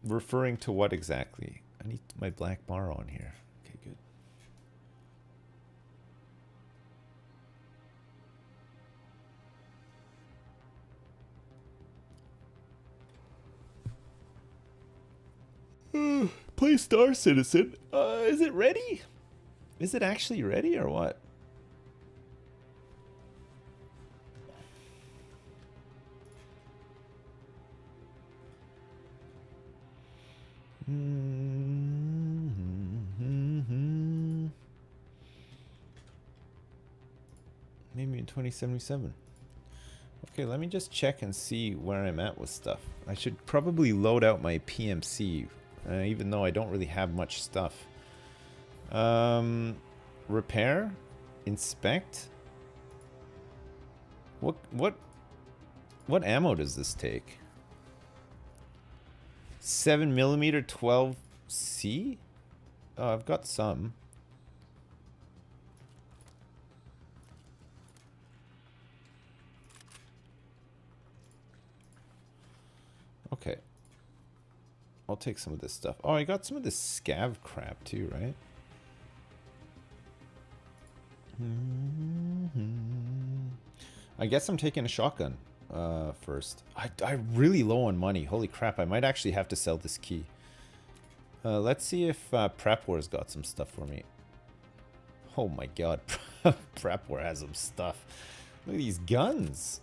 referring to what exactly? I need my black bar on here. Okay, good. Play Star Citizen. Is it ready? Is it actually ready or what? Maybe in 2077. Okay, let me just check and see where I'm at with stuff. I should probably load out my PMC, even though I don't really have much stuff. Repair, inspect. What ammo does this take? 7mm 12C? Oh, I've got some. Okay. I'll take some of this stuff. Oh, I got some of this scav crap too, right? I guess I'm taking a shotgun first. I'm really low on money. Holy crap, I might actually have to sell this key. Let's see if Prep War's got some stuff for me. Oh my god, Prep War has some stuff. Look at these guns.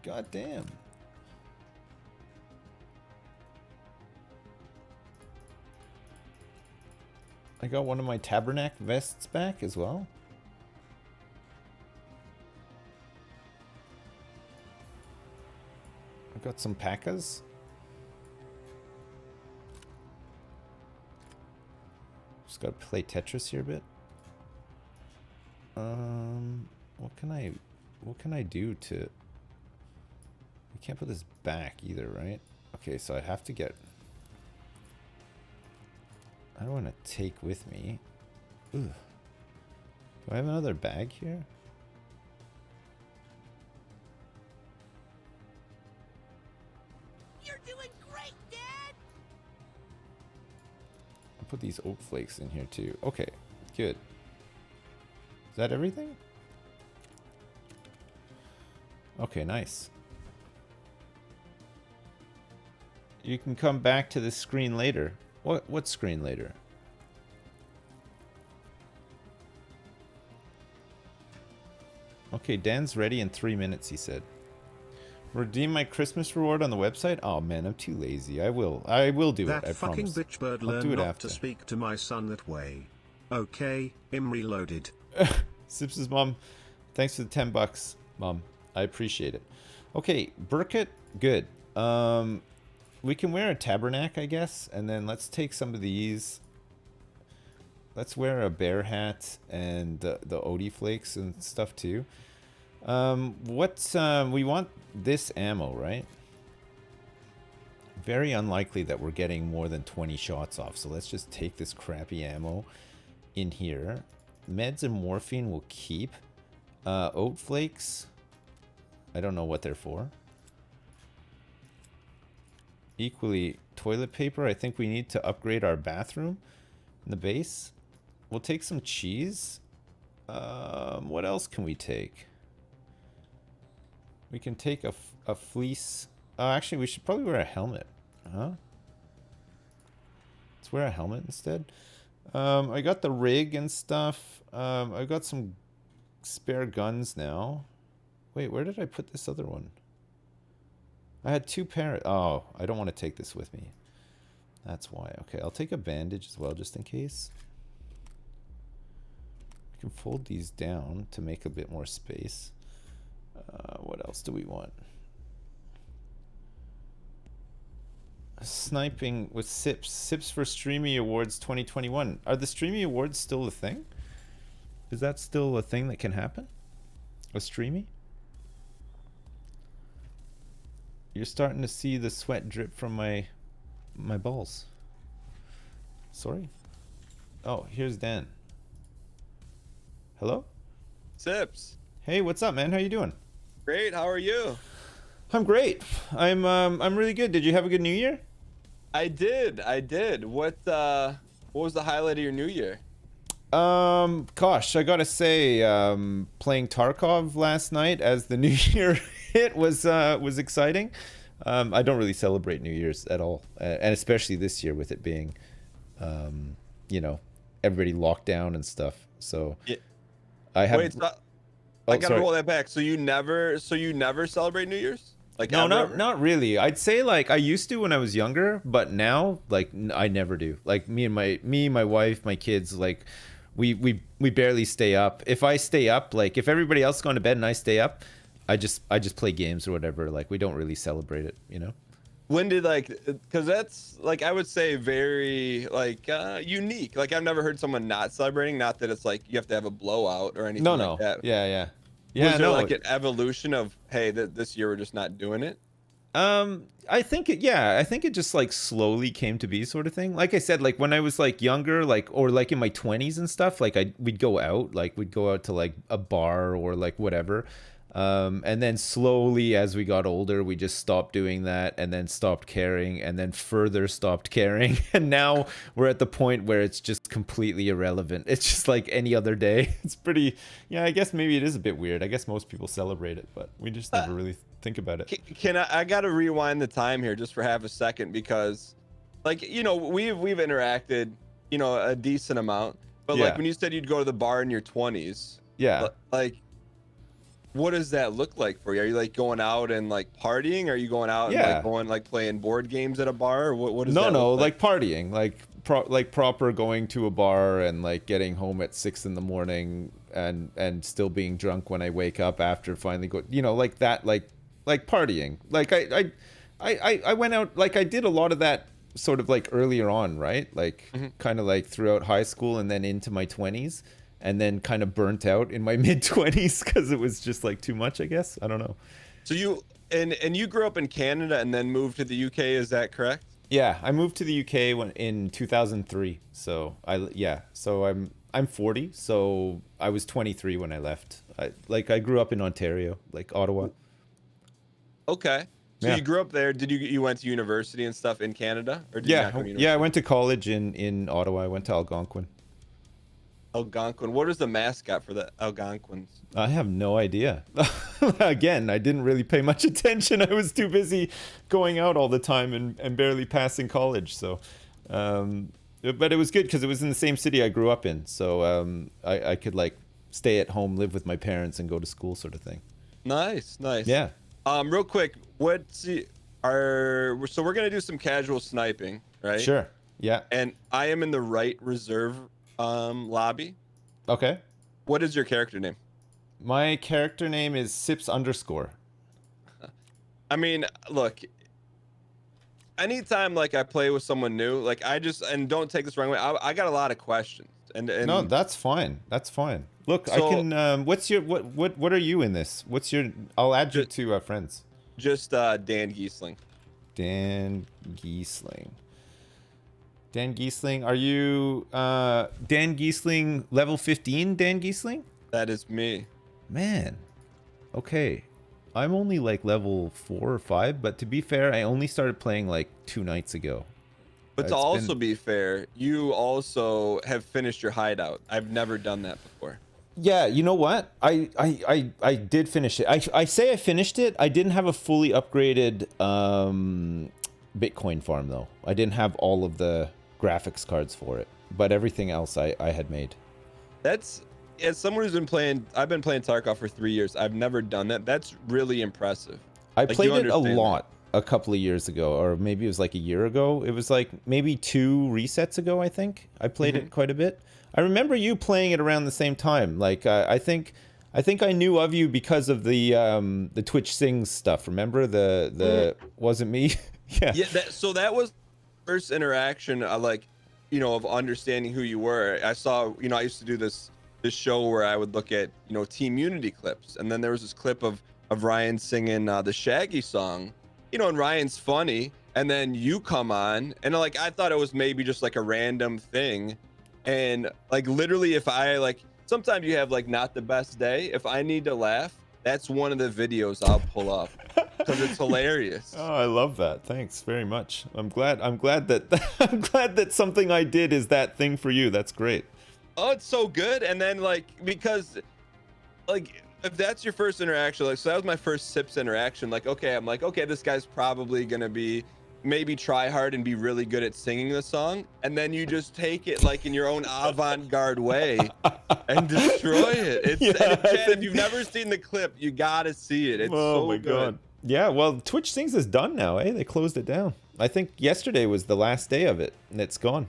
God damn. I got one of my Tabernacle vests back as well. I got some P.A.K.as. Just gotta play Tetris here a bit. What can I do to... I can't put this back either, right? Okay, so I have to get... I don't want to take with me. Ugh. Do I have another bag here? You're doing great, Dad! I'll put these oat flakes in here too. Okay, good. Is that everything? Okay, nice. You can come back to this screen later. What screen later? Okay, Dan's ready in 3 minutes, he said. Redeem my Christmas reward on the website? Oh man, I'm too lazy. I will do it, I promise. That fucking bitch bird learned not to speak to my son that way. Okay, I'm reloaded. Sips' mom, thanks for the $10, Mom. I appreciate it. Okay, Burkett, good. We can wear a tabernacle, I guess, and then let's take some of these. Let's wear a bear hat and the Odie flakes and stuff too. We want this ammo, right? Very unlikely that we're getting more than 20 shots off, so let's just take this crappy ammo in here. Meds and morphine will keep. Oat flakes, I don't know what they're for. Equally, toilet paper. I think we need to upgrade our bathroom in the base. We'll take some cheese. What else can we take? We can take a fleece. Actually, we should probably wear a helmet. Huh? Let's wear a helmet instead. I got the rig and stuff. I got some spare guns now. Wait, where did I put this other one? I had two parrot. Oh, I don't want to take this with me. That's why. Okay, I'll take a bandage as well, just in case. We can fold these down to make a bit more space. What else do we want? Sniping with Sips. Sips for Streamy Awards 2021. Are the Streamy Awards still a thing? Is that still a thing that can happen? A Streamy? You're starting to see the sweat drip from my balls. Sorry. Oh, here's Dan. Hello? Sips. Hey, what's up, man? How you doing? Great. How are you? I'm great. I'm really good. Did you have a good New Year? I did. What was the highlight of your New Year? Gosh, I gotta say, playing Tarkov last night as the New Year hit was exciting. I don't really celebrate New Year's at all, and especially this year with it being, you know, everybody locked down and stuff. So Yeah. I have. Wait, so I gotta roll that back. So you never celebrate New Year's? Like No, ever? not really. I'd say like I used to when I was younger, but now like I never do. Like me, my wife, my kids, like we barely stay up. If I stay up, like if everybody else is going to bed and I stay up, I just play games or whatever. Like we don't really celebrate it, you know? When did because that's like I would say very like unique. Like I've never heard someone not celebrating. Not that it's like you have to have a blowout or anything like that. Yeah. Was there like an evolution of hey, this year we're just not doing it? I think it just like slowly came to be sort of thing. Like I said, like when I was like younger, like or like in my 20s and stuff, like we'd go out to like a bar or like whatever. And then slowly as we got older, we just stopped doing that and then stopped caring and then further stopped caring. And now we're at the point where it's just completely irrelevant. It's just like any other day. It's pretty, yeah, I guess maybe it is a bit weird. I guess most people celebrate it, but we just never really think about it. Can I gotta rewind the time here just for half a second because like, you know, we've interacted, you know, a decent amount, but like when you said you'd go to the bar in your 20s, like what does that look like for you? Are you like going out and like partying? Are you going out and like going like playing board games at a bar? Or what is that? No, like partying, like proper going to a bar and like getting home at 6 a.m. and still being drunk when I wake up after finally go, you know, like that, like partying. Like I went out, like I did a lot of that sort of like earlier on, right? Like kind of like throughout high school and then into my 20s. And then kind of burnt out in my mid 20s because it was just like too much, I guess. I don't know. So you you grew up in Canada and then moved to the UK, is that correct? Yeah, I moved to the UK in 2003. So I'm 40. So I was 23 when I left. I grew up in Ontario, like Ottawa. Okay. So you grew up there. Did you went to university and stuff in Canada, or did you not go to university? Yeah, I went to college in Ottawa. I went to Algonquin. Algonquin. What is the mascot for the Algonquins? I have no idea. Again, I didn't really pay much attention. I was too busy going out all the time and barely passing college. So, but it was good because it was in the same city I grew up in. So I could like stay at home, live with my parents, and go to school, sort of thing. Nice. Yeah. Real quick, so we're gonna do some casual sniping, right? Sure. Yeah. And I am in the right reserve lobby. Okay. What is your character name? My character name is Sips_. I mean, look, anytime like I play with someone new, like and don't take this the wrong way, I got a lot of questions. And no, that's fine. That's fine. Look, so, I can. What's your what are you in this? What's your? I'll add you to friends. Just Dan Giesling. Dan Giesling. Dan Giesling, are you Dan Giesling level 15? Dan Giesling? That is me. Man, okay. I'm only like level 4 or 5, but to be fair, I only started playing like 2 nights ago. But to also be fair, you also have finished your hideout. I've never done that before. Yeah, you know what? I did finish it. I say I finished it. I didn't have a fully upgraded Bitcoin farm though. I didn't have all of the graphics cards for it, but everything else I had made. That's, as someone who's I've been playing Tarkov for 3 years. I've never done that. That's really impressive. I played it a lot a couple of years ago, or maybe it was like a year ago. It was like maybe 2 resets ago, I think. I played it quite a bit. I remember you playing it around the same time. Like I think I knew of you because of the Twitch Sings stuff. Remember the was it me? Yeah. So that was first interaction like, you know, of understanding who you were. I saw, you know, I used to do this show where I would look at, you know, Team Unity clips, and then there was this clip of Ryan singing the Shaggy song, you know, and Ryan's funny, and then you come on, and like I thought it was maybe just like a random thing, and like literally if I like, sometimes you have like not the best day, if I need to laugh, that's one of the videos I'll pull up. because it's hilarious. Oh, I love that. Thanks very much. I'm glad that I'm glad that something I did is that thing for you. That's great. Oh, it's so good. And then like, because like, if that's your first interaction, like, so that was my first Sips interaction. Like, okay, I'm like, okay, this guy's probably gonna be maybe try hard and be really good at singing the song, and then you just take it like in your own avant-garde way and destroy it. It's Yeah, and Chad, if you've never seen the clip, you gotta see it. It's Oh so my good. god. Yeah, well, Twitch Sings is done now, eh? They closed it down. I think yesterday was the last day of it, and it's gone.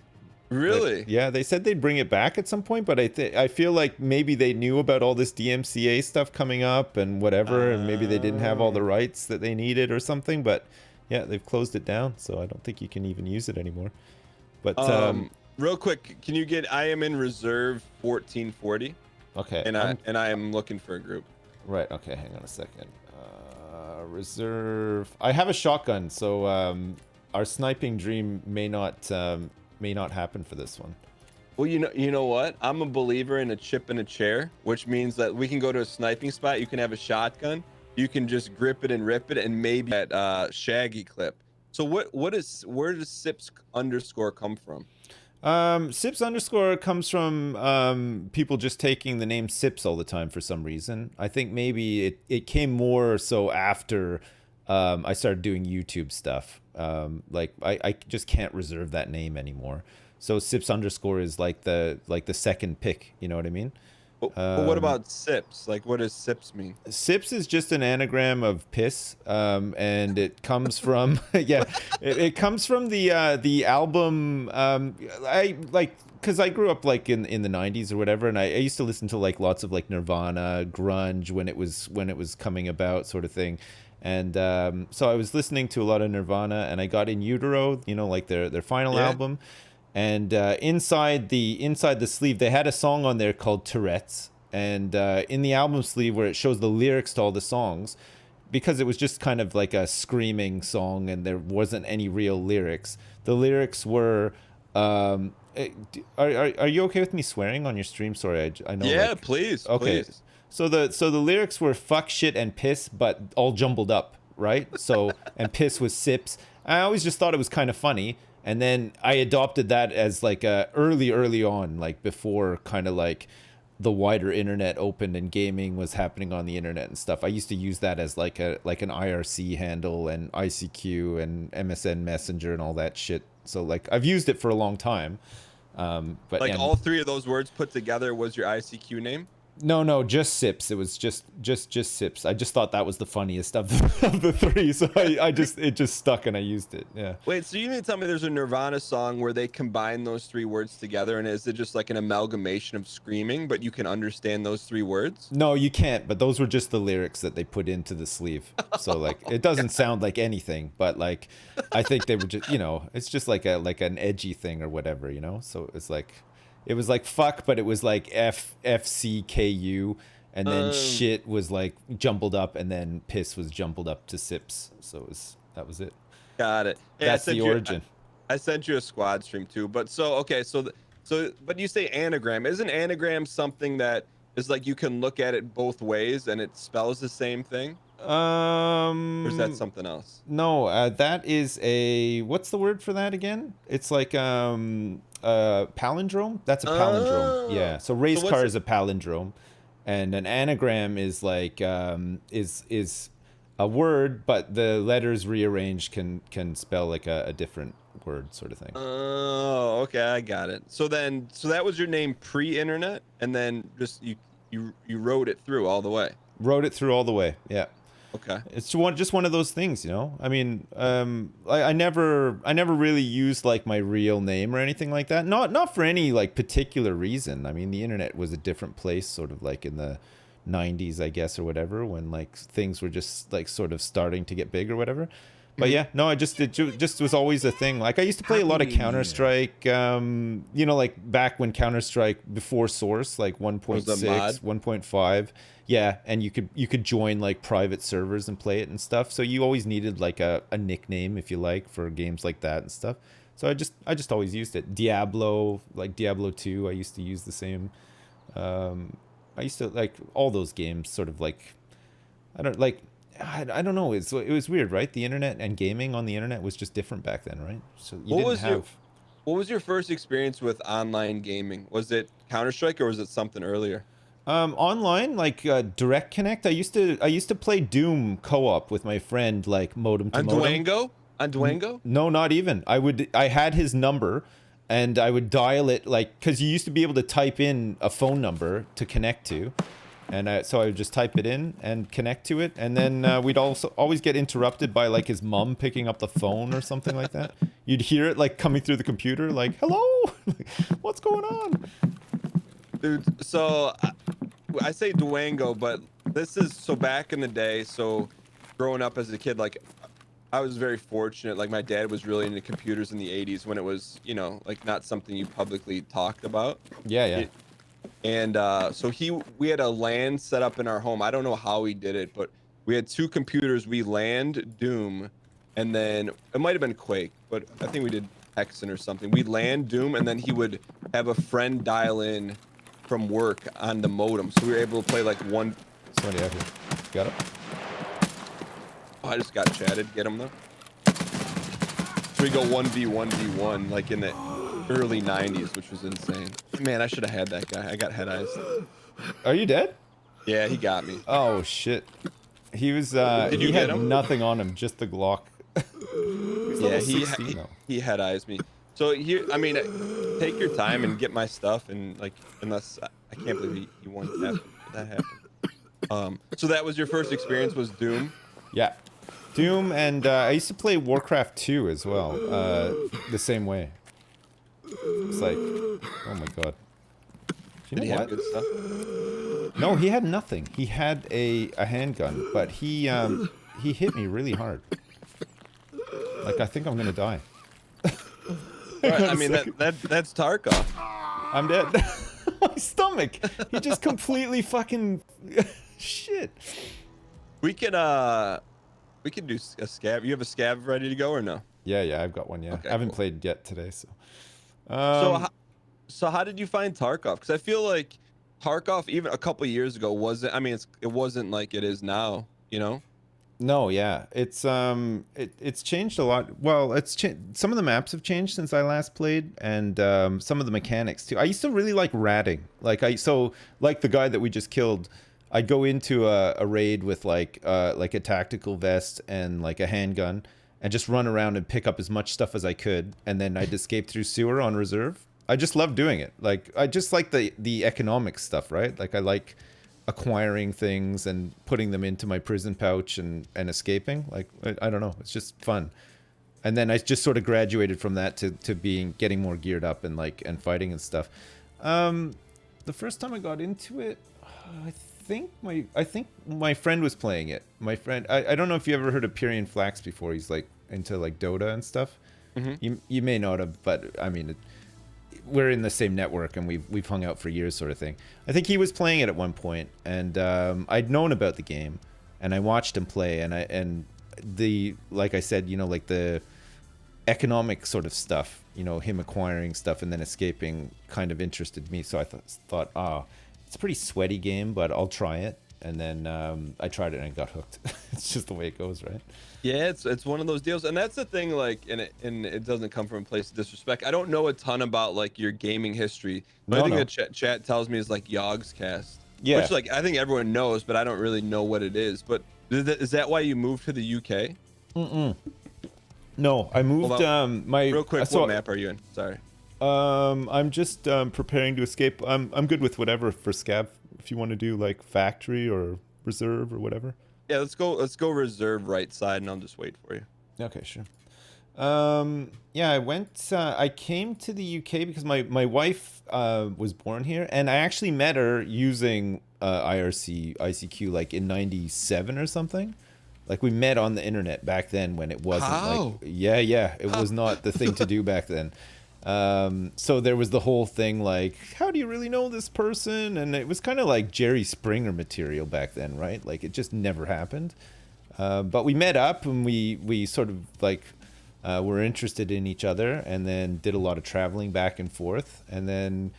Really? Like, yeah, they said they'd bring it back at some point, but I feel like maybe they knew about all this DMCA stuff coming up and whatever, and maybe they didn't have all the rights that they needed or something, but yeah, they've closed it down, so I don't think you can even use it anymore. But real quick, can you get I am in reserve 1440? okay. And I am looking for a group. Right, okay, hang on a second. Reserve. I have a shotgun, so our sniping dream may not happen for this one. Well, you know what? I'm a believer in a chip in a chair, which means that we can go to a sniping spot. You can have a shotgun. You can just grip it and rip it, and maybe that Shaggy clip. So where does Sips underscore come from? Sips underscore comes from people just taking the name Sips all the time for some reason. I think maybe it came more so after I started doing YouTube stuff. Like I just can't reserve that name anymore. So Sips underscore is like the second pick. You know what I mean? But what about Sips? Like, what does Sips mean? Sips is just an anagram of piss, and it comes from yeah, it comes from the album. I like because I grew up like in the 90s or whatever, and I used to listen to like lots of like Nirvana, grunge when it was coming about, sort of thing. And so I was listening to a lot of Nirvana, and I got In Utero, you know, like their final album. And inside the sleeve, they had a song on there called Tourette's. And in the album sleeve, where it shows the lyrics to all the songs, because it was just kind of like a screaming song and there wasn't any real lyrics. The lyrics were, are you okay with me swearing on your stream? Sorry, I know. Yeah, like, please. Okay. Please. So the lyrics were fuck, shit, and piss, but all jumbled up, right? So and piss was Sips. I always just thought it was kind of funny. And then I adopted that as like early on, like before kind of like the wider internet opened and gaming was happening on the internet and stuff. I used to use that as like an IRC handle and ICQ and MSN Messenger and all that shit. So like I've used it for a long time. But like all three of those words put together was your ICQ name? No, just Sips. It was just Sips. I just thought that was the funniest of the three, so it just stuck and I used it. Yeah. Wait, so you mean to tell me there's a Nirvana song where they combine those three words together, and is it just like an amalgamation of screaming, but you can understand those three words? No, you can't. But those were just the lyrics that they put into the sleeve. So like, it doesn't sound like anything, but like, I think they were just, you know, it's just like an edgy thing or whatever, you know. So it's like. It was like fuck, but it was like FCKU, and then shit was like jumbled up, and then piss was jumbled up to Sips. So that was it. Got it. Hey, that's the origin. I sent you a squad stream too, but so okay, but you say anagram. Isn't anagram something that is like you can look at it both ways and it spells the same thing? Or is that something else? No, that is what's the word for that again? It's like palindrome. That's a palindrome. Yeah. So race car is a palindrome, and an anagram is like is a word, but the letters rearranged can spell like a different word, sort of thing. Oh, okay, I got it. So that was your name pre-internet, and then just you wrote it through all the way. Wrote it through all the way. Yeah. Okay. It's just one of those things, you know. I mean, I never really used like my real name or anything like that. Not for any like particular reason. I mean, the internet was a different place, sort of like in the 90s, I guess, or whatever, when like things were just like sort of starting to get big or whatever. But yeah, no, it just was always a thing. Like I used to play a lot of Counter-Strike, you know, like back when Counter-Strike before Source, like 1.6, 1.5. Yeah, and you could join like private servers and play it and stuff. So you always needed like a nickname, if you like, for games like that and stuff. So I just always used it. Diablo, like Diablo 2, I used to use the same. I used to like all those games, sort of like, I don't like. I don't know. It was weird, right? The internet and gaming on the internet was just different back then, right? So you What didn't was your have. What was your first experience with online gaming? Was it Counter-Strike or was it something earlier? Online, like Direct Connect. I used to play Doom co-op with my friend, like modem to On modem. Dwango? On Dwango? No, not even. I had his number, and I would dial it like because you used to be able to type in a phone number to connect to, and so I would just type it in and connect to it, and then we'd also always get interrupted by like his mom picking up the phone or something like that. You'd hear it like coming through the computer, like "Hello, what's going on?" Dude, so I say Dwango, but this is so back in the day. So growing up as a kid, like I was very fortunate. Like my dad was really into computers in the 80s when it was, like not something you publicly talked about. Yeah, yeah. And so we had a LAN set up in our home. I don't know how he did it, but we had two computers. We LANed Doom, and then it might have been Quake, but I think we did Hexen or something. We LANed Doom, and then he would have a friend dial in from work on the modem, so we were able to play like one. Somebody out here. Got it. Oh, I just got chatted. Get him though. So we go 1v1v1 like in the early 90s, which was insane. Man, I should have had that guy. I got head eyes. Are you dead? Yeah, he got me. Oh shit. He was Did you he get had him? nothing on him, just the Glock. Yeah, 16 though. he head eyes me. So here, I mean, take your time and get my stuff, and like, unless I can't believe he won that happened. So that was your first experience was Doom. Yeah. Doom, and I used to play Warcraft 2 as well, the same way. It's like, oh my god. You Did he know have what? good stuff? No, he had nothing. He had a handgun, but he hit me really hard. Like, I think I'm gonna die. Right, I mean, that's Tarkov. I'm dead. My stomach. He just completely fucking shit. We could do a scab. You have a scab ready to go or no? Yeah, I've got one. Yeah, Okay, I haven't cool. played yet today, so. So how did you find Tarkov? Because I feel like Tarkov even a couple years ago wasn't. I mean, it wasn't like it is now. No, yeah, it's changed a lot. Well, some of the maps have changed since I last played, and some of the mechanics too. I used to really like ratting. Like the guy that we just killed. I'd go into a raid with like a tactical vest and like a handgun, and just run around and pick up as much stuff as I could, and then I'd escape through sewer on reserve. I just love doing it. Like I just like the economic stuff, right? Like I like acquiring things and putting them into my prison pouch and escaping. Like I don't know, it's just fun. And then I just sort of graduated from that to getting more geared up and fighting and stuff. The first time I got into it, I think my friend was playing it. My friend, I don't know if you ever heard of Pyrian Flax before. He's like into like Dota and stuff. Mm-hmm. You may not have, but I mean, we're in the same network and we've hung out for years, sort of thing. I think he was playing it at one point, and I'd known about the game, and I watched him play, and like I said, like the economic sort of stuff, him acquiring stuff and then escaping, kind of interested me. So I thought, it's a pretty sweaty game, but I'll try it. And then I tried it and I got hooked. It's just the way it goes, right? Yeah, it's one of those deals, and that's the thing. Like, and it doesn't come from a place of disrespect. I don't know a ton about like your gaming history. The only thing that chat tells me is like Yogscast, Yeah. which like I think everyone knows, but I don't really know what it is. But is that why you moved to the UK? No, I moved. Real quick, what map are you in? Sorry. I'm just preparing to escape. I'm good with whatever for Scav. If you want to do like factory or reserve or whatever. Yeah, let's go reserve right side, and I'll just wait for you. Okay, sure. Yeah, I came to the UK because my wife was born here, and I actually met her using ICQ like in '97 or something. Like we met on the internet back then when it wasn't like it was not the thing to do back then. So there was the whole thing like, how do you really know this person? And it was kind of like Jerry Springer material back then, right? Like it just never happened. But we met up and we sort of like were interested in each other, and then did a lot of traveling back and forth. And then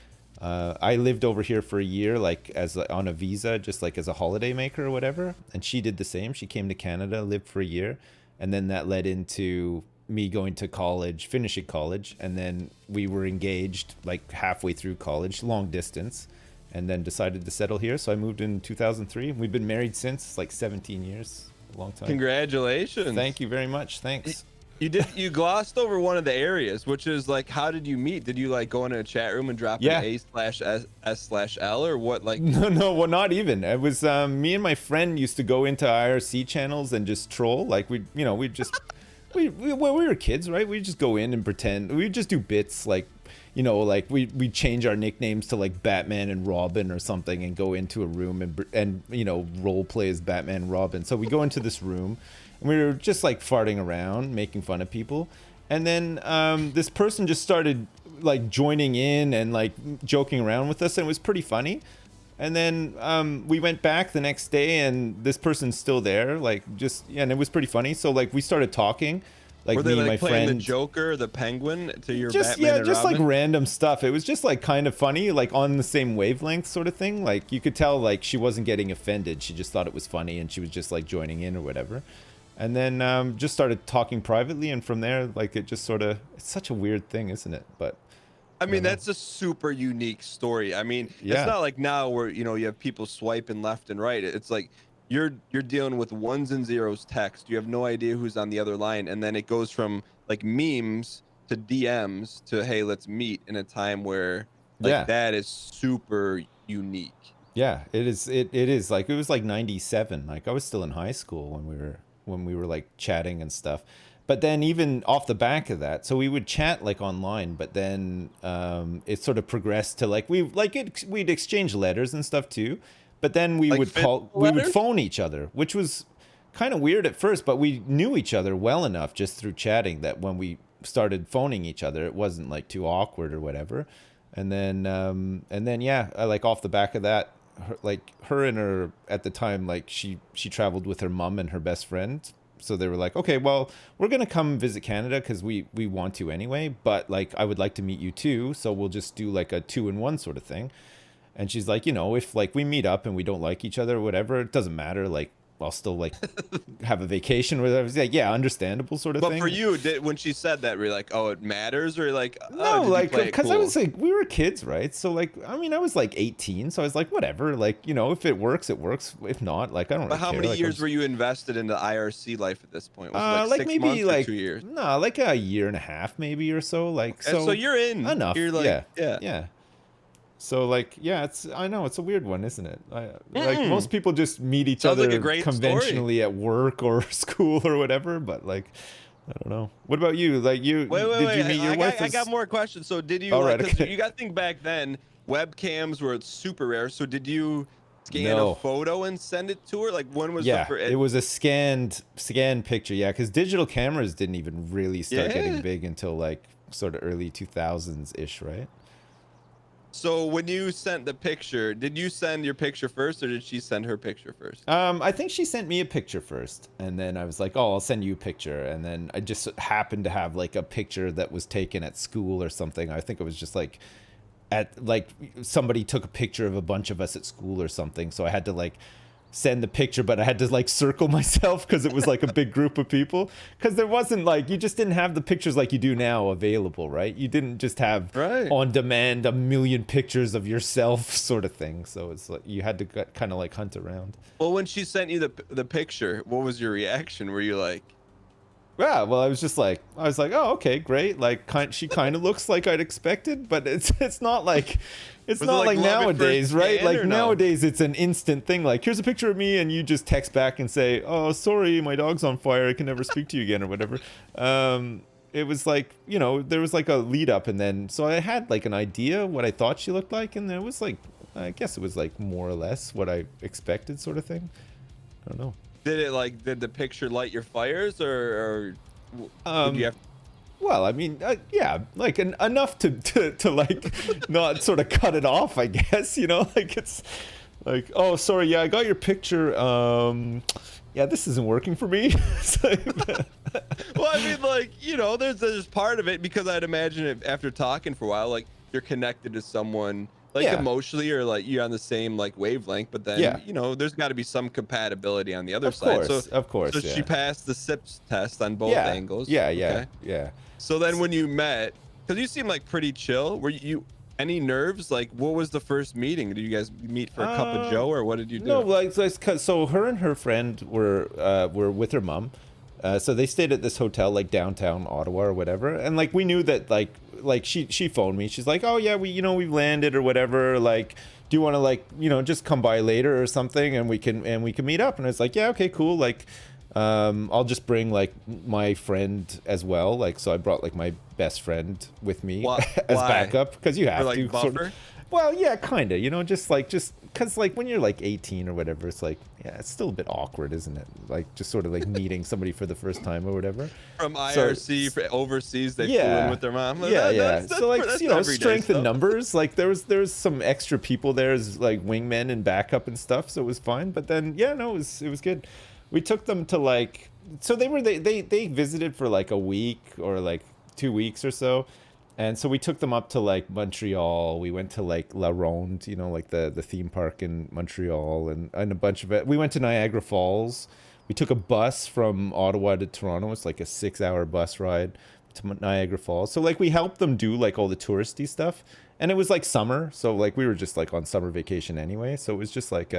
I lived over here for a year, like on a visa, just like as a holiday maker or whatever. And she did the same. She came to Canada, lived for a year, and then that led into me going to college, finishing college, and then we were engaged like halfway through college, long distance, and then decided to settle here. So I moved in 2003. We've been married since, like 17 years, a long time. Congratulations. Thank you very much. Thanks. You glossed over one of the areas, which is like, how did you meet? Did you like go into a chat room and drop an A/S/S/L or what? Like no, well, not even. It was me and my friend used to go into IRC channels and just troll. Like we just we were kids, right? We just go in and pretend. We just do bits like, like we change our nicknames to like Batman and Robin or something and go into a room and role play as Batman and Robin. So we go into this room. We were just like farting around, making fun of people. And then this person just started like joining in and like joking around with us. And it was pretty funny. And then we went back the next day and this person's still there. And it was pretty funny. So like we started talking. Like were they me and like my playing friend, the Joker, the Penguin to your just, Batman and just Robin? like random stuff. It was just like kind of funny, like on the same wavelength sort of thing. Like you could tell like she wasn't getting offended. She just thought it was funny and she was just like joining in or whatever. And then just started talking privately, and from there, like it just sort of, it's such a weird thing, isn't it? But I mean, that's a super unique story. I mean, it's not like now where, you have people swiping left and right. It's like you're dealing with ones and zeros text. You have no idea who's on the other line. And then it goes from like memes to DMs to, hey, let's meet in a time where like that is super unique. Yeah, it is. It is like, it was like 97. Like I was still in high school when we were like chatting and stuff. But then even off the back of that, so we would chat like online, but then it sort of progressed to like we'd exchange letters and stuff too. But then we would phone each other, which was kind of weird at first, but we knew each other well enough just through chatting that when we started phoning each other, it wasn't like too awkward or whatever. And then like off the back of that, her and her at the time, like she traveled with her mom and her best friend. So they were like, okay, well, we're going to come visit Canada because we want to anyway. But like, I would like to meet you too. So we'll just do like a 2-in-1 sort of thing. And she's like, if like we meet up and we don't like each other or whatever, it doesn't matter. Like I'll still like have a vacation or whatever. Like, yeah, understandable sort of thing. But for you, when she said that, were you like, oh, it matters? Or like, oh, no, like, because I was like, we were kids, right? So like, I mean, I was like 18. So I was like, whatever, like, if it works, it works. If not, like, I don't really care. But how many years were you invested into IRC life at this point? Was it like 6 maybe months like or 2 years? No, like a year and a half maybe or so. Like, so you're in enough. You're like, yeah. So like, yeah, I know it's a weird one, isn't it? Like most people just meet each other like conventionally at work or school or whatever. But like, I don't know. What about you? Like did you meet your wife? I got more questions. So did you? All right, okay. You got to think back then. Webcams were super rare. So did you scan a photo and send it to her? Like when was the it was a scanned picture. Yeah, because digital cameras didn't even really start getting big until like sort of early 2000s ish, right? So when you sent the picture, did you send your picture first or did she send her picture first? I think she sent me a picture first, and then I was like, oh, I'll send you a picture. And then I just happened to have like a picture that was taken at school or something. I think it was just like somebody took a picture of a bunch of us at school or something. So I had to like send the picture, but I had to like circle myself because it was like a big group of people, because there wasn't like, you just didn't have the pictures like you do now available, right? You didn't just have on demand 1 million pictures of yourself sort of thing. So it's like you had to kind of like hunt around. Well, when she sent you the picture, what was your reaction? Were you like, yeah, well, I was like, oh, okay, great. Like, she kind of looks like I'd expected, but it's not like, it's not like nowadays, right? Like nowadays, it's an instant thing. Like, here's a picture of me, and you just text back and say, oh, sorry, my dog's on fire. I can never speak to you again or whatever. It was like, there was like a lead up, and then so I had like an idea what I thought she looked like, and it was like, I guess it was like more or less what I expected, sort of thing. I don't know. Did the picture light your fires or did you have? Well, I mean, yeah, like enough to like not sort of cut it off, I guess, like it's like, oh, sorry, yeah, I got your picture. Yeah, this isn't working for me. Well, I mean, like, there's part of it, because I'd imagine after talking for a while, like you're connected to someone like Yeah. emotionally, or like you're on the same like wavelength, but then Yeah. there's got to be some compatibility on the other Of side. So course. Of so course. she Yeah. passed the SIPS test on both Yeah. angles. Yeah. Yeah. Okay. Yeah. So then when you met, because you seem like pretty chill, were you any nerves? Like, what was the first meeting? Did you guys meet for a cup of Joe, or what did you No, do? like 'cause- so her and her friend were with her mom, so they stayed at this hotel like downtown Ottawa or whatever, and like we knew that like she phoned me. She's like, oh yeah, we've landed or whatever. Like, do you want to like just come by later or something, and we can meet up? And it's like, yeah, okay, cool. Like, I'll just bring like my friend as well. Like, so I brought like my best friend with me Why? as backup because you have For, like, to buffer? Well, yeah, kind of, just because like when you're like 18 or whatever, it's like, yeah, it's still a bit awkward, isn't it? Like just sort of like meeting somebody for the first time or whatever. From So- IRC for overseas, they flew Yeah. in with their mom. Yeah, yeah. That's So like, that's everyday strength in stuff. numbers. Like there was some extra people there as like wingmen and backup and stuff, so it was fine. But then, yeah, no, it was good. We took them to like, so they visited for like a week or like 2 weeks or so. And so we took them up to like Montreal. We went to like La Ronde, like the theme park in Montreal, and a bunch of it. We went to Niagara Falls. We took a bus from Ottawa to Toronto. It's like a 6-hour bus ride to Niagara Falls. So like we helped them do like all the touristy stuff. And it was like summer, so like we were just like on summer vacation anyway. So it was just like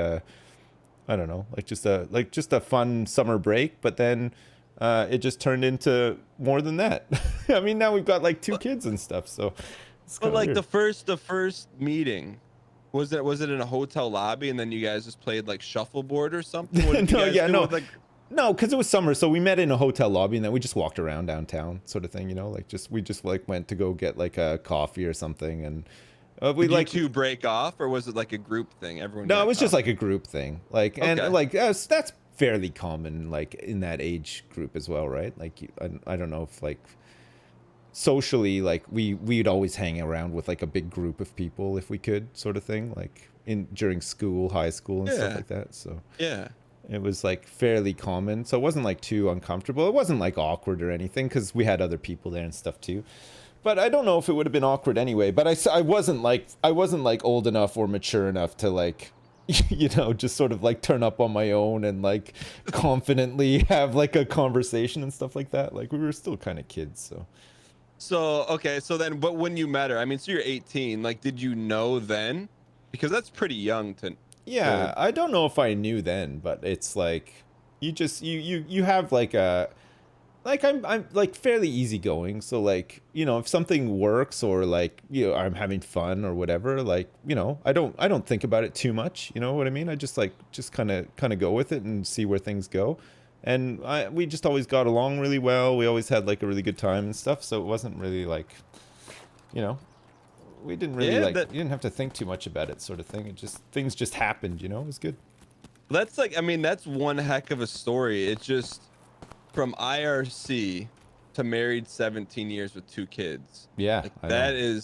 I don't know, like just a fun summer break. But then it just turned into more than that. I mean, now we've got like 2 kids and stuff, so it's But kinda like weird. the first meeting, was it in a hotel lobby, and then you guys just played like shuffleboard or something? What did you No, guys yeah, do no. with, like, No, because it was summer, so we met in a hotel lobby, and then we just walked around downtown, sort of thing, like we just like went to go get like a coffee or something, and we did like you two break off, or was it like a group thing? Everyone. no, got it was just coffee? like a group thing, like and Okay. like that's fairly common, like in that age group as well, right? Like I don't know if like socially, like we'd always hang around with like a big group of people if we could, sort of thing, like during school, high school, and stuff Yeah. like that. So Yeah. it was like fairly common, so it wasn't like too uncomfortable. It wasn't like awkward or anything because we had other people there and stuff too. But I don't know if it would have been awkward anyway. But I wasn't like old enough or mature enough to like just sort of like turn up on my own and like confidently have like a conversation and stuff like that. Like we were still kind of kids, so. So okay, so then, but when you met her, I mean, so you're 18. Like, did you know then? Because that's pretty young to. Yeah, I don't know if I knew then, but it's like you just you have like a like I'm like fairly easygooing, so like if something works or like I'm having fun or whatever, like I don't think about it too much, you know what I mean? I just kind of go with it and see where things go. And we just always got along really well. We always had like a really good time and stuff, so it wasn't really like we didn't really Yeah, you didn't have to think too much about it, sort of thing. Things just happened, it was good. That's like, I mean, that's one heck of a story. It's just from IRC to married 17 years with 2 kids. Yeah, Like, I know.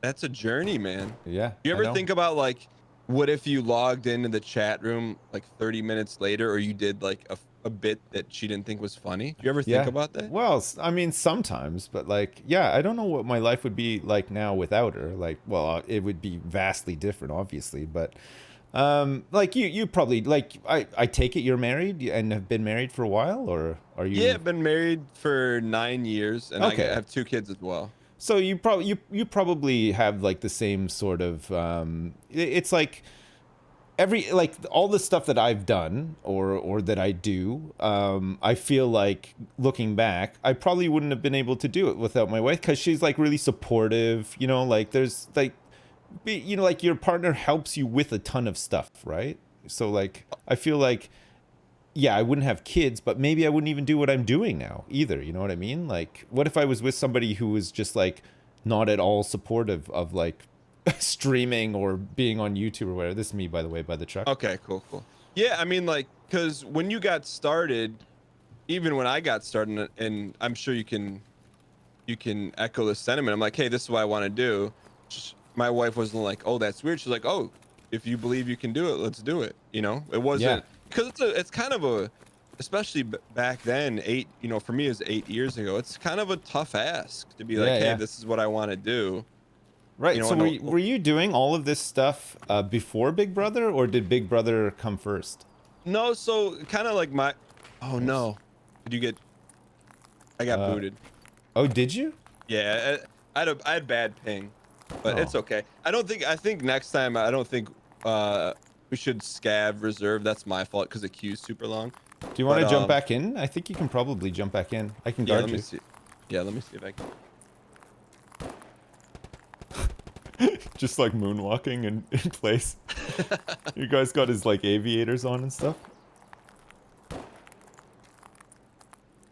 that's a journey, man. Yeah. You I ever know. think about like, what if you logged into the chat room like 30 minutes later, or you did like a bit that she didn't think was funny? Do you ever think about that? Well, I mean, sometimes, but like, yeah, I don't know what my life would be like now without her. Like, well, it would be vastly different, obviously, but like you probably like I take it you're married and have been married for a while, or are you? Yeah, I've been married for 9 years, and Okay. I have 2 kids as well. So you probably have like the same sort of it's like like all the stuff that I've done or that I do, I feel like looking back, I probably wouldn't have been able to do it without my wife, because she's like really supportive, like there's like like your partner helps you with a ton of stuff, right? So like I feel like, yeah, I wouldn't have kids, but maybe I wouldn't even do what I'm doing now either. You know what I mean? Like, what if I was with somebody who was just like not at all supportive of like streaming or being on YouTube or whatever? This is me, by the way, by the truck. Okay, cool. Yeah, I mean, like, because when you got started, even when I got started, and I'm sure you can echo the sentiment. I'm like, hey, this is what I want to do. My wife wasn't like, oh, that's weird. She's like, oh, if you believe you can do it, let's do it. It wasn't, because it's kind of a, especially back then, for me, it was 8 years ago. It's kind of a tough ask to be like, hey, this is what I want to do. Right. You know, So and were you doing all of this stuff before Big Brother, or did Big Brother come first? no, so kind of like my. Oh Oops. no, did you get? I got booted. Oh, did you? Yeah, I had bad ping, but Oh. it's okay. I think next time I don't think we should scav reserve. That's my fault because the queue's super long. Do you want But to jump back in? I think you can probably jump back in. I can yeah, guard let me you. see. Yeah, let me see if I can. Just like moonwalking in place. You guys got his like aviators on and stuff.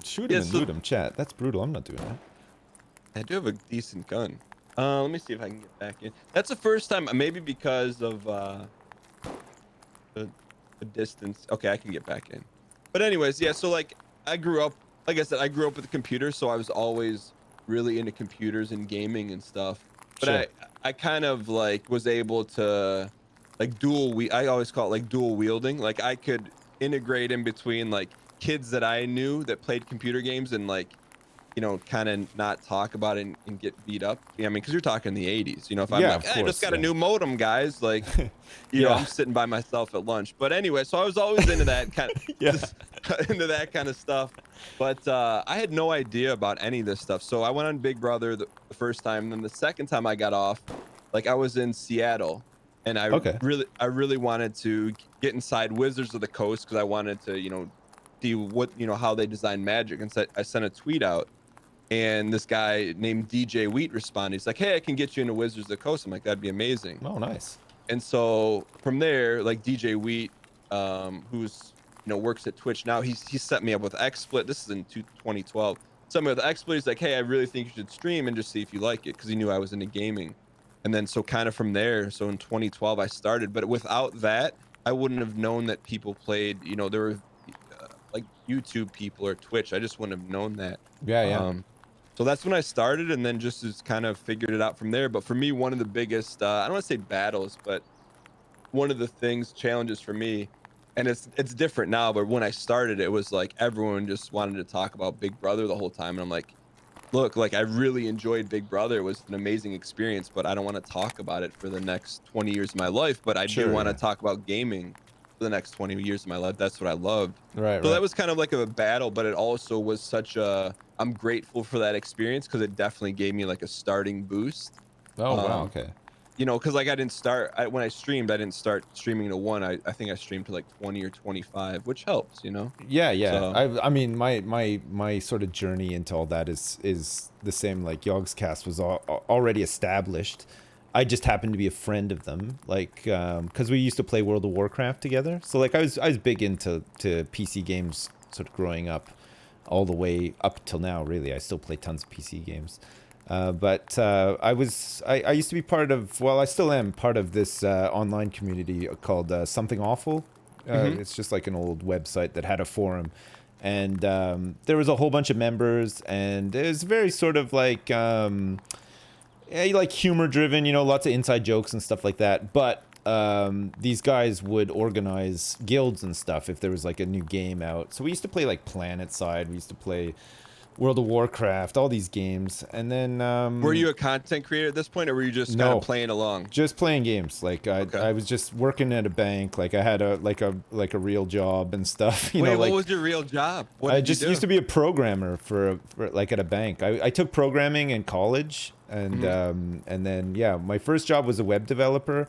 Shoot him Yeah, and so loot him, chat. That's brutal. I'm not doing that. I do have a decent gun. Let me see if I can get back in. That's the first time, maybe because of the distance. Okay, I can get back in. But anyways, yeah. So like, I grew up, like I said, I grew up with a computer, so I was always really into computers and gaming and stuff. But Sure. I kind of like was able to like I always call it like dual wielding. Like I could integrate in between like kids that I knew that played computer games and like kind of not talk about it and get beat up. Yeah, I mean, because you're talking the 80s. If I'm Yeah, like, of I just course. got a Yeah. new modem, guys, like, Yeah. I'm sitting by myself at lunch. But anyway, so I was always into that kind Yeah. just into that kind of stuff. But I had no idea about any of this stuff. So I went on Big Brother the first time. And then the second time I got off, like I was in Seattle and Okay. I really wanted to get inside Wizards of the Coast because I wanted to, see what, how they design magic. And so I sent a tweet out and this guy named DJ Wheat responded. He's like, "Hey, I can get you into Wizards of the Coast." I'm like, "That'd be amazing." Oh, nice. And so from there, like DJ Wheat, who's works at Twitch now, he set me up with XSplit. This is in 2012. Set me with XSplit. He's like, "Hey, I really think you should stream and just see if you like it," because he knew I was into gaming. And then so kind of from there, so in 2012 I started. But without that, I wouldn't have known that people played. There were like YouTube people or Twitch. I just wouldn't have known that. Yeah. Yeah. Um, so that's when I started, and then just kind of figured it out from there. But for me, one of the biggest, I don't want to say battles, but one of the challenges for me, and it's different now, but when I started, it was like everyone just wanted to talk about Big Brother the whole time. And I'm like, look, like I really enjoyed Big Brother. It was an amazing experience, but I don't want to talk about it for the next 20 years of my life. But I do Sure. want to Yeah. talk about gaming for the next 20 years of my life. That's what I loved. Right. So Right. that was kind of like a battle, but it also was I'm grateful for that experience because it definitely gave me like a starting boost. Oh wow. Um, Okay. because like I didn't start when I streamed, I didn't start streaming to one. I think I streamed to like 20 or 25, which helps. Yeah, yeah. So I mean, my sort of journey into all that is the same. Like Yogscast was already established. I just happened to be a friend of them, like, because we used to play World of Warcraft together. So like, I was big into PC games, sort of growing up, all the way up till now. Really, I still play tons of PC games. But I used to be part of, well, I still am part of this online community called Something Awful. It's just like an old website that had a forum. And there was a whole bunch of members, and it was very sort of like humor driven, lots of inside jokes and stuff like that. But these guys would organize guilds and stuff if there was like a new game out. So we used to play like PlanetSide. We used to play World of Warcraft, all these games, and then were you a content creator at this point, or were you just kind of playing along? Just playing games. Like I was just working at a bank. Like I had a real job and stuff. Wait, like, what was your real job? What I did you just do? used to be a programmer for like at a bank. I took programming in college, and then yeah, my first job was a web developer.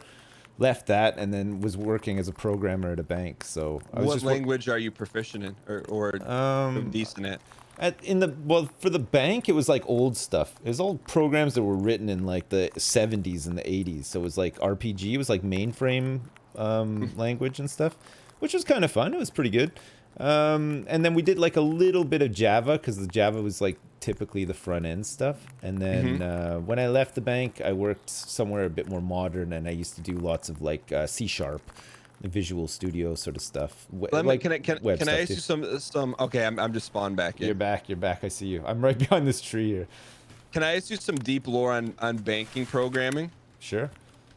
Left that and then was working as a programmer at a bank. So I was What just language are you proficient in, or decent at? For the bank, it was like old stuff. It was all programs that were written in like the 70s and the 80s. So it was like RPG. It was like mainframe language and stuff, which was kind of fun. It was pretty good. And then we did like a little bit of Java because the Java was like typically the front end stuff. And then when I left the bank, I worked somewhere a bit more modern, and I used to do lots of like C#. The Visual Studio sort of stuff. Can I ask you some? Okay, I'm just spawned back in. You're back. I see you. I'm right behind this tree here. Can I ask you some deep lore on banking programming? Sure.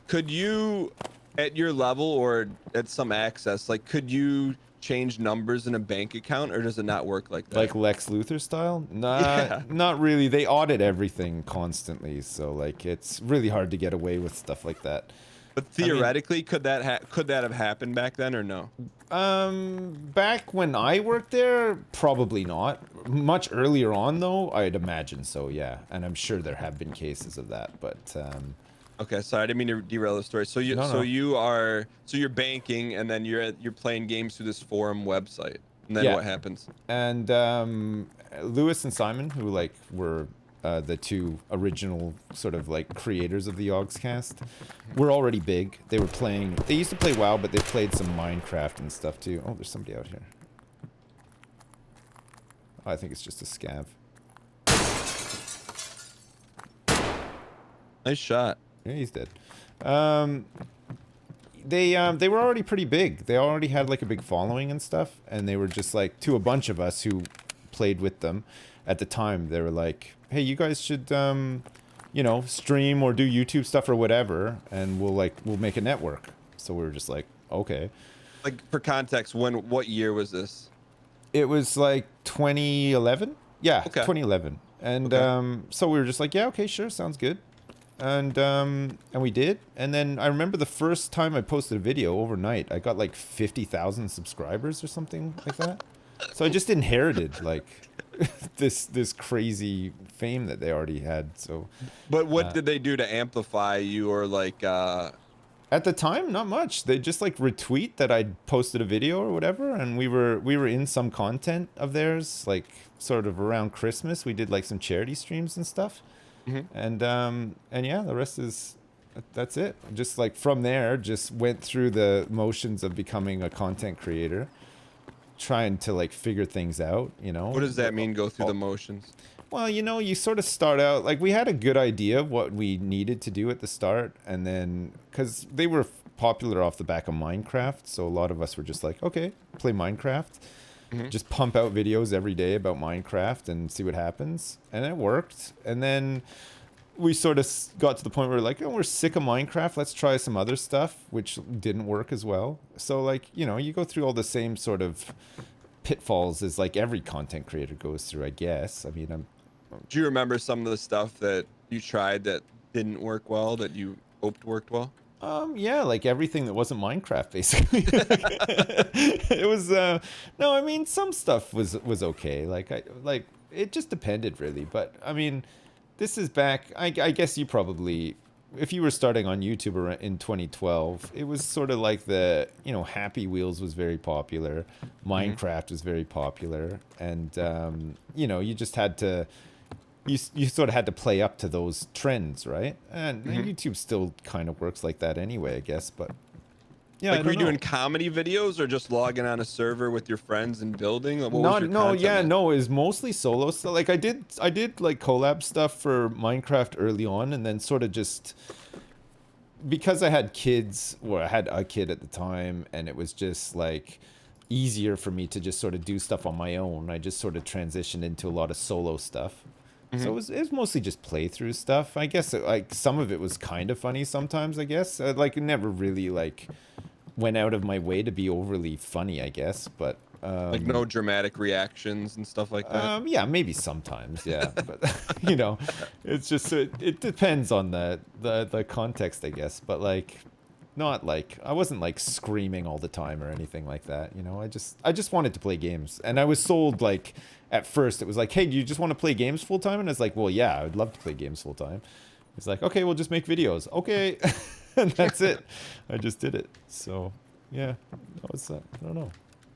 Could you, at your level or at some access, like, could you change numbers in a bank account, or does it not work like that? Like Lex Luthor style? Nah, Yeah. not really. They audit everything constantly, so like it's really hard to get away with stuff like that. But I mean, theoretically, could that have happened back then or no? back when I worked there, probably not. Much earlier on, though, I'd imagine so, yeah. And I'm sure there have been cases of that, but Okay, sorry, I didn't mean to derail the story. So No. you're banking, and then you're playing games through this forum website, and then Yeah. what happens? And Lewis and Simon, who like were the two original sort of like creators of the Yogscast, were already big. They were playing. They used to play WoW, but they played some Minecraft and stuff too. Oh, there's somebody out here. Oh, I think it's just a scav. Nice shot. Yeah, he's dead. They were already pretty big. They already had like a big following and stuff, and they were just like, to a bunch of us who played with them at the time, they were like, hey, you guys should you know, stream or do YouTube stuff or whatever, and we'll make a network. So we were just like, okay. Like, for context, what year was this? It was like 2011. Yeah, Okay. 2011. And Okay. so we were just like, yeah, okay, sure, sounds good. And we did. And then I remember the first time I posted a video overnight, I got like 50,000 subscribers or something like that. So I just inherited like this crazy fame that they already had. So But what did they do to amplify you, or like at the time, not much. They just like retweet that I posted a video or whatever, and we were in some content of theirs, like sort of around Christmas. We did like some charity streams and stuff. And yeah, the rest is that's it. Just like from there, just went through the motions of becoming a content creator, trying to like figure things out, you know. what does that mean, go through the motions? Well, you know, you sort of start out like we had a good idea of what we needed to do at the start, and then because they were popular off the back of Minecraft, so a lot of us were just like, okay, play Minecraft. Just pump out videos every day about Minecraft and see what happens. And it worked. And then we sort of got to the point where we're like, oh, we're sick of Minecraft. Let's try some other stuff, which didn't work as well. So like, you know, you go through all the same sort of pitfalls as like every content creator goes through, I guess. I mean, Do you remember some of the stuff that you tried that didn't work well, that you hoped worked well? yeah, like everything that wasn't Minecraft, basically. It was, no, I mean, some stuff was okay. Like, it just depended really. But I mean, this is back, I guess you probably, if you were starting on YouTube in 2012, it was sort of like the, you know, Happy Wheels was very popular. Minecraft was very popular. And, you know, you just had to, you sort of had to play up to those trends, right? And YouTube still kind of works like that anyway, I guess. But yeah, Like, were you doing comedy videos, or just logging on a server with your friends and building? Like, what was your content like? No, it was mostly solo stuff. Like I did like collab stuff for Minecraft early on, and then sort of just because I had kids, or I had a kid at the time, and it was just like easier for me to just sort of do stuff on my own. I just sort of transitioned into a lot of solo stuff. So it was mostly just playthrough stuff. I guess like some of it was kind of funny sometimes, I guess. Like never really like went out of my way to be overly funny, I guess. But Like, no dramatic reactions and stuff like that? yeah, maybe sometimes, yeah. But you know, it's just it depends on the context, I guess. But like not like I wasn't like screaming all the time or anything like that, you know. I just wanted to play games, and I was sold like at first it was like, hey, do you just want to play games full time? And it's like, well, yeah, I'd love to play games full time. It's like, okay, we'll just make videos, okay. And that's it. I just did it. So yeah, that was I don't know.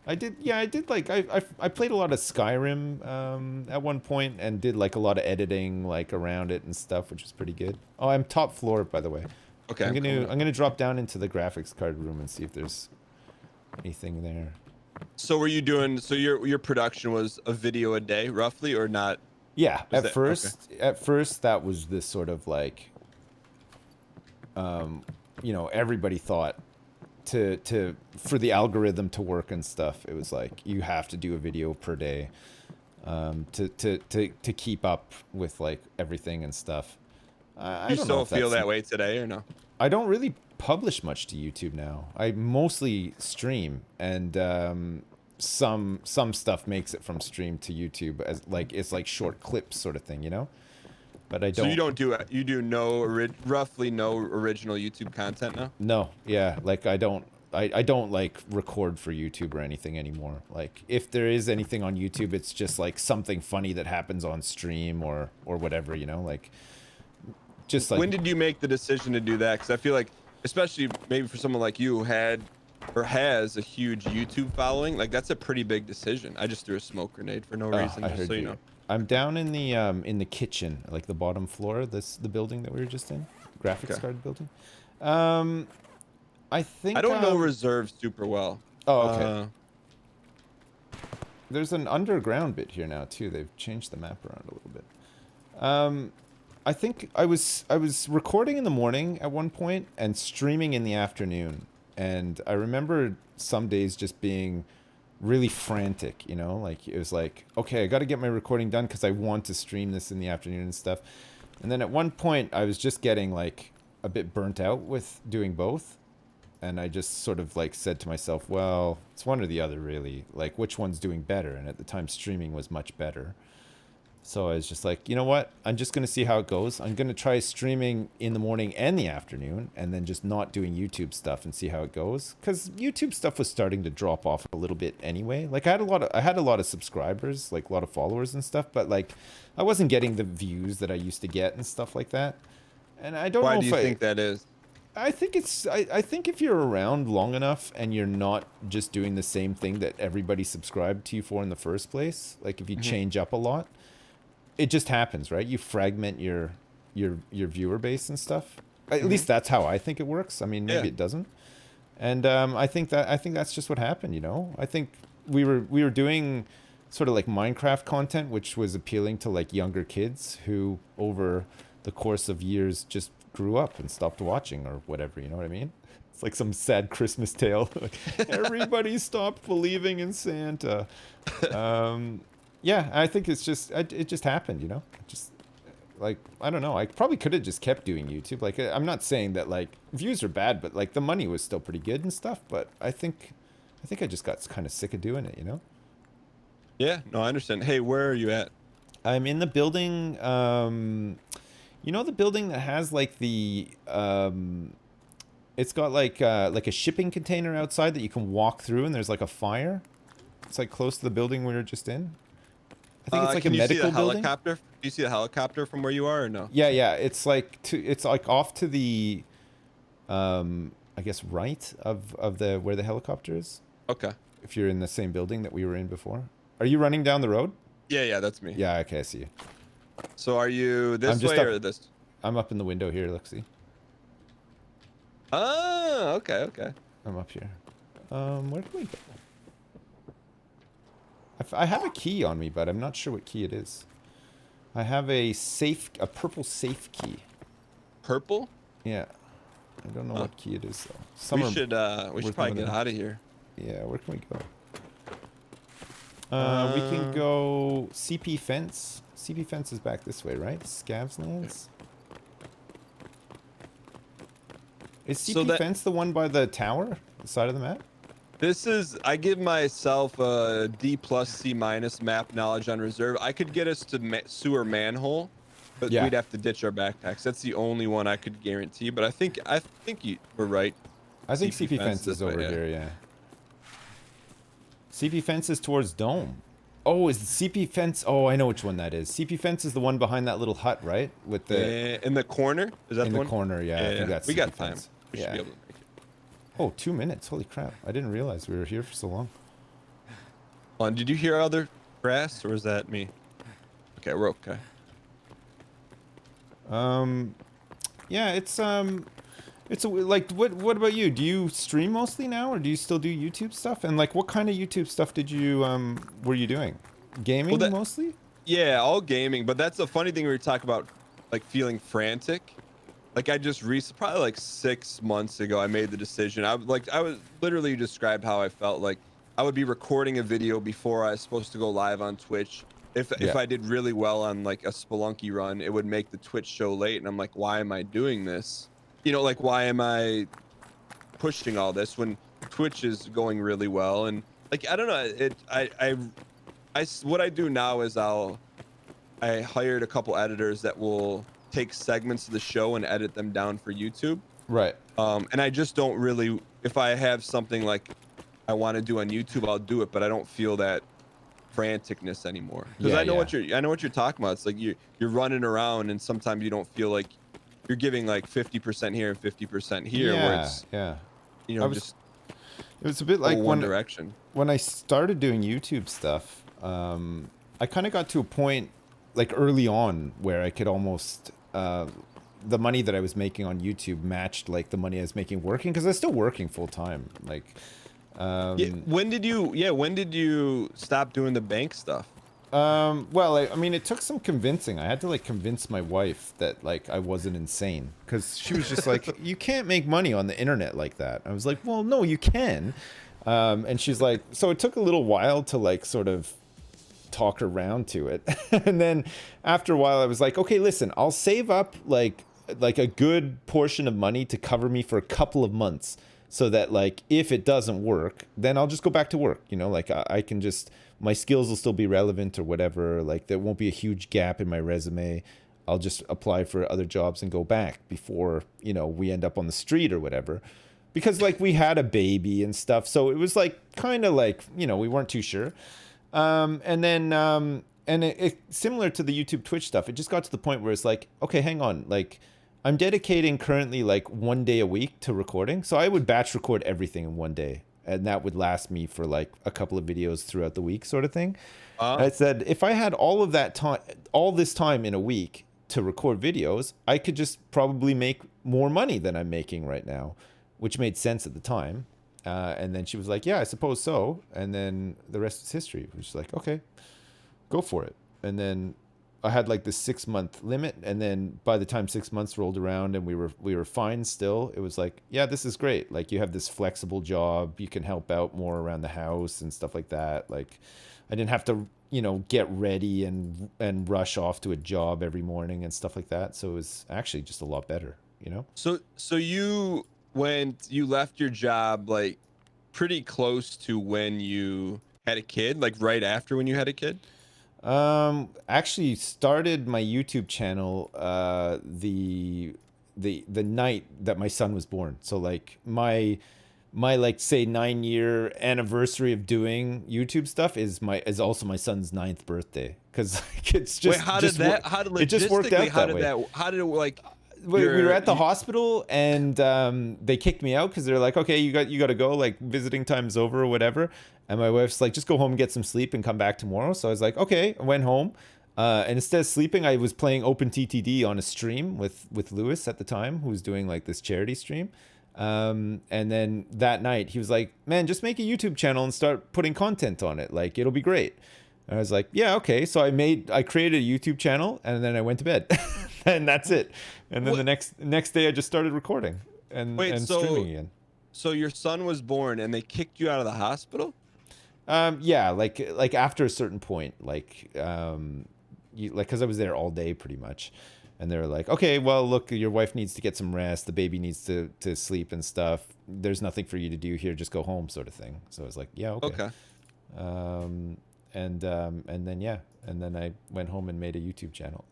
I did like I played a lot of Skyrim at one point, and did like a lot of editing like around it and stuff, which was pretty good. Oh, I'm top floor, by the way. Okay. I'm gonna drop down into the graphics card room and see if there's anything there. So were you doing, so your production was a video a day roughly, or not? Yeah, Was at that- first that was this sort of like you know, everybody thought for the algorithm to work and stuff, it was like you have to do a video per day to keep up with like everything and stuff. I You don't know still if feel that's- that way today, or no? I don't really publish much to YouTube now. I mostly stream, and some stuff makes it from stream to YouTube as like it's like short clips sort of thing, you know. But I don't. So you don't do it. You do roughly no original YouTube content now. No, yeah, like I don't. I don't like record for YouTube or anything anymore. Like if there is anything on YouTube, it's just like something funny that happens on stream or whatever, you know, like just like. When did you make the decision to do that? Because I feel like, especially maybe for someone like you who had or has a huge YouTube following, like that's a pretty big decision. I just threw a smoke grenade for no reason, just so you know. I'm down in the kitchen, like the bottom floor. The building that we were just in, graphics card building. I think I don't know reserve super well. Oh, okay. There's an underground bit here now too. They've changed the map around a little bit. I think I was recording in the morning at one point and streaming in the afternoon. And I remember some days just being really frantic, you know, like it was like, okay, I got to get my recording done because I want to stream this in the afternoon and stuff. And then at one point I was just getting like a bit burnt out with doing both. And I just sort of like said to myself, well, it's one or the other really, like which one's doing better? And at the time streaming was much better. So I was just like, you know what? I'm just going to see how it goes. I'm going to try streaming in the morning and the afternoon and then just not doing YouTube stuff and see how it goes. Because YouTube stuff was starting to drop off a little bit anyway. Like I had a lot of subscribers, like a lot of followers and stuff, but like I wasn't getting the views that I used to get and stuff like that. And I don't know if Why do you think that is? I think I think if you're around long enough and you're not just doing the same thing that everybody subscribed to you for in the first place, like if you change up a lot, it just happens, right? You fragment your viewer base and stuff. At least that's how I think it works. I mean, maybe it doesn't. And I think that's just what happened, you know? I think we were doing sort of like Minecraft content, which was appealing to like younger kids who over the course of years just grew up and stopped watching or whatever, you know what I mean? It's like some sad Christmas tale. Like, everybody stopped believing in Santa. Yeah, I think it just happened, you know? Just like, I don't know. I probably could have just kept doing YouTube. Like, I'm not saying that like views are bad, but like the money was still pretty good and stuff. But I think I just got kind of sick of doing it, you know? Yeah, no, I understand. Hey, where are you at? I'm in the building. You know the building that has like the it's got like a shipping container outside that you can walk through, and there's like a fire. It's like close to the building we were just in. I think it's like a medical building. Helicopter? Do you see the helicopter from where you are or no? Yeah. It's like off to the I guess right of the where the helicopter is. Okay. If you're in the same building that we were in before. Are you running down the road? Yeah, that's me. Yeah, okay, I see you. So are you this way or this? I'm up in the window here, look, see. Oh, okay. I'm up here. Where do we go? I have a key on me, but I'm not sure what key it is. I have a purple safe key. Purple? Yeah. I don't know what key it is though. We should probably get out of here. Yeah, where can we go? We can go CP Fence. CP Fence is back this way, right? Scavs Lands? Is CP Fence the one by the tower? The side of the map? I give myself a D+, C- map knowledge on reserve. I could get us to sewer manhole, but we'd have to ditch our backpacks. That's the only one I could guarantee, but I think you were right. I think CP Fence is over here, yeah. CP Fence is towards Dome. Oh, is the CP Fence? Oh, I know which one that is. CP Fence is the one behind that little hut, right? With the in the corner. Is that in the one? In the corner? Yeah, I think that's. We CP got Fence. time. We should be able to make it. Oh, 2 minutes. Holy crap! I didn't realize we were here for so long. Did you hear other grass, or was that me? Okay, we're okay. Yeah, it's like what about you? Do you stream mostly now, or do you still do YouTube stuff? And like, what kind of YouTube stuff did you were you doing? Gaming mostly? Yeah, all gaming. But that's the funny thing we were talking about, like feeling frantic. Like I just probably like 6 months ago, I made the decision. I was literally describe how I felt. Like I would be recording a video before I was supposed to go live on Twitch. If I did really well on like a Spelunky run, it would make the Twitch show late, and I'm like, why am I doing this? You know, like why am I pushing all this when Twitch is going really well? And like I don't know. What I do now is I hired a couple editors that will take segments of the show and edit them down for YouTube. Right. And I just don't really, if I have something like I want to do on YouTube, I'll do it, but I don't feel that franticness anymore. Because Yeah, I know yeah. I know what you're talking about. It's like you're running around and sometimes you don't feel like you're giving like 50% here and 50% here, where Yeah, it's, yeah. you I know, was. just It was a bit go like one direction. when I started doing YouTube stuff. I kind of got to a point like early on where I could almost the money that I was making on YouTube matched like the money I was making working, because I was still working full time. Like, Yeah. When did you stop doing the bank stuff? well, I mean, it took some convincing. I had to like convince my wife that like I wasn't insane, because she was just like, "You can't make money on the internet like that." I was like, "Well, no, you can." And she's like, so it took a little while to like sort of talk her around to it. And then after a while, I was like, "Okay, listen, I'll save up like a good portion of money to cover me for a couple of months, so that like if it doesn't work, then I'll just go back to work. You know, like I can just, my skills will still be relevant or whatever. Like there won't be a huge gap in my resume. I'll just apply for other jobs and go back before, you know, we end up on the street or whatever." Because like we had a baby and stuff, so it was like kind of like, you know, we weren't too sure. And then and it similar to the YouTube Twitch stuff, it just got to the point where it's like, okay, hang on, like I'm dedicating currently like 1 day a week to recording. So I would batch record everything in 1 day, and that would last me for like a couple of videos throughout the week, sort of thing. And I said, if I had all of that time, all this time in a week to record videos, I could just probably make more money than I'm making right now, which made sense at the time. And then she was like, "Yeah, I suppose so." And then the rest is history. It was just like, okay, go for it. And then I had like this 6 month limit, and then by the time 6 months rolled around and we were fine still, it was like, yeah, this is great. Like you have this flexible job, you can help out more around the house and stuff like that. Like I didn't have to, you know, get ready and rush off to a job every morning and stuff like that. So it was actually just a lot better, you know? So you, when you left your job, like pretty close to when you had a kid, like right after when you had a kid? Actually started my YouTube channel the night that my son was born. So like my like say 9 year anniversary of doing YouTube stuff is also my son's 9th birthday, because like, it's just Wait, how just did that, how did it just worked out how that did way. that, how did it like, We were at the hospital, and they kicked me out because they're like, "Okay, you got to go. Like visiting time's over or whatever." And my wife's like, "Just go home and get some sleep and come back tomorrow." So I was like, "Okay." I went home, and instead of sleeping, I was playing OpenTTD on a stream with Lewis at the time, who was doing like this charity stream. And then that night, he was like, "Man, just make a YouTube channel and start putting content on it. Like it'll be great." And I was like, "Yeah, okay." So I created a YouTube channel, and then I went to bed. And that's it. And then What- the next day I just started recording and Wait, streaming again. so your son was born and they kicked you out of the hospital? Yeah, like after a certain point, like because I was there all day pretty much, and they were like, "Okay, well, look, your wife needs to get some rest, the baby needs to sleep and stuff. There's nothing for you to do here, just go home," sort of thing. So I was like, "Yeah, okay." Okay. And then yeah, and then I went home and made a YouTube channel.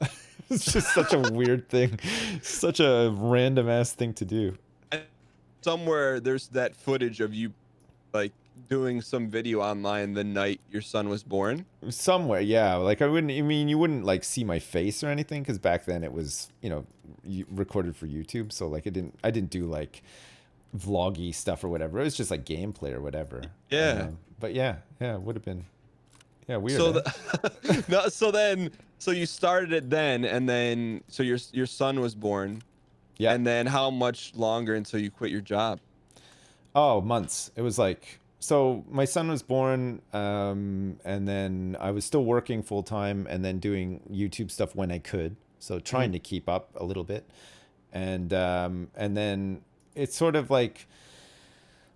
It's just such a weird thing, such a random ass thing to do. Somewhere there's that footage of you like doing some video online the night your son was born. Somewhere, yeah. Like I mean, you wouldn't like see my face or anything, because back then it was, you know, recorded for YouTube. So like I didn't do like vloggy stuff or whatever. It was just like gameplay or whatever. Yeah. But yeah, it would have been, yeah, weird. So Eh? no, so you started it then, and then so your son was born. Yeah. And then how much longer until you quit your job? Oh, months. It was like, so my son was born, and then I was still working full time and then doing YouTube stuff when I could. So trying to keep up a little bit. And then it's sort of like,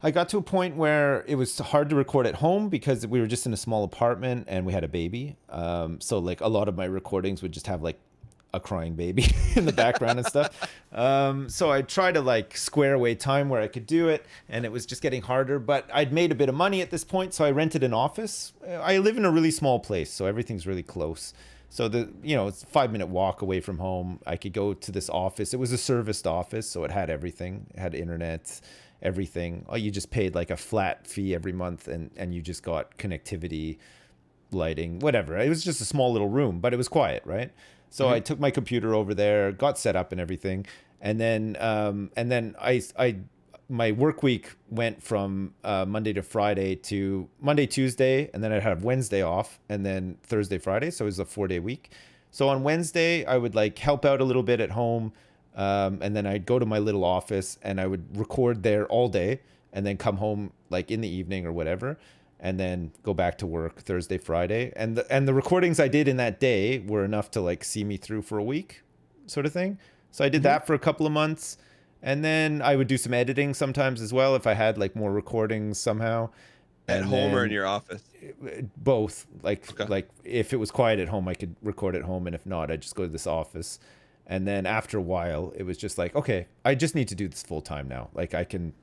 I got to a point where it was hard to record at home because we were just in a small apartment and we had a baby. So like a lot of my recordings would just have like a crying baby in the background and stuff. So I tried to like square away time where I could do it, and it was just getting harder. But I'd made a bit of money at this point, so I rented an office. I live in a really small place, so everything's really close. So it's a 5-minute walk away from home. I could go to this office. It was a serviced office, so it had everything. It had internet, everything. Oh, you just paid like a flat fee every month, and you just got connectivity, lighting, whatever. It was just a small little room, but it was quiet, right? So I took my computer over there, got set up and everything, and then I my work week went from Monday to Friday to Monday, Tuesday, and then I'd have Wednesday off, and then Thursday, Friday. So it was a 4-day week. So on Wednesday, I would like help out a little bit at home, and then I'd go to my little office and I would record there all day, and then come home like in the evening or whatever, and then go back to work Thursday, Friday. And the recordings I did in that day were enough to like see me through for a week, sort of thing. So I did that for a couple of months. And then I would do some editing sometimes as well if I had like more recordings somehow. At home or in your office? Both. Like if it was quiet at home, I could record at home, and if not, I'd just go to this office. And then after a while, it was just like, okay, I just need to do this full time now. Like I can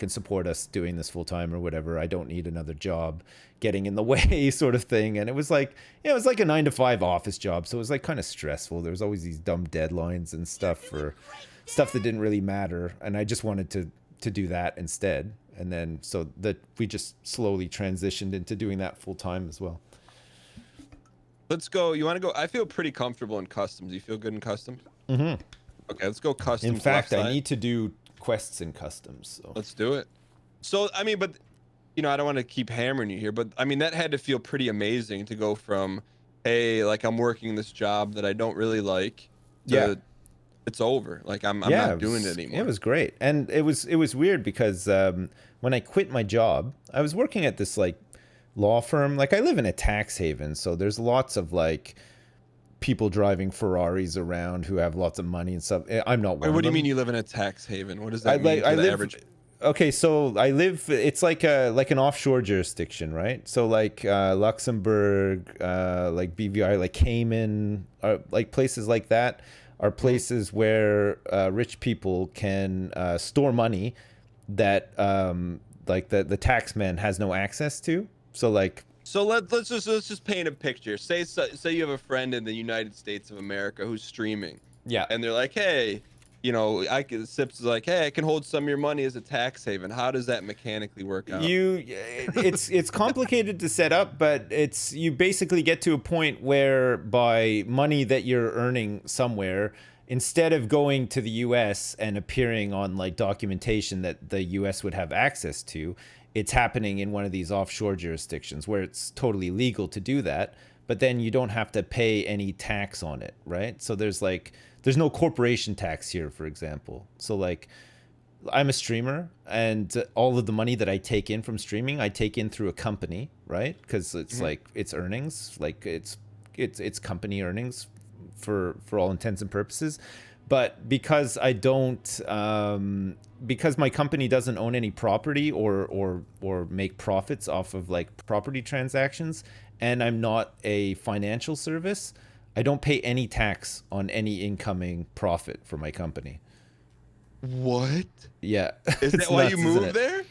support us doing this full time or whatever. I don't need another job getting in the way, sort of thing. And it was like, it was like a 9-to-5 office job, so it was like kind of stressful. There was always these dumb deadlines and stuff for stuff that didn't really matter, and I just wanted to do that instead. And then so that we just slowly transitioned into doing that full time as well. Let's go. You want to go? I feel pretty comfortable in customs. You feel good in customs? Okay, let's go customs. In fact, I need to do quests in customs. So. Let's do it. So I mean, but I don't want to keep hammering you here, but I mean that had to feel pretty amazing to go from, hey, like I'm working this job that I don't really like, to it's over. Like I'm not doing it anymore. It was great. And it was weird because when I quit my job, I was working at this like law firm. Like I live in a tax haven, so there's lots of like people driving Ferraris around who have lots of money and stuff. I'm not one of them. What do you mean you live in a tax haven? What does that mean to the average? Okay, so I live. It's like an offshore jurisdiction, right? So like Luxembourg, like BVI, like Cayman, like places like that are places where rich people can store money that like the tax man has no access to. So like. So let's just paint a picture. Say you have a friend in the United States of America who's streaming. Yeah. And they're like, hey, Sips is like, hey, I can hold some of your money as a tax haven. How does that mechanically work out? It's complicated to set up, but you basically get to a point where by money that you're earning somewhere, instead of going to the US and appearing on like documentation that the US would have access to, it's happening in one of these offshore jurisdictions where it's totally legal to do that, but then you don't have to pay any tax on it, right? So there's no corporation tax here, for example. So like I'm a streamer, and all of the money that I take in from streaming, I take in through a company, right? Because it's like it's earnings, like it's company earnings for all intents and purposes. But because I don't, because my company doesn't own any property or make profits off of like property transactions, and I'm not a financial service, I don't pay any tax on any incoming profit for my company. What? Yeah. Is that why you moved there?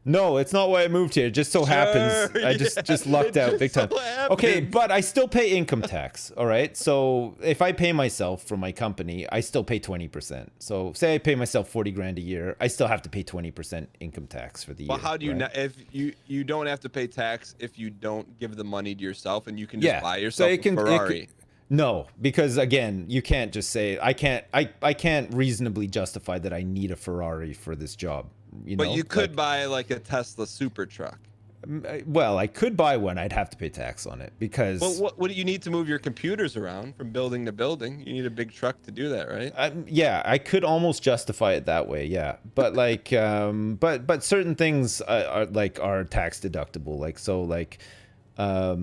No, it's not why I moved here. It just so happens I just lucked out big time. Okay, but I still pay income tax, all right? So if I pay myself from my company, I still pay 20%. So say I pay myself 40 grand a year, I still have to pay 20% income tax for the year. Well, how do you not, if you don't have to pay tax if you don't give the money to yourself, and you can just buy yourself a Ferrari? No, because again, you can't just say I can't reasonably justify that I need a Ferrari for this job. But you could buy like a Tesla super truck. Well, I could buy one. I'd have to pay tax on it because. Well, what do you need to move your computers around from building to building? You need a big truck to do that, right? Yeah, I could almost justify it that way. Yeah, but like, but certain things are tax deductible. Like so, like, I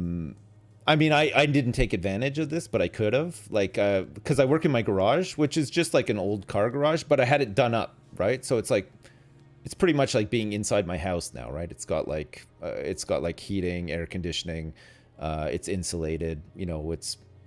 mean, I didn't take advantage of this, but I could have, like, because I work in my garage, which is just like an old car garage, but I had it done up, right? So it's like. It's pretty much like being inside my house now, right? It's got like heating, air conditioning, it's insulated.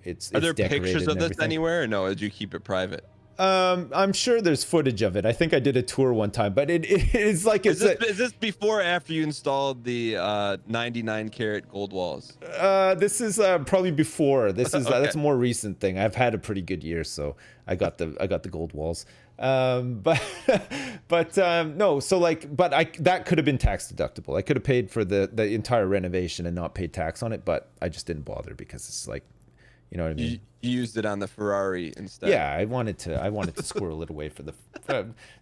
it's Are there decorated pictures and of this everything. anywhere, or no? Did you keep it private? I'm sure there's footage of it. I think I did a tour one time, but it's like Is this before or after you installed the 99 karat gold walls? This is probably before. This is Okay. that's a more recent thing. I've had a pretty good year, so I got the gold walls. But no, so like, but that could have been tax deductible. I could have paid for the entire renovation and not paid tax on it, but I just didn't bother because it's like, you know what I mean. You used it on the Ferrari instead. Yeah, I wanted to squirrel it away for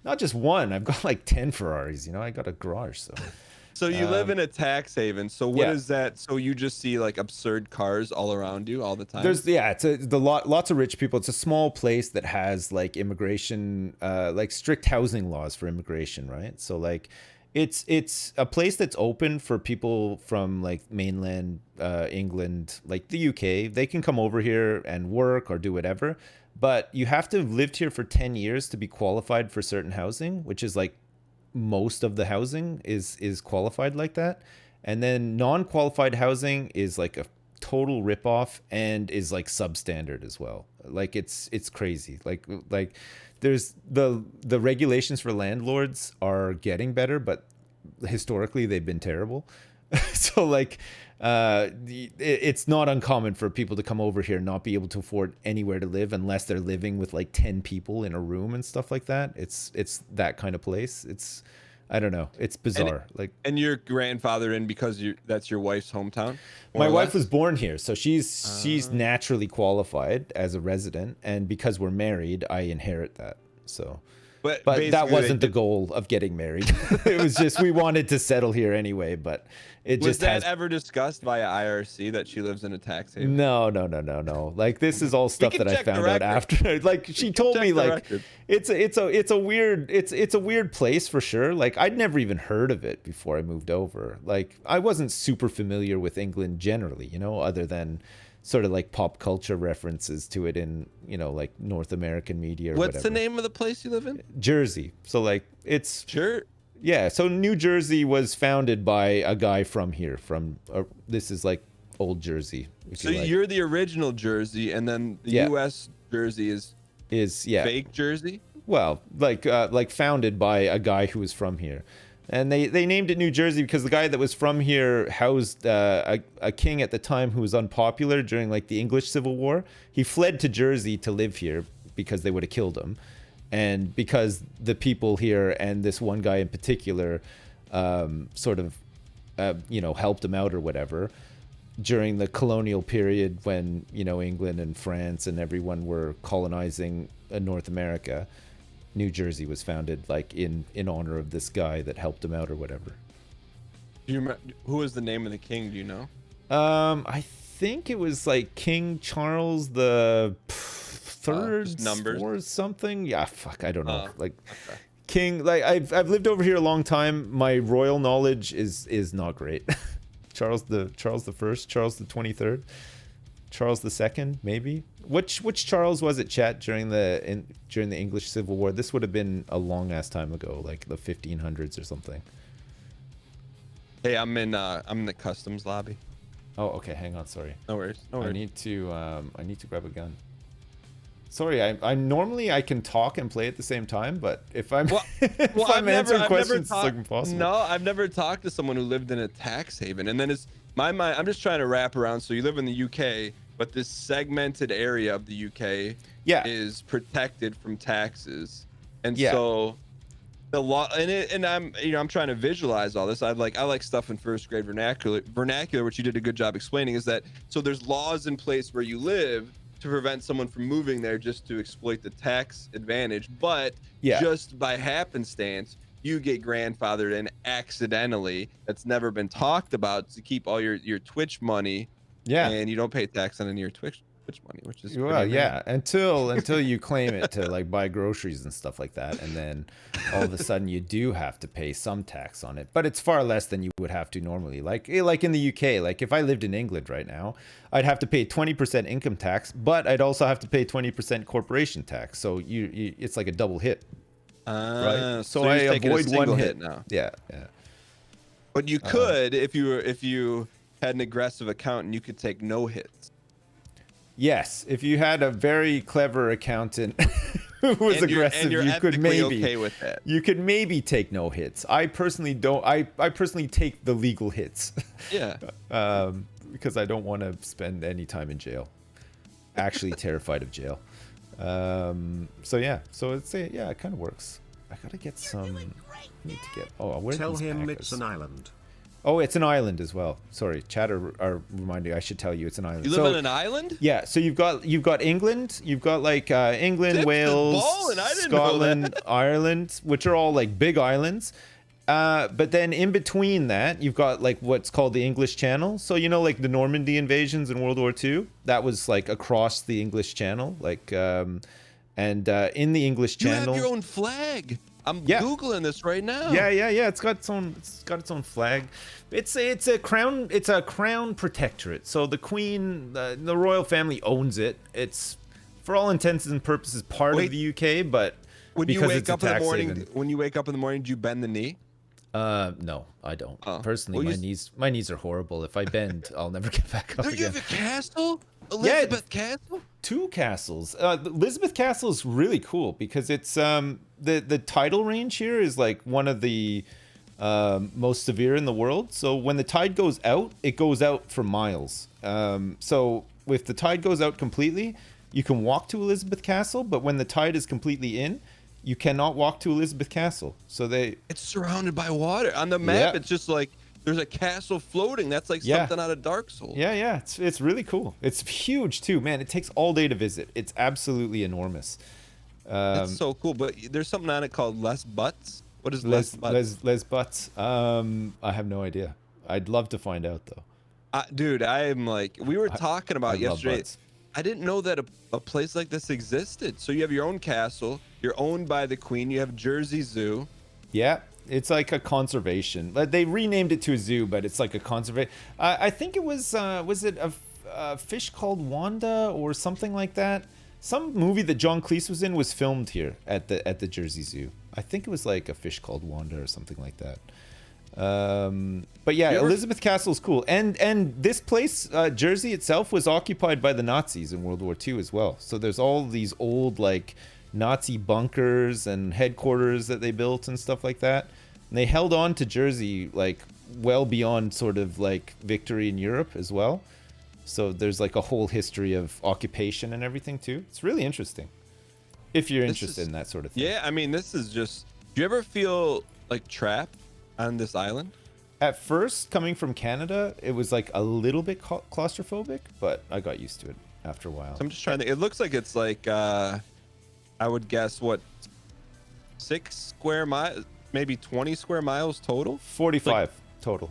not just one. I've got like 10 Ferraris. You know, I got a garage, so. So you live in a tax haven. So what yeah. is that? So you just see like absurd cars all around you all the time? It's lots of rich people. It's a small place that has like immigration, like strict housing laws for immigration, right? So like, it's a place that's open for people from like mainland England, like the UK. They can come over here and work or do whatever, but you have to have lived here for 10 years to be qualified for certain housing, which is like most of the housing is qualified like that. And then non-qualified housing is like a total ripoff and is like substandard as well. Like it's crazy. Like there's the regulations for landlords are getting better, but historically they've been terrible. So like it's not uncommon for people to come over here and not be able to afford anywhere to live unless they're living with like 10 people in a room and stuff like that. It's that kind of place. I don't know. It's bizarre. And your grandfather in because that's your wife's hometown? My wife was born here, so she's naturally qualified as a resident, and because we're married, I inherit that. So but that wasn't the goal of getting married. It was just we wanted to settle here anyway, but was that ever discussed via IRC that she lives in a tax haven? No. Like this is all stuff that I found out after. Like she told me like it's a weird place for sure. Like I'd never even heard of it before I moved over. Like I wasn't super familiar with England generally, you know, other than sort of like pop culture references to it in, you know, like North American media or What's whatever. the name of the place you live in? Jersey. So like it's sure. Yeah, so New Jersey was founded by a guy from here. This is like old Jersey. So you're the original Jersey, and then the U.S. Jersey is fake Jersey. Well, like founded by a guy who was from here, and they named it New Jersey because the guy that was from here housed a king at the time who was unpopular during like the English Civil War. He fled to Jersey to live here because they would have killed him. And because the people here and this one guy in particular sort of, helped him out or whatever during the colonial period when, you know, England and France and everyone were colonizing North America, New Jersey was founded like in honor of this guy that helped him out or whatever. Do you remember who was the name of the king? Do you know? I think it was like King Charles the third, numbers or something. Yeah, fuck, I don't know. Okay. King, like I've lived over here a long time. My royal knowledge is not great. Charles the First, Charles the 23rd, Charles the Second, maybe. Which Charles was it, chat, during the English Civil War? This would have been a long ass time ago, like the 1500s or something. Hey, I'm in the customs lobby. Oh, okay. Hang on. Sorry. No worries. I need to grab a gun. Sorry, I normally I can talk and play at the same time, but if I'm answering questions, it's like impossible. No, I've never talked to someone who lived in a tax haven, and then it's my mind. I'm just trying to wrap around. So you live in the UK, but this segmented area of the UK is protected from taxes, and so the law and I'm trying to visualize all this. I like stuff in first grade vernacular, which you did a good job explaining. Is that so? There's laws in place where you live to prevent someone from moving there just to exploit the tax advantage, but just by happenstance you get grandfathered in accidentally. That's never been talked about, to keep all your Twitch money, and you don't pay tax on any of your Twitch money, which is until you claim it to like buy groceries and stuff like that, and then all of a sudden you do have to pay some tax on it, but it's far less than you would have to normally. Like in the UK, like if I lived in England right now, I'd have to pay 20% income tax, but I'd also have to pay 20% corporation tax. So you it's like a double hit, right? So I avoid one hit now. Yeah. But you could, if you had an aggressive account, and you could take no hits. Yes, if you had a very clever accountant who was aggressive, you're you could maybe okay with that. You could maybe take no hits. I personally don't. I personally take the legal hits. Yeah. Because I don't want to spend any time in jail. Actually terrified of jail. So yeah, so it's it kind of works. I gotta get some. I need to get. Oh, where Tell these him packers? it's an island. Oh, it's an island as well. Sorry, chat are reminding. I should tell you it's an island. You live on an island? Yeah, so you've got England, you've got like England, Dips is Wales, balling. I didn't know Scotland, that. Ireland, which are all like big islands. But then in between that, you've got like what's called the English Channel. So you know, like the Normandy invasions in World War II, that was like across the English Channel, like in the English Channel. You have your own flag. I'm Yeah. Googling this right now. Yeah. It's got its own flag. It's a crown protectorate. So the Queen, the royal family owns it. It's for all intents and purposes part of the UK, but When you because wake it's a up in the tax morning, haven. do you bend the knee? No, I don't. Oh. Personally, Well, my knees are horrible. If I bend, I'll never get back up Don't you again. have a castle? Elizabeth Castle? 2 castles. Elizabeth Castle is really cool because it's the tidal range here is like one of the most severe in the world. So when the tide goes out, it goes out for miles. So if the tide goes out completely, you can walk to Elizabeth Castle, but when the tide is completely in, you cannot walk to Elizabeth Castle. So It's surrounded by water. On the map, Yeah. it's just like there's a castle floating. That's like Yeah. something out of Dark Souls. yeah, it's really cool. It's huge too, man. It takes all day to visit. It's absolutely enormous. That's so cool. But there's something on it called Les Butts. What is Les Butts? Les Butts. I have no idea. I'd love to find out though. Dude, I am like, we were talking I about love yesterday. butts. I didn't know that a place like this existed. So you have your own castle. You're owned by the Queen. You have Jersey Zoo. Yeah, it's like a conservation. They renamed it to a zoo, but it's like a conservation. I think it was it a fish called Wanda or something like that? Some movie that John Cleese was in was filmed here at the Jersey Zoo. I think it was like a fish called Wanda or something like that. But yeah, Elizabeth Castle is cool, and this place, Jersey itself, was occupied by the Nazis in World War II as well. So there's all these old like Nazi bunkers and headquarters that they built and stuff like that. And they held on to Jersey like well beyond sort of like victory in Europe as well. So there's like a whole history of occupation and everything too. It's really interesting if you're interested in that sort of thing. Yeah, I mean, this is just. Do you ever feel like trapped on this island? At first, coming from Canada, it was like a little bit claustrophobic, but I got used to it after a while. So I'm just trying to. It looks like it's like I would guess what 6 square miles, maybe 20 square miles total. 45 total.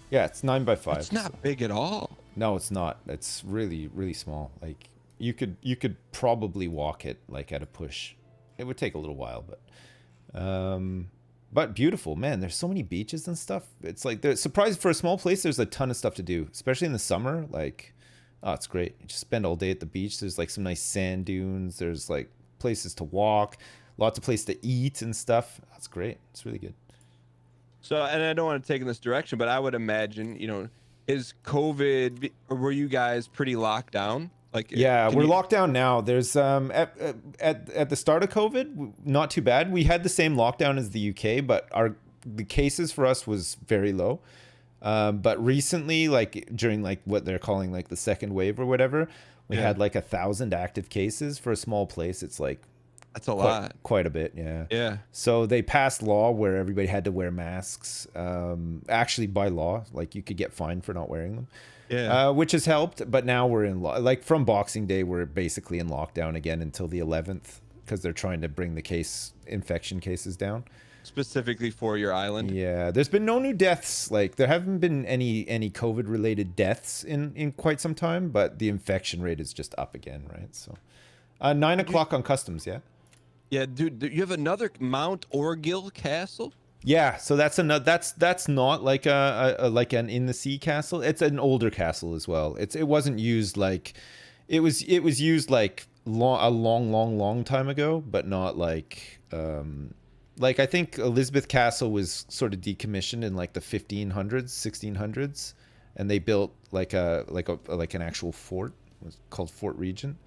Yeah, it's 9 by 5. It's not big at all. No, it's not. It's really, really small. Like you could probably walk it like at a push. It would take a little while, but beautiful, man. There's so many beaches and stuff. It's like they're surprised for a small place. There's a ton of stuff to do, especially in the summer. Like, oh, it's great. You just spend all day at the beach. There's like some nice sand dunes. There's like places to walk, lots of places to eat and stuff. That's great. It's really good. So, and I don't want to take in this direction, but I would imagine, is COVID, or were you guys pretty locked down? Like, yeah, we're locked down now. There's at the start of COVID, not too bad. We had the same lockdown as the UK, but the cases for us was very low. But recently, like during like what they're calling like the second wave or whatever, we had like 1,000 active cases for a small place. It's like that's a lot, quite a bit. Yeah. Yeah. So they passed law where everybody had to wear masks. Actually, by law, like you could get fined for not wearing them. Yeah. Which has helped, but now we're in like from Boxing Day, we're basically in lockdown again until the 11th because they're trying to bring the infection cases down. Specifically for your island. Yeah, there's been no new deaths. Like there haven't been any COVID related deaths in quite some time, but the infection rate is just up again, right? So 9 o'clock on customs, yeah. Yeah, dude, you have another Mount Orgill Castle. Yeah, so that's not like like an in the sea castle. It's an older castle as well. It wasn't used like it was used like a long time ago, but not like like I think Elizabeth Castle was sort of decommissioned in like the 1500s, 1600s, and they built like an actual fort was called Fort Regent,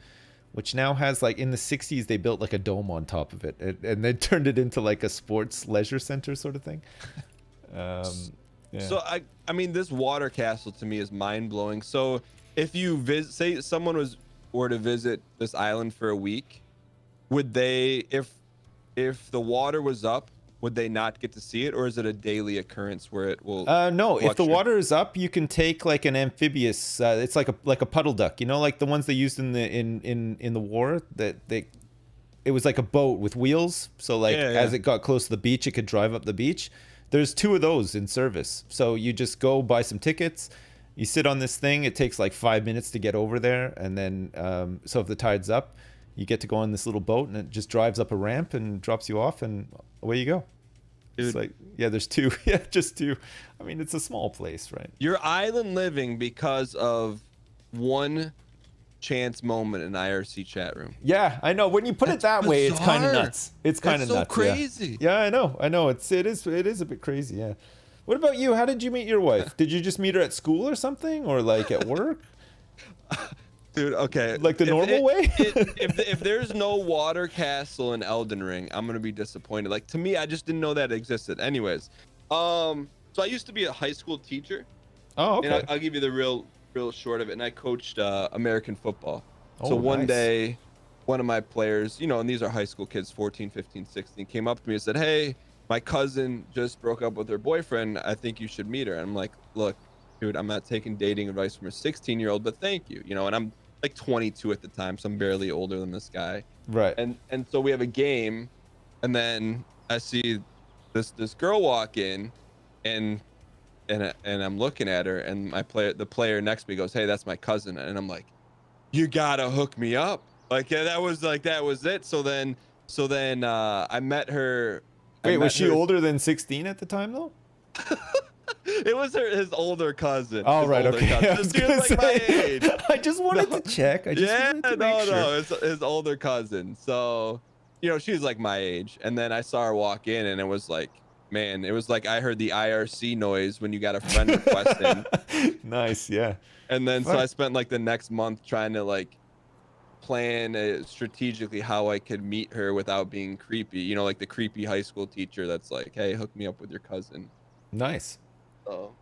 which now has like in the 60s they built like a dome on top of it, and they turned it into like a sports leisure center sort of thing. Yeah. So I mean, this water castle to me is mind blowing. So if you say someone were to visit this island for a week, would they, if the water was up, would they not get to see it, or is it a daily occurrance where it will? No, if the water is up, you can take like an amphibious. It's like a puddle duck, you know, like the ones they used in the war. It was like a boat with wheels. So like as it got close to the beach, it could drive up the beach. There's 2 of those in service. So you just go buy some tickets. You sit on this thing. It takes like 5 minutes to get over there, and then so if the tide's up, you get to go on this little boat, and it just drives up a ramp and drops you off, and away you go. Dude. It's like, yeah, there's 2. Yeah, just 2. I mean, it's a small place, right? You're island living because of one chance moment in IRC chat room. Yeah, I know. When you put it that way, it's kind of nuts. It's kind of nuts. So crazy. Yeah, I know. It is a bit crazy. Yeah. What about you? How did you meet your wife? Did you just meet her at school or something, or like at work? Dude, okay. Like the normal way? if there's no water castle in Elden Ring, I'm gonna be disappointed. Like, to me, I just didn't know that existed. Anyways, so I used to be a high school teacher. Oh, okay. And I'll give you the real short of it. And I coached American football. Oh, so one nice. day, one of my players, you know, and these are high school kids, 14, 15, 16, came up to me and said, "Hey, my cousin just broke up with her boyfriend. I think you should meet her." And I'm like, "Look, dude, I'm not taking dating advice from a 16-year-old, but thank you." You know, and I'm like 22 at the time, so I'm barely older than this guy. Right. And so we have a game, and then I see this girl walk in, and I'm looking at her, and the player next to me goes, "Hey, that's my cousin." And I'm like, "You gotta hook me up." Like, yeah, that was it. So then I met her. Wait, was she older than 16 at the time though? It was his older cousin. Oh, right. Okay. This dude's like my age. I just wanted to check. Make sure. It's his older cousin. So, you know, she's like my age. And then I saw her walk in, and it was like, man, it was like I heard the IRC noise when you got a friend request in. Nice, yeah. And then so I spent like the next month trying to like plan strategically how I could meet her without being creepy. You know, like the creepy high school teacher that's like, "Hey, hook me up with your cousin." Nice. So,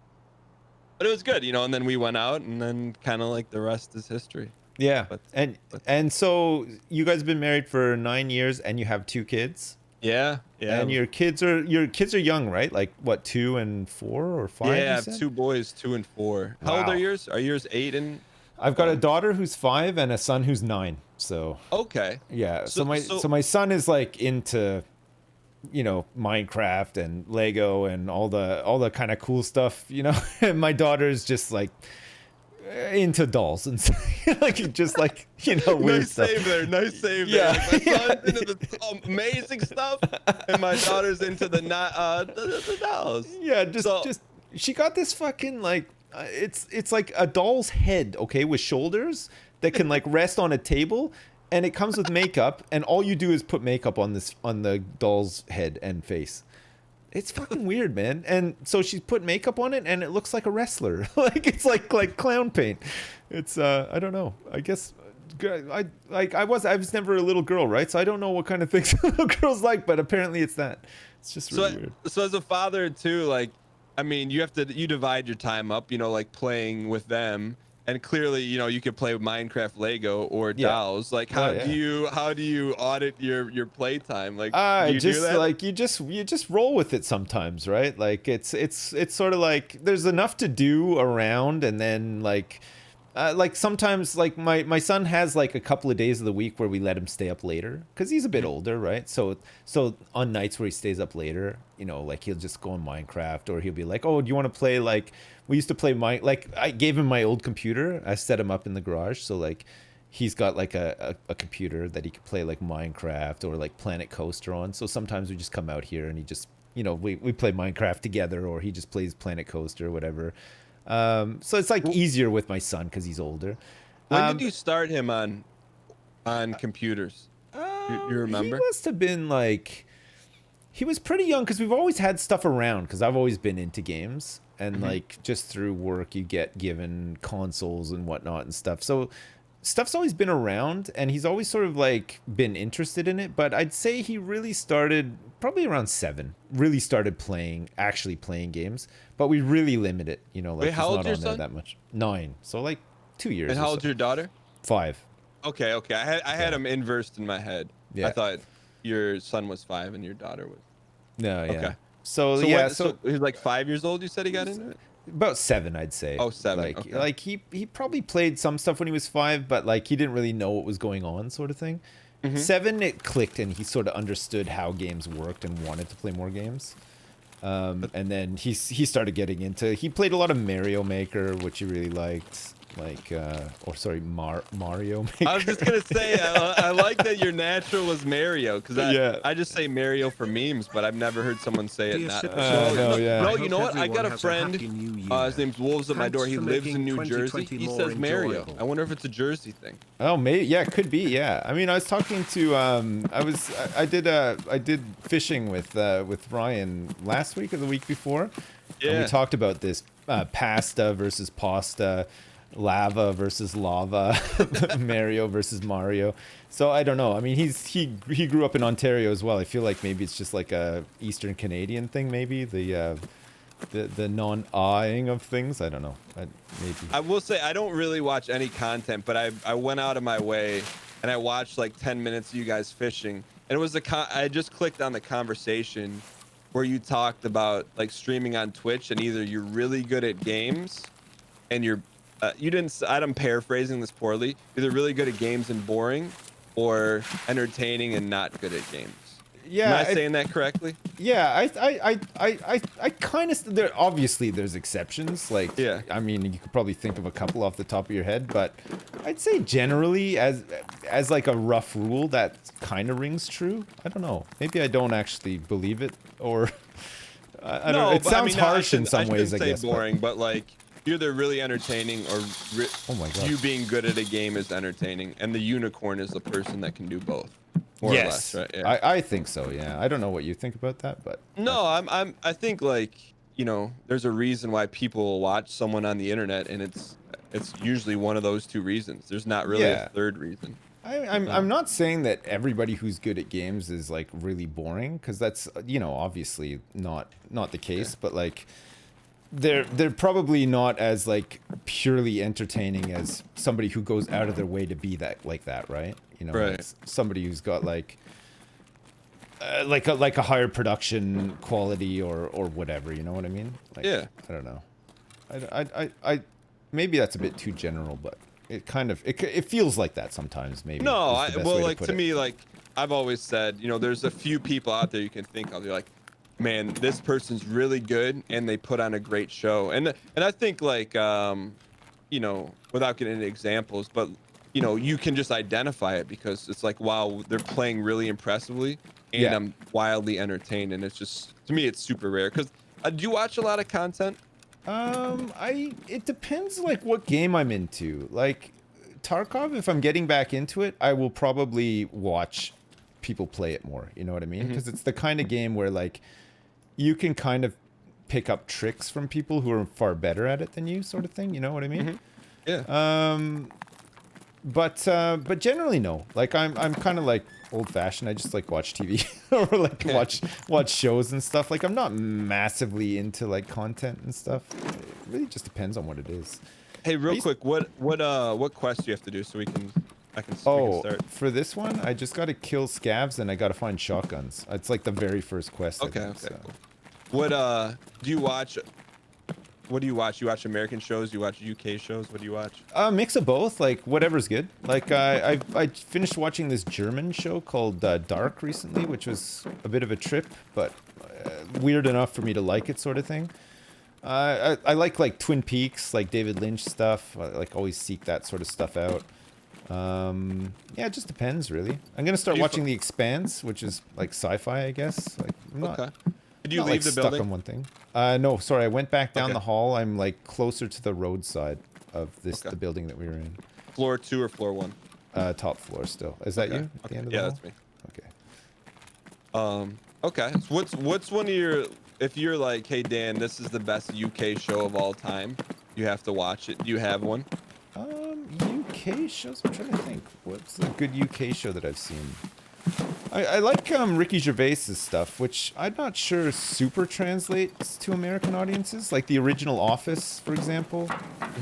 but it was good, you know. And then we went out, and then kind of like the rest is history. Yeah. And so you guys have been married for 9 years, and you have 2 kids. Yeah. And your kids are young, right? Like what, 2 and 4 or 5? Yeah, I have 2 boys, 2 and 4. How old are yours? Are yours 8 and? I've got a daughter who's 5 and a son who's 9. So okay. Yeah. So my son is like into, you know, Minecraft and Lego and all the kind of cool stuff, you know. And my daughter's just like into dolls and like just like, you know, weird stuff. Nice save there. Yeah. My son's into the amazing stuff, and my daughter's into the dolls. Yeah, just she got this fucking like it's like a doll's head, okay, with shoulders that can like rest on a table, and it comes with makeup, and all you do is put makeup on the doll's head and face. It's fucking weird, man. And so she's put makeup on it, and it looks like a wrestler. Like it's like clown paint. It's I don't know. I guess I was never a little girl, right? So I don't know what kind of things little girls like, but apparently it's that. It's just really weird. So as a father too, like, I mean, you divide your time up, you know, like playing with them. And clearly, you know, you could play with Minecraft, Lego, or dolls. Like, how do you audit your playtime? Like, do you just do that? Like you just roll with it sometimes, right? Like it's sort of like there's enough to do around, and then like sometimes like my son has like a couple of days of the week where we let him stay up later because he's a bit older, right? So on nights where he stays up later, you know, like he'll just go on Minecraft, or he'll be like, "Oh, do you want to play like?" We used to play like I gave him my old computer. I set him up in the garage, so like he's got like a computer that he could play like Minecraft or like Planet Coaster on. So sometimes we just come out here and he just, you know, we play Minecraft together, or he just plays Planet Coaster or whatever. So it's like easier with my son because he's older. When did you start him on computers? You remember? He must have been like, he was pretty young because we've always had stuff around because I've always been into games. And like just through work, you get given consoles and whatnot and stuff. So stuff's always been around, and he's always sort of like been interested in it. But I'd say he really started probably around 7. Really started actually playing games, but we really limit it. You know, like Wait, how he's old's not your on there son? that much. 9, so like 2 years. And or how so. old's your daughter? 5. Okay, okay. I had him inversed in my head. Yeah. I thought your son was 5 and your daughter was. No, yeah. Okay. So So so he's like 5 years old. You said he got into it. about 7, I'd say. Oh, 7. Like Okay. like he probably played some stuff when he was 5, but like he didn't really know what was going on, sort of thing. 7, it clicked, and he sort of understood how games worked and wanted to play more games. And then he started getting into. He played a lot of Mario Maker, which he really liked. Like, Mario Maker. I was just gonna say, I like that your natural was Mario, because I just say Mario for memes, but I've never heard someone say it Dear not. Sipper, no, yeah. No, I you know hope what? I got everyone a has a friend. happy new year. His name's Wolves at my door. He Thanks for lives in making New Jersey. 2020 He more says Mario. enjoyable. I wonder if it's a Jersey thing. Oh, maybe, yeah, it could be, yeah. I mean, I was talking to I did fishing with Ryan last week or the week before. And we Yeah. talked about this pasta versus pasta, lava versus lava, Mario versus Mario. So I don't know. I mean, he grew up in Ontario as well. I feel like maybe it's just like a Eastern Canadian thing, maybe the non-awing of things. I don't know. Maybe. I will say I don't really watch any content, but I went out of my way and I watched like 10 minutes of you guys fishing, and it was I just clicked on the conversation where you talked about like streaming on Twitch, and either you're really good at games and I'm paraphrasing this poorly, either really good at games and boring, or entertaining and not good at games. Yeah, Am I saying that correctly? Yeah, I kind of. There obviously there's exceptions. Like, Yeah. I mean, you could probably think of a couple off the top of your head, but I'd say generally, as like a rough rule, that kind of rings true. I don't know. Maybe I don't actually believe it, or I don't know. It but sounds no, harsh in some ways, I say guess. boring, but like either really entertaining or Oh my God. you being good at a game is entertaining, and the unicorn is the person that can do both. More Yes, or less, right? Yeah. I think so. Yeah, I don't know what you think about that, but No, I think like, you know, there's a reason why people will watch someone on the internet, and it's usually one of those 2 reasons. There's not really Yeah. a third reason. I'm not saying that everybody who's good at games is like really boring, because that's, you know, obviously not the case, but like they're probably not as like purely entertaining as somebody who goes out of their way to be that, like that, right? You know, Right. like somebody who's got like a higher production quality or whatever, you know what I mean? Like, Yeah. I don't know. I maybe that's a bit too general, but it kind of it feels like that sometimes. Maybe. No, is the best way well, like put to it. me, like I've always said, you know, there's a few people out there you can think of. You're like, man, this person's really good, and they put on a great show. And I think like, you know, without getting into examples, but you know, you can just identify it because it's like, wow, they're playing really impressively, and Yeah. I'm wildly entertained. And it's just, to me, it's super rare. Because do you watch a lot of content? It depends like what game I'm into. Like Tarkov, if I'm getting back into it, I will probably watch people play it more. You know what I mean? Because it's the kind of game where like you can kind of pick up tricks from people who are far better at it than you, sort of thing. You know what I mean? Yeah. But generally no. Like I'm kind of like old fashioned. I just like watch TV or like watch shows and stuff. Like I'm not massively into like content and stuff. It really just depends on what it is. Hey, real quick, what quest do you have to do so I can start? For this one, I just got to kill scavs and I got to find shotguns. It's like the very first quest. I Okay, think, okay, so. cool. What do you watch? What do you watch? You watch American shows? You watch UK shows? What do you watch? Mix of both, like whatever's good. Like I finished watching this German show called Dark recently, which was a bit of a trip, but weird enough for me to like it, sort of thing. I like Twin Peaks, like David Lynch stuff. I like always seek that sort of stuff out. Yeah, it just depends really. I'm gonna start watching The Expanse, which is like sci-fi, I guess. Like I'm not, Okay. Did you not, leave like, the stuck building? on one thing. No, sorry, I went back down Okay. the hall. I'm like closer to the roadside of Okay. the building that we were in. Floor 2 or floor 1? Top floor still. Is that Okay. you at the end of Yeah, the that's me. hall? Okay. Okay. So what's one of your, if you're like, hey Dan, this is the best UK show of all time, you have to watch it. Do you have one? UK UK shows? I'm trying to think. What's a good UK show that I've seen? I like Ricky Gervais's stuff, which I'm not sure super translates to American audiences. Like the original Office, for example.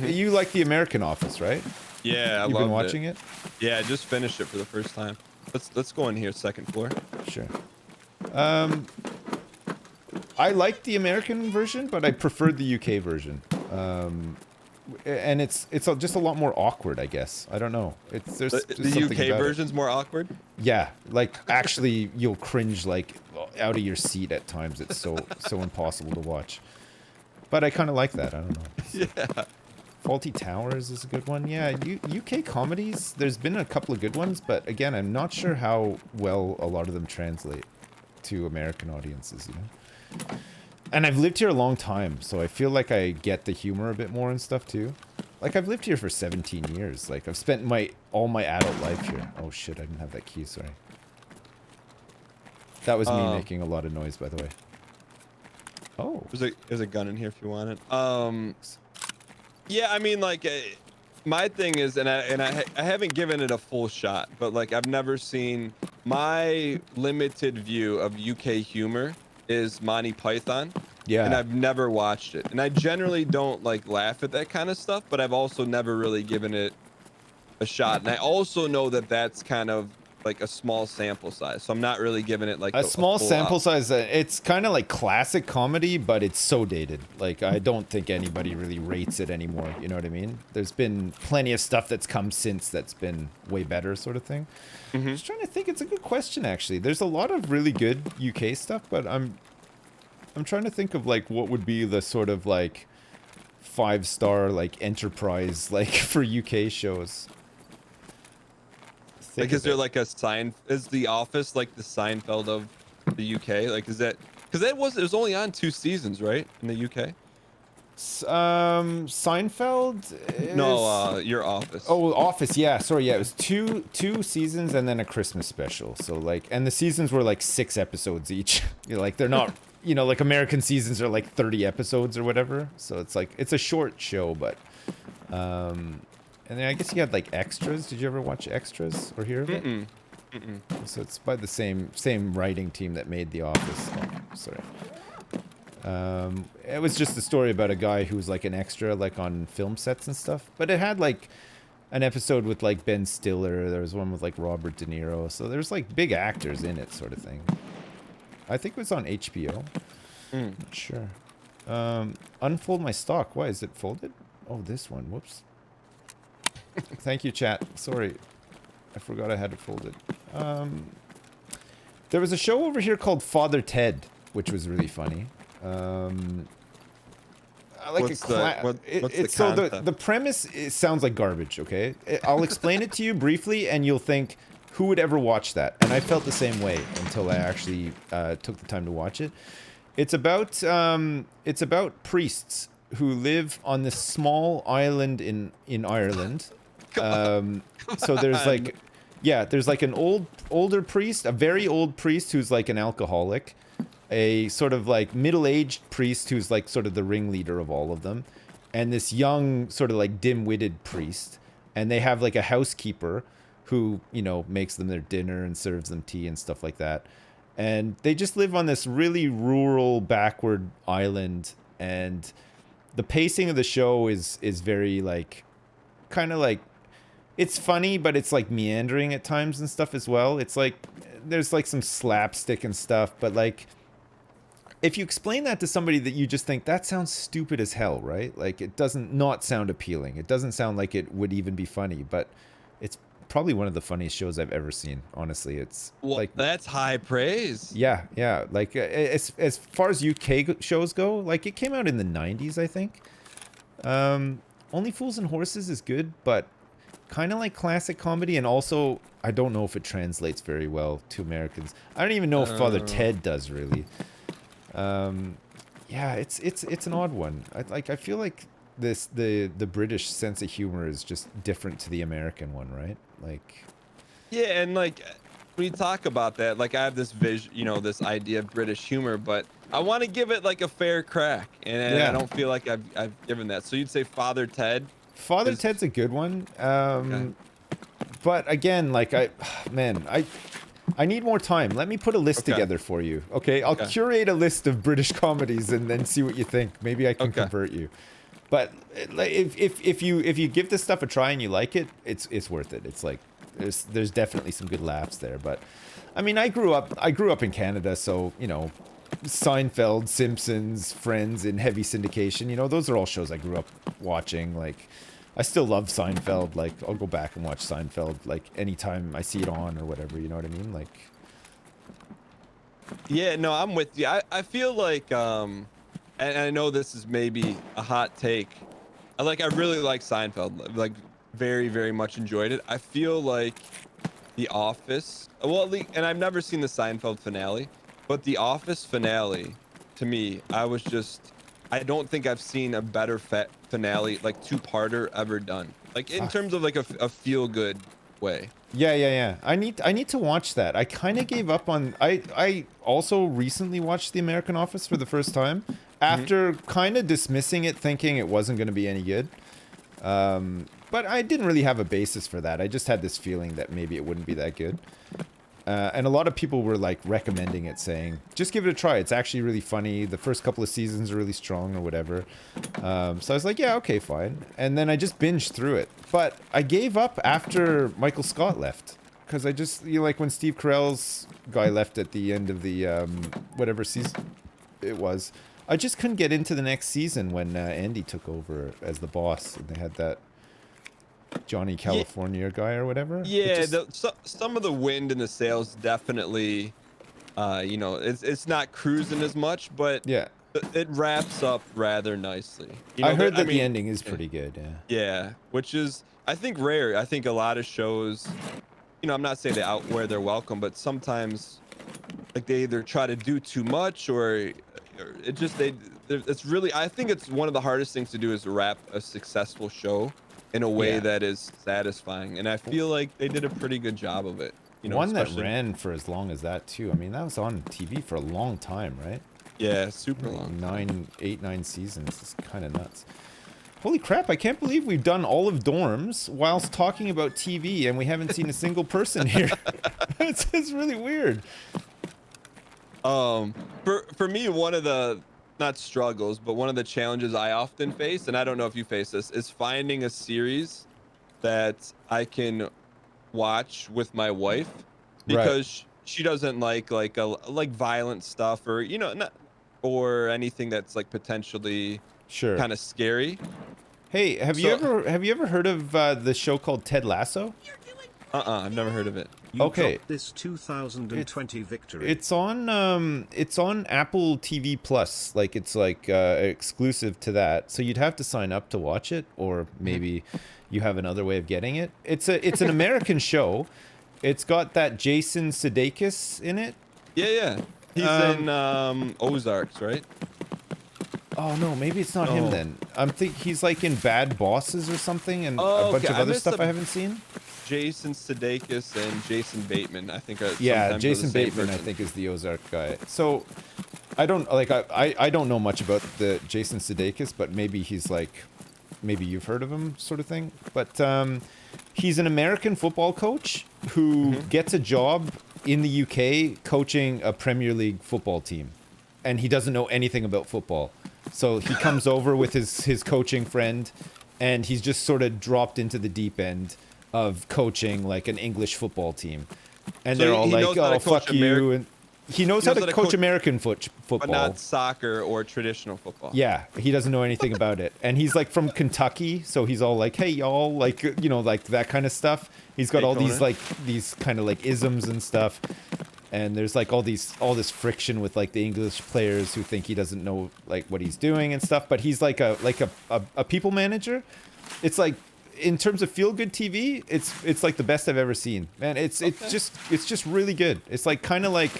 You like the American Office, right? Yeah, You've been watching it? Yeah, I just finished it for the first time. Let's go in here, second floor. Sure. I like the American version, but I preferred the UK version. And it's just a lot more awkward, I guess. I don't know. There's the UK version's more awkward. Yeah, like actually, you'll cringe like out of your seat at times. It's so impossible to watch. But I kind of like that. I don't know. Yeah. Faulty Towers is a good one. Yeah, UK comedies. There's been a couple of good ones, but again, I'm not sure how well a lot of them translate to American audiences. You know. And I've lived here a long time, so I feel like I get the humor a bit more and stuff too. Like I've lived here for 17 years. Like I've spent all my adult life here. Oh shit, I didn't have that key, sorry. That was me making a lot of noise, by the way. Oh. There's a gun in here if you want it. Yeah, I mean like my thing is, and I haven't given it a full shot, but like I've never seen, my limited view of UK humor is Monty Python. Yeah. And I've never watched it. And I generally don't like laugh at that kind of stuff, but I've also never really given it a shot. And I also know that that's kind of like a small sample size. So I'm not really giving it like a small sample out. size. It's kind of like classic comedy, but it's so dated. Like I don't think anybody really rates it anymore. You know what I mean? There's been plenty of stuff that's come since that's been way better, sort of thing. Just trying to think. It's a good question, actually. There's a lot of really good UK stuff, but I'm trying to think of like what would be the sort of like 5-star like enterprise like for UK shows. Like, is there like a is The Office like the Seinfeld of the UK? Like, is that, because it was only on 2 seasons, right, in the UK? Seinfeld is... No, Your Office. Oh, Office, yeah. Sorry, yeah. It was two seasons and then a Christmas special. So like, and the seasons were like 6 episodes each. You know, like they're not, you know, like American seasons are like 30 episodes or whatever. So it's like, it's a short show, but, and then I guess you had like Extras. Did you ever watch Extras or hear of it? So it's by the same writing team that made The Office. Oh, sorry. It was just a story about a guy who was like an extra like on film sets and stuff, but it had like an episode with like Ben Stiller. There was one with like Robert De Niro, so there's like big actors in it, sort of thing. I think it was on HBO. Not sure. Unfold my stock. Why is it folded? Oh, this one. Whoops. Thank you, chat. Sorry, I forgot I had it folded. There was a show over here called Father Ted, which was really funny. What's the so the premise sounds like garbage. Okay, I'll explain it to you briefly, and you'll think, who would ever watch that? And I felt the same way until I actually took the time to watch it. It's about priests who live on this small island in Ireland. So there's like, yeah, there's like an older priest, a very old priest who's like an alcoholic. A sort of like middle-aged priest who's like sort of the ringleader of all of them, and this young sort of like dim-witted priest, and they have like a housekeeper who, you know, makes them their dinner and serves them tea and stuff like that. And they just live on this really rural, backward island, and the pacing of the show is very like, kind of like, it's funny, but it's like meandering at times and stuff as well. It's like there's like some slapstick and stuff, but like, if you explain that to somebody that you just think, that sounds stupid as hell, right? Like, it doesn't not sound appealing. It doesn't sound like it would even be funny, but it's probably one of the funniest shows I've ever seen, honestly. It's like, that's high praise. Yeah, yeah. Like, as far as UK shows go, like, it came out in the 90s, I think. Only Fools and Horses is good, but kind of like classic comedy, and also, I don't know if it translates very well to Americans. I don't even know if Father Ted does, really. Yeah, it's an odd one. I feel like the British sense of humor is just different to the American one, right? Like, yeah, and like when you talk about that, like I have this vision, you know, this idea of British humor, but I want to give it like a fair crack, and I don't feel like I've given that. So you'd say Father Ted Father Ted's a good one. But again, like I need more time. Let me put a list together for you. Okay, I'll curate a list of British comedies and then see what you think. Maybe I can convert you. But if you give this stuff a try and you like it, it's worth it. It's like there's definitely some good laughs there. But I mean, I grew up in Canada, so you know, Seinfeld, Simpsons, Friends in heavy syndication. You know, those are all shows I grew up watching. Like, I still love Seinfeld. Like, I'll go back and watch Seinfeld like anytime I see it on or whatever. You know what I mean? Like, yeah, no, I'm with you. I feel like and I know this is maybe a hot take. I really like Seinfeld. Like, very, very much enjoyed it. I feel like The Office. Well, and I've never seen the Seinfeld finale, but The Office finale, to me, I don't think I've seen a better finale, like two-parter, ever done. Like in terms of like a feel-good way. Yeah. I need to watch that. I kind of gave up on. I also recently watched The American Office for the first time after kind of dismissing it, thinking it wasn't going to be any good. But I didn't really have a basis for that. I just had this feeling that maybe it wouldn't be that good. And a lot of people were like recommending it, saying, just give it a try. It's actually really funny. The first couple of seasons are really strong or whatever. So I was like, yeah, okay, fine. And then I just binged through it. But I gave up after Michael Scott left. Because I just, like when Steve Carell's guy left at the end of the whatever season it was, I just couldn't get into the next season when Andy took over as the boss. And they had that Johnny California guy or whatever. Yeah, some of the wind in the sails definitely, you know, it's not cruising as much, but yeah, it wraps up rather nicely. You know, I heard that the ending is pretty good. Yeah, which is, I think, rare. I think a lot of shows, you know, I'm not saying they outwear their welcome, but sometimes like they either try to do too much or it just it's really, I think it's one of the hardest things to do is wrap a successful show in a way that is satisfying, and I feel like they did a pretty good job of it. You know, one that ran for as long as that too. I mean, that was on TV for a long time, right? Yeah, super long. 9 seasons. It's kind of nuts. Holy crap! I can't believe we've done all of Dorms whilst talking about TV, and we haven't seen a single person here. It's really weird. For me, one of the not struggles, but one of the challenges I often face, and I don't know if you face this, is finding a series that I can watch with my wife, because she doesn't like violent stuff, or you know, not, or anything that's like potentially kind of scary. Hey, have you ever heard of the show called Ted Lasso? I've never heard of it. Okay, this 2020 victory. It's on Apple TV Plus. Like, it's like exclusive to that. So you'd have to sign up to watch it, or maybe you have another way of getting it. It's an American show. It's got that Jason Sudeikis in it. Yeah. He's in Ozarks, right? Oh no, maybe it's not him then. He's like in Bad Bosses or something, and a bunch of other stuff I haven't seen. Jason Sudeikis and Jason Bateman, I think. Jason Bateman, I think, is the Ozark guy. So I don't know much about the Jason Sudeikis, but maybe he's like, maybe you've heard of him, sort of thing. But he's an American football coach who gets a job in the UK coaching a Premier League football team, and he doesn't know anything about football. So he comes over with his coaching friend, and he's just sort of dropped into the deep end of coaching like an English football team. And so they're all like, oh, fuck you. And he knows how to coach American football. But not soccer or traditional football. Yeah, he doesn't know anything about it. And he's like from Kentucky, so he's all like, hey, y'all, like, you know, like that kind of stuff. He's got all these kind of like isms and stuff. And there's like all this friction with like the English players who think he doesn't know like what he's doing and stuff. But he's like a people manager. It's like, in terms of feel good TV, it's like the best I've ever seen. Man, it's just really good. It's like kind of like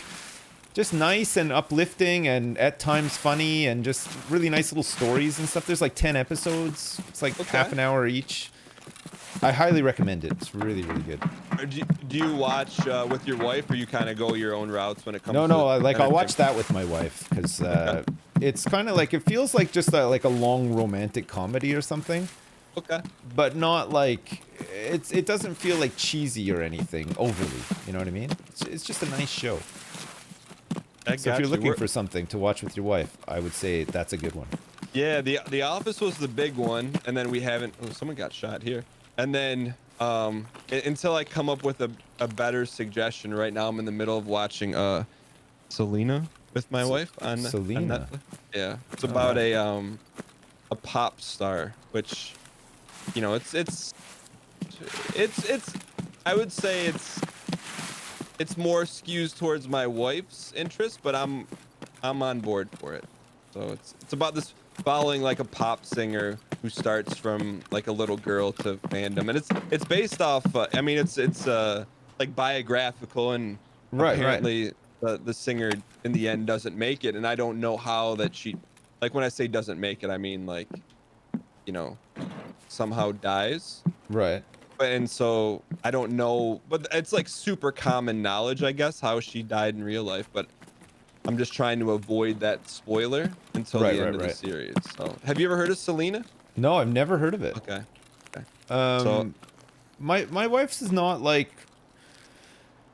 just nice and uplifting and at times funny and just really nice little stories and stuff. There's like 10 episodes. It's like half an hour each. I highly recommend it. It's really, really good. Do you watch with your wife, or you kind of go your own routes when it comes to I'll watch that with my wife, because it's kind of like, it feels like just like a long romantic comedy or something. Okay. but not like it doesn't feel like cheesy or anything overly. You know what I mean? It's just a nice show. I So if got you're you. looking for something to watch with your wife, I would say that's a good one. Yeah, the Office was the big one, and then we haven't. Oh, someone got shot here. And then until I come up with a better suggestion, right now I'm in the middle of watching Selena with my wife on Selena. Netflix. Yeah, it's All about right. a pop star, which you know it's I would say it's more skews towards my wife's interest, but I'm on board for it. So it's about this following like a pop singer who starts from like a little girl to fandom, and it's based off. I mean, it's like biographical, and Right. apparently the singer in the end doesn't make it, and I don't know how that she, like when I say doesn't make it, I mean like, you know, somehow dies. Right. And so I don't know, but it's like super common knowledge, I guess, how she died in real life. But I'm just trying to avoid that spoiler until the end of the Right. series. So, have you ever heard of Selena? No, I've never heard of it. Okay. Okay. So, Um, my wife's is not like,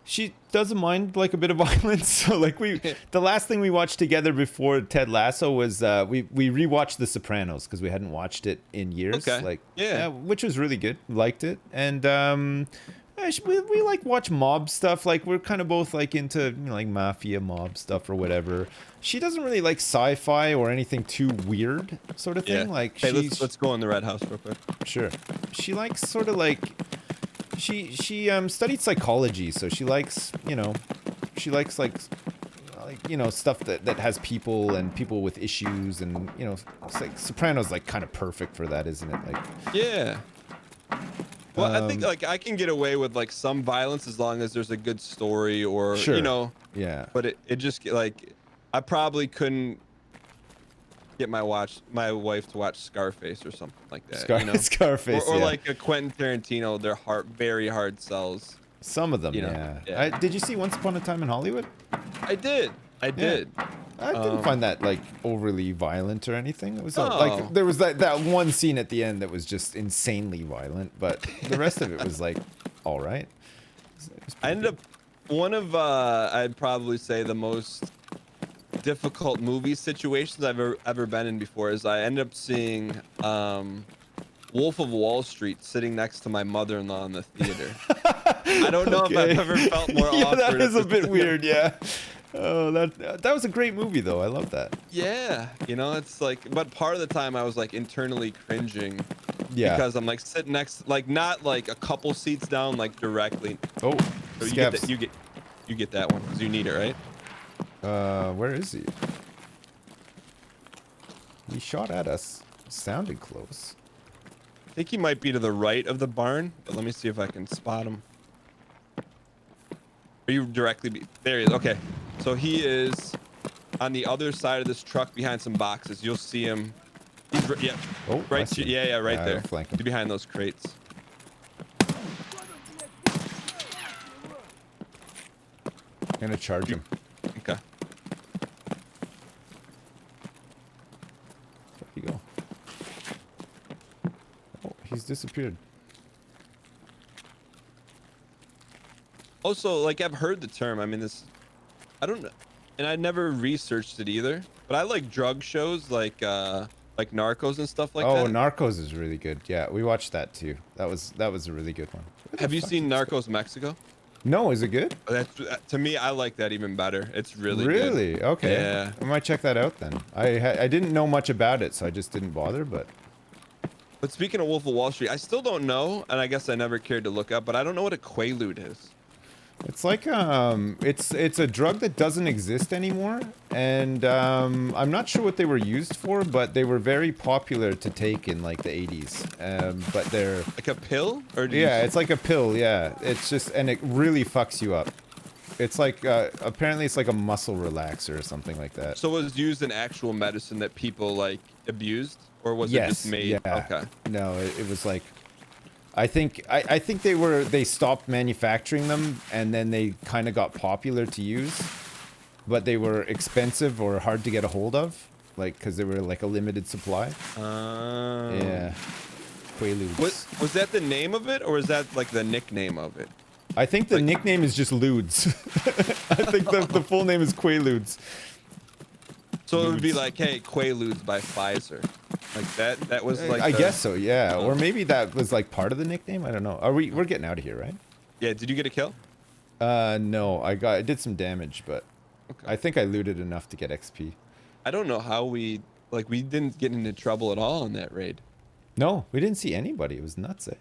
she doesn't mind like a bit of violence. So like the last thing we watched together before Ted Lasso was we rewatched The Sopranos because we hadn't watched it in years. okay. Like Yeah. which was really good. Liked it. And we like watch mob stuff. Like we're kind of both like into, you know, like mafia mob stuff or whatever. She doesn't really like sci-fi or anything too weird sort of thing. Yeah. Like Hey, she's let's go in the Red House real quick. sure. She likes sort of like she studied psychology, so she likes, you know, she likes like you know, stuff that has people and people with issues, and you know, it's like Sopranos like kind of perfect for that, isn't it? Like Yeah. Well, I think like I can get away with like some violence as long as there's a good story, or sure. you know. Yeah. But it just like I probably couldn't get my wife to watch Scarface or something like that. You know? Scarface, or yeah. like a Quentin Tarantino. They're very hard sells. Some of them, You know, yeah. Did you see Once Upon a Time in Hollywood? I did. I did. I didn't find that like overly violent or anything. It was No. like there was that one scene at the end that was just insanely violent, but the rest of it was like all right. It was I ended up one of I'd probably say the most difficult movie situations I've ever been in before is I ended up seeing Wolf of Wall Street sitting next to my mother-in-law in the theater. I don't know if I've ever felt more yeah, awkward. that is a bit weird, yeah. Oh, that was a great movie though. I love that. Yeah, you know, it's like, but part of the time I was like internally cringing. Yeah. Because I'm like sitting next, like not like a couple seats down, like directly. Oh, So you Scabs. get that one because you need it, right? Where is he? He shot at us. Sounded close. I think he might be to the right of the barn, but let me see if I can spot him. Are you directly there he is. Okay. So he is on the other side of this truck behind some boxes. You'll see him. He's yeah. Oh, I Right. see. Yeah, right Yeah, there. I'll flank him. He's behind those crates. I'm gonna charge him. Okay. There you go. Oh, he's disappeared. Also, like I've heard the term. I mean, I don't know, and I never researched it either. But I like drug shows like Narcos and stuff like that. Oh, Narcos is really good. Yeah, we watched that too. That was a really good one. Have you seen Narcos Mexico? No, is it good? To me, I like that even better. It's really good. Really? Okay. Yeah. I might check that out then. I didn't know much about it, so I just didn't bother. But But speaking of Wolf of Wall Street, I still don't know, and I guess I never cared to look up. But I don't know what a Quaalude is. it's like it's a drug that doesn't exist anymore, and I'm not sure what they were used for, but they were very popular to take in like the 80s. But they're Like a pill, or yeah, it's like a pill. Yeah, it's just, and it really fucks you up. It's like apparently it's like a muscle relaxer or something like that. So it was used in actual medicine that people like abused, or was it Yes. just made? Yeah. Okay. No, it was like, I think they stopped manufacturing them, and then they kind of got popular to use, but they were expensive or hard to get a hold of, like because they were like a limited supply. Yeah. Quaaludes. Was that the name of it, or was that like the nickname of it? I think the nickname is just Ludes. I think the full name is Quaaludes. So it would be like, hey, Quaaludes by Pfizer. Like that was like I guess so, yeah. Or maybe that was like part of the nickname. I don't know. We're getting out of here, right? Yeah, did you get a kill? No, I did some damage, but Okay. I think I looted enough to get XP. I don't know how we didn't get into trouble at all in that raid. No, we didn't see anybody. It was nuts, eh?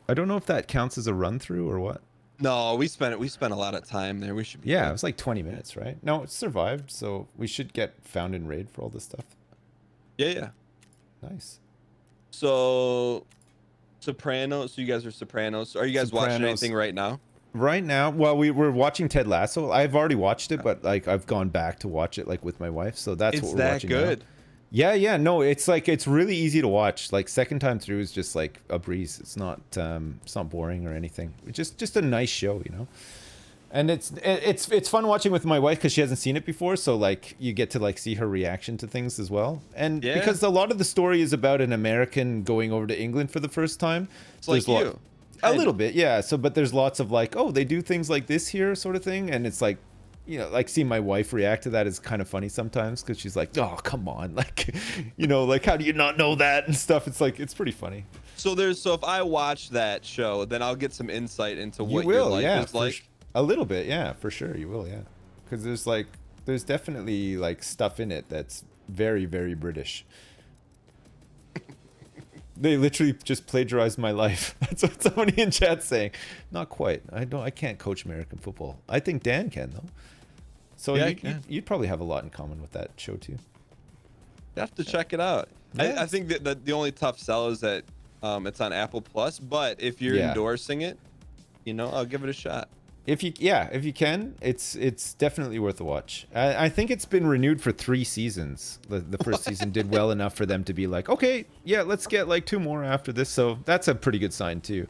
I don't know if that counts as a run through or what. No, we spent a lot of time there. We should be Yeah, good. it was like 20 minutes, right? No, it survived, so we should get found in raid for all this stuff. Yeah. Nice. So Sopranos, so you guys are Sopranos. Are you guys watching Sopranos. anything right now? Right now, well, we're watching Ted Lasso. I've already watched it, but like I've gone back to watch it like with my wife, so that's what we're watching now. Good. Yeah, no, it's like it's really easy to watch. Like second time through is just like a breeze. It's not boring or anything. It's just a nice show, you know. And it's fun watching with my wife because she hasn't seen it before, so like you get to like see her reaction to things as well. And Yeah. because a lot of the story is about an American going over to England for the first time. It's like there's you. a little bit, yeah. So, but there's lots of like, oh, they do things like this here, sort of thing, and it's like, you know, like seeing my wife react to that is kind of funny sometimes because she's like, oh, come on, like, you know, like how do you not know that and stuff? It's like it's pretty funny. So if I watch that show, then I'll get some insight into what You your will, life yeah, is like. a little bit, yeah, for sure, you will, yeah, because there's definitely like stuff in it that's very, very British. They literally just plagiarized my life. That's what somebody in chat's saying. Not quite. I can't coach American football. I think Dan can though. So Yeah, I you, can. you'd probably have a lot in common with that show too. You have to check it out. Yeah. I think that the only tough sell is that it's on Apple Plus, but if you're Yeah. endorsing it, you know, I'll give it a shot. If you can, it's definitely worth a watch. I think it's been renewed for 3 seasons. The first season did well enough for them to be like, okay, yeah, let's get like 2 more after this. So that's a pretty good sign too.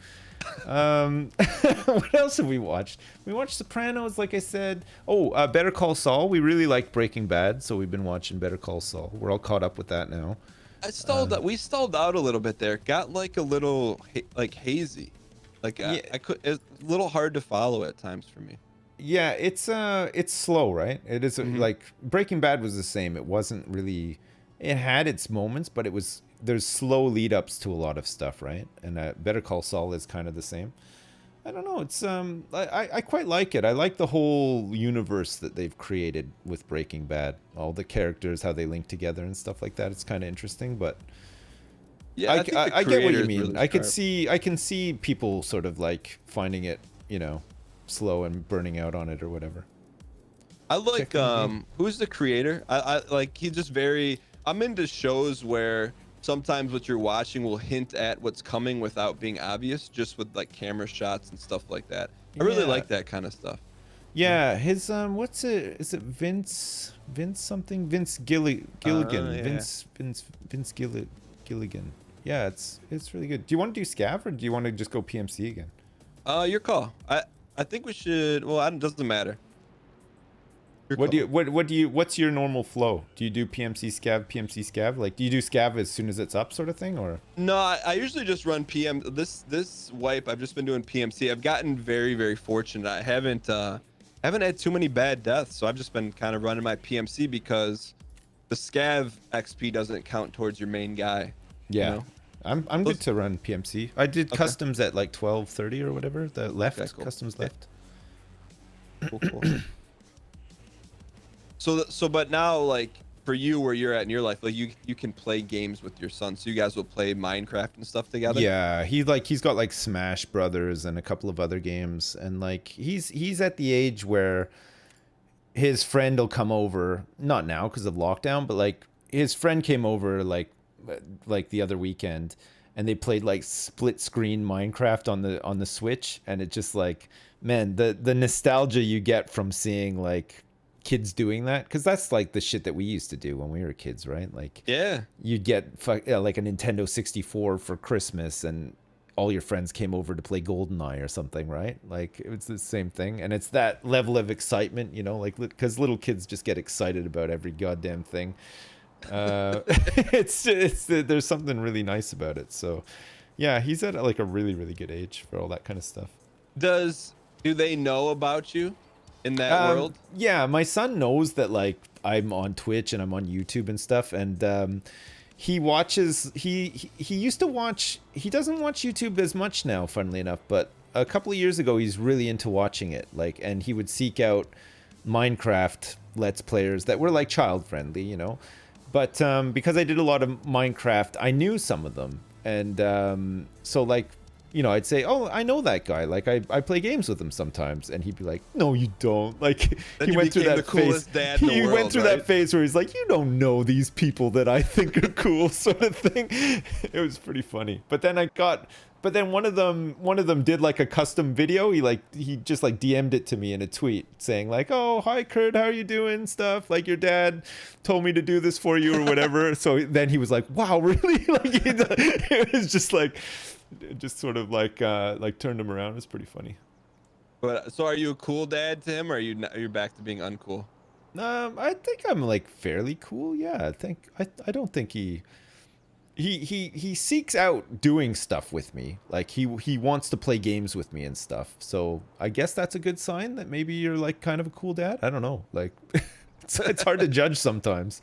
What else have we watched? We watched Sopranos, like I said. Oh, Better Call Saul. We really like Breaking Bad, so we've been watching Better Call Saul. We're all caught up with that now. We stalled out a little bit there. Got like a little like hazy. Like Yeah. it's a little hard to follow at times for me. Yeah, it's slow, right? It is like Breaking Bad was the same. It wasn't really. It had its moments, but there's slow lead ups to a lot of stuff, right? And Better Call Saul is kind of the same. I don't know. It's I quite like it. I like the whole universe that they've created with Breaking Bad. All the characters, how they link together and stuff like that. It's kind of interesting, but Yeah, I think the get what you creator's mean. really I sharp. can see people sort of like finding it, you know, slow and burning out on it or whatever. I like Check in here. who's the creator? I like he's just very. I'm into shows where sometimes what you're watching will hint at what's coming without being obvious, just with like camera shots and stuff like that. I really Yeah. like that kind of stuff. Yeah, his what's it? Is it Vince something? Gilligan. Yeah. Vince Gilligan. Yeah, it's really good. Do you want to do Scav or do you want to just go PMC again? Your call. I think we should. Well, it doesn't matter. Your What call. do you what's your normal flow? Do you do PMC Scav? Like do you do Scav as soon as it's up sort of thing or? No, I usually just run PM. This wipe, I've just been doing PMC. I've gotten very, very fortunate. I haven't had too many bad deaths, so I've just been kind of running my PMC because the Scav XP doesn't count towards your main guy. Yeah. You know? I'm good to run PMC. I did Okay. customs at like 12:30 or whatever. The left Okay, cool. customs Yeah. left. Cool. So, but now, like for you, where you're at in your life, like you can play games with your son. So you guys will play Minecraft and stuff together. Yeah, he's got like Smash Brothers and a couple of other games, and like he's at the age where his friend will come over, not now because of lockdown, but like his friend came over like the other weekend, and they played like split screen Minecraft on the Switch, and it just like, man, the nostalgia you get from seeing like kids doing that, because that's like the shit that we used to do when we were kids, right? Like Yeah. you'd get like a Nintendo 64 for Christmas, and all your friends came over to play GoldenEye or something, right? Like it was the same thing, and it's that level of excitement, you know, like because little kids just get excited about every goddamn thing. There's something really nice about it. So, yeah, he's at like a really, really good age for all that kind of stuff. Do they know about you in that world? Yeah, my son knows that like I'm on Twitch and I'm on YouTube and stuff, and he watches. He used to watch. He doesn't watch YouTube as much now, funnily enough. But a couple of years ago, he's really into watching it. Like, and he would seek out Minecraft Let's Players that were like child friendly, you know. But because I did a lot of Minecraft, I knew some of them, and so like, you know, I'd say, oh, I know that guy. Like, I play games with him sometimes. And he'd be like, no, you don't. Like, then he went through that the coolest phase. Dad in the He world, went through right? that phase where he's like, you don't know these people that I think are cool, sort of thing. It was pretty funny. But then one of them did like a custom video. He just like DM'd it to me in a tweet saying like, oh, hi Kurt, how are you doing? Stuff like your dad told me to do this for you or whatever. So then he was like, wow, really? Like, it was just like, just sort of like turned him around. It's pretty funny. But so are you a cool dad to him, or you're back to being uncool? I think I'm like fairly cool. Yeah, I don't think he seeks out doing stuff with me. Like he wants to play games with me and stuff. So I guess that's a good sign that maybe you're like kind of a cool dad. I don't know. Like it's hard to judge sometimes.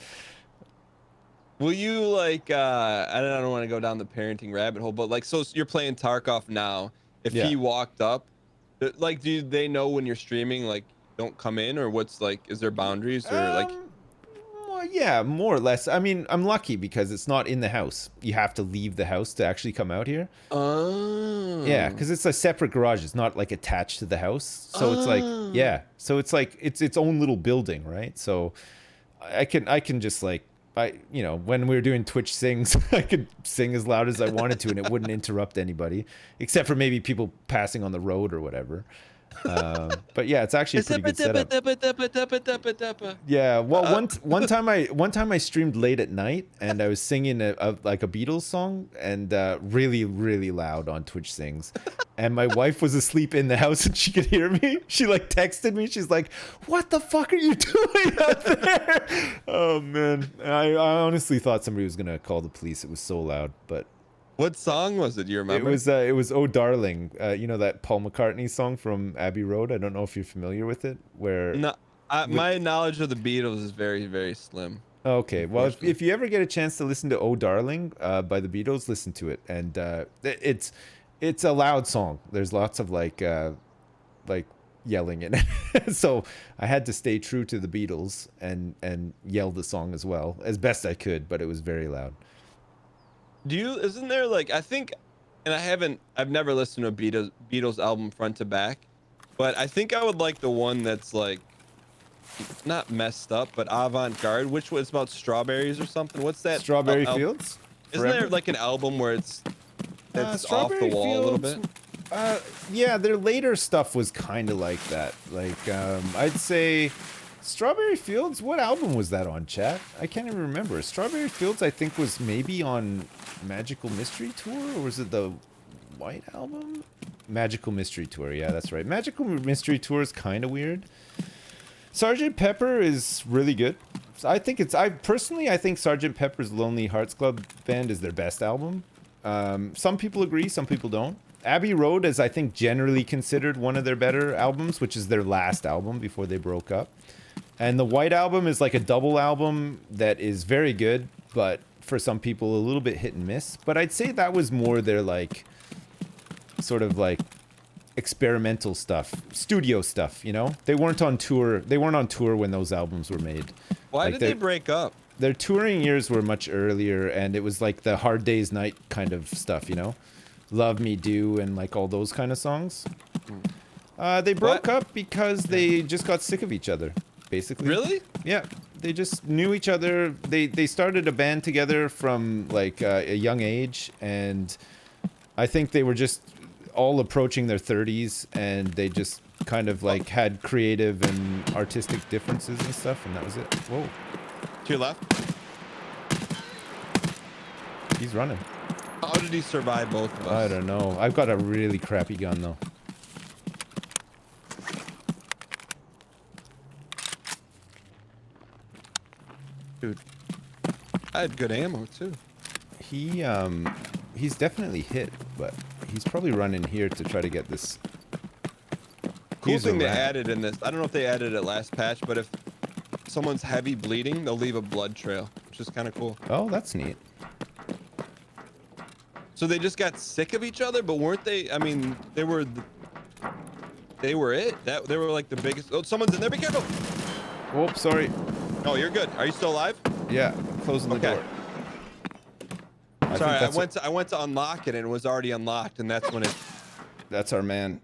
Will you like I don't want to go down the parenting rabbit hole, but like, so you're playing Tarkov now. If he walked up, like, do they know when you're streaming, like, don't come in, or what's like, is there boundaries, or like? Well, yeah, more or less. I mean, I'm lucky because it's not in the house. You have to leave the house to actually come out here. Oh. Yeah, because it's a separate garage. It's not like attached to the house. So it's like, yeah. So it's like it's its own little building, right? So I can just like, you know, when we were doing Twitch sings, I could sing as loud as I wanted to and it wouldn't interrupt anybody, except for maybe people passing on the road or whatever. But yeah, it's actually a pretty good setup. Yeah, well, one time I streamed late at night and I was singing like a Beatles song, and really, really loud on Twitch sings, and my wife was asleep in the house and she could hear me. She like texted me. She's like, "What the fuck are you doing out there?" Oh man, I honestly thought somebody was gonna call the police. It was so loud, but. What song was it? Do you remember? It was "Oh Darling," you know, that Paul McCartney song from Abbey Road. I don't know if you're familiar with it. Where no, my knowledge of the Beatles is very, very slim. Okay, well, if you ever get a chance to listen to "Oh Darling" by the Beatles, listen to it, and it's a loud song. There's lots of like yelling in it, so I had to stay true to the Beatles and yell the song as well as best I could, but it was very loud. Isn't there like, I think, and I've never listened to a Beatles album front to back, but I think I would like the one that's like, not messed up, but avant-garde, which was about strawberries or something. What's that? Strawberry Fields? Isn't there like an album where it's off the wall a little bit? Yeah, their later stuff was kind of like that. Like, I'd say Strawberry Fields, what album was that on, chat? I can't even remember. Strawberry Fields, I think, was maybe on Magical Mystery Tour, or was it the White Album? Magical Mystery Tour, yeah, that's right. Magical Mystery Tour is kind of weird. Sgt. Pepper is really good. I think Sgt. Pepper's Lonely Hearts Club Band is their best album. Some people agree, some people don't. Abbey Road is, I think, generally considered one of their better albums, which is their last album before they broke up. And the White Album is like a double album that is very good, but for some people a little bit hit and miss. But I'd say that was more their like sort of like experimental stuff, studio stuff, you know? They weren't on tour when those albums were made. Why like did they break up? Their touring years were much earlier, and it was like the Hard Day's Night kind of stuff, you know? Love Me Do and like all those kind of songs. They broke up because they just got sick of each other, basically. Really? Yeah. They just knew each other. They started a band together from like a young age, and I think they were just all approaching their 30s, and they just kind of like had creative and artistic differences and stuff, and that was it. Whoa. To your left? He's running. How did he survive both of us? I don't know. I've got a really crappy gun though. Dude. I had good ammo too. He's definitely hit, but he's probably running here to try to get this. Cool thing they added in this. I don't know if they added it last patch, but if someone's heavy bleeding, they'll leave a blood trail, which is kind of cool. Oh, that's neat. So they just got sick of each other, but weren't they? I mean, they were it. They were like the biggest. Oh, someone's in there. Be careful. Oh, sorry. Oh, you're good. Are you still alive? Yeah, closing the door. Sorry, I went to unlock it and it was already unlocked, and that's when it. That's our man.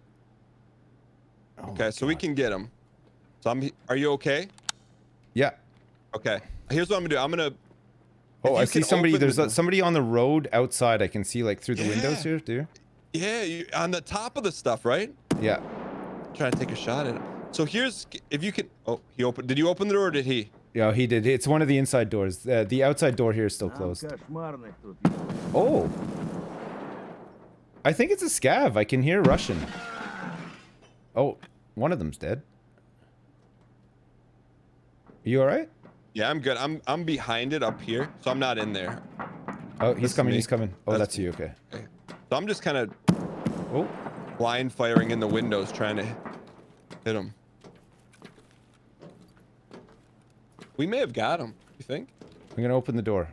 Oh okay, so we can get him. So are you okay? Yeah. Okay. Here's what I'm gonna do. I'm gonna. Oh, I see somebody. There's somebody on the road outside. I can see like through the windows here. Do you? Yeah, on the top of the stuff, right? Yeah. Trying to take a shot at him. So here's if you can. Oh, he opened. Did you open the door or did he? Yeah, he did. It's one of the inside doors. The outside door here is still closed. Oh. I think it's a scav. I can hear Russian. Oh, one of them's dead. You all right? Yeah, I'm good. I'm behind it up here, so I'm not in there. Oh, he's coming. He's coming. Oh, that's you. Okay. So I'm just kind of oh blind firing in the windows, trying to hit him. We may have got him. You think? I'm gonna open the door.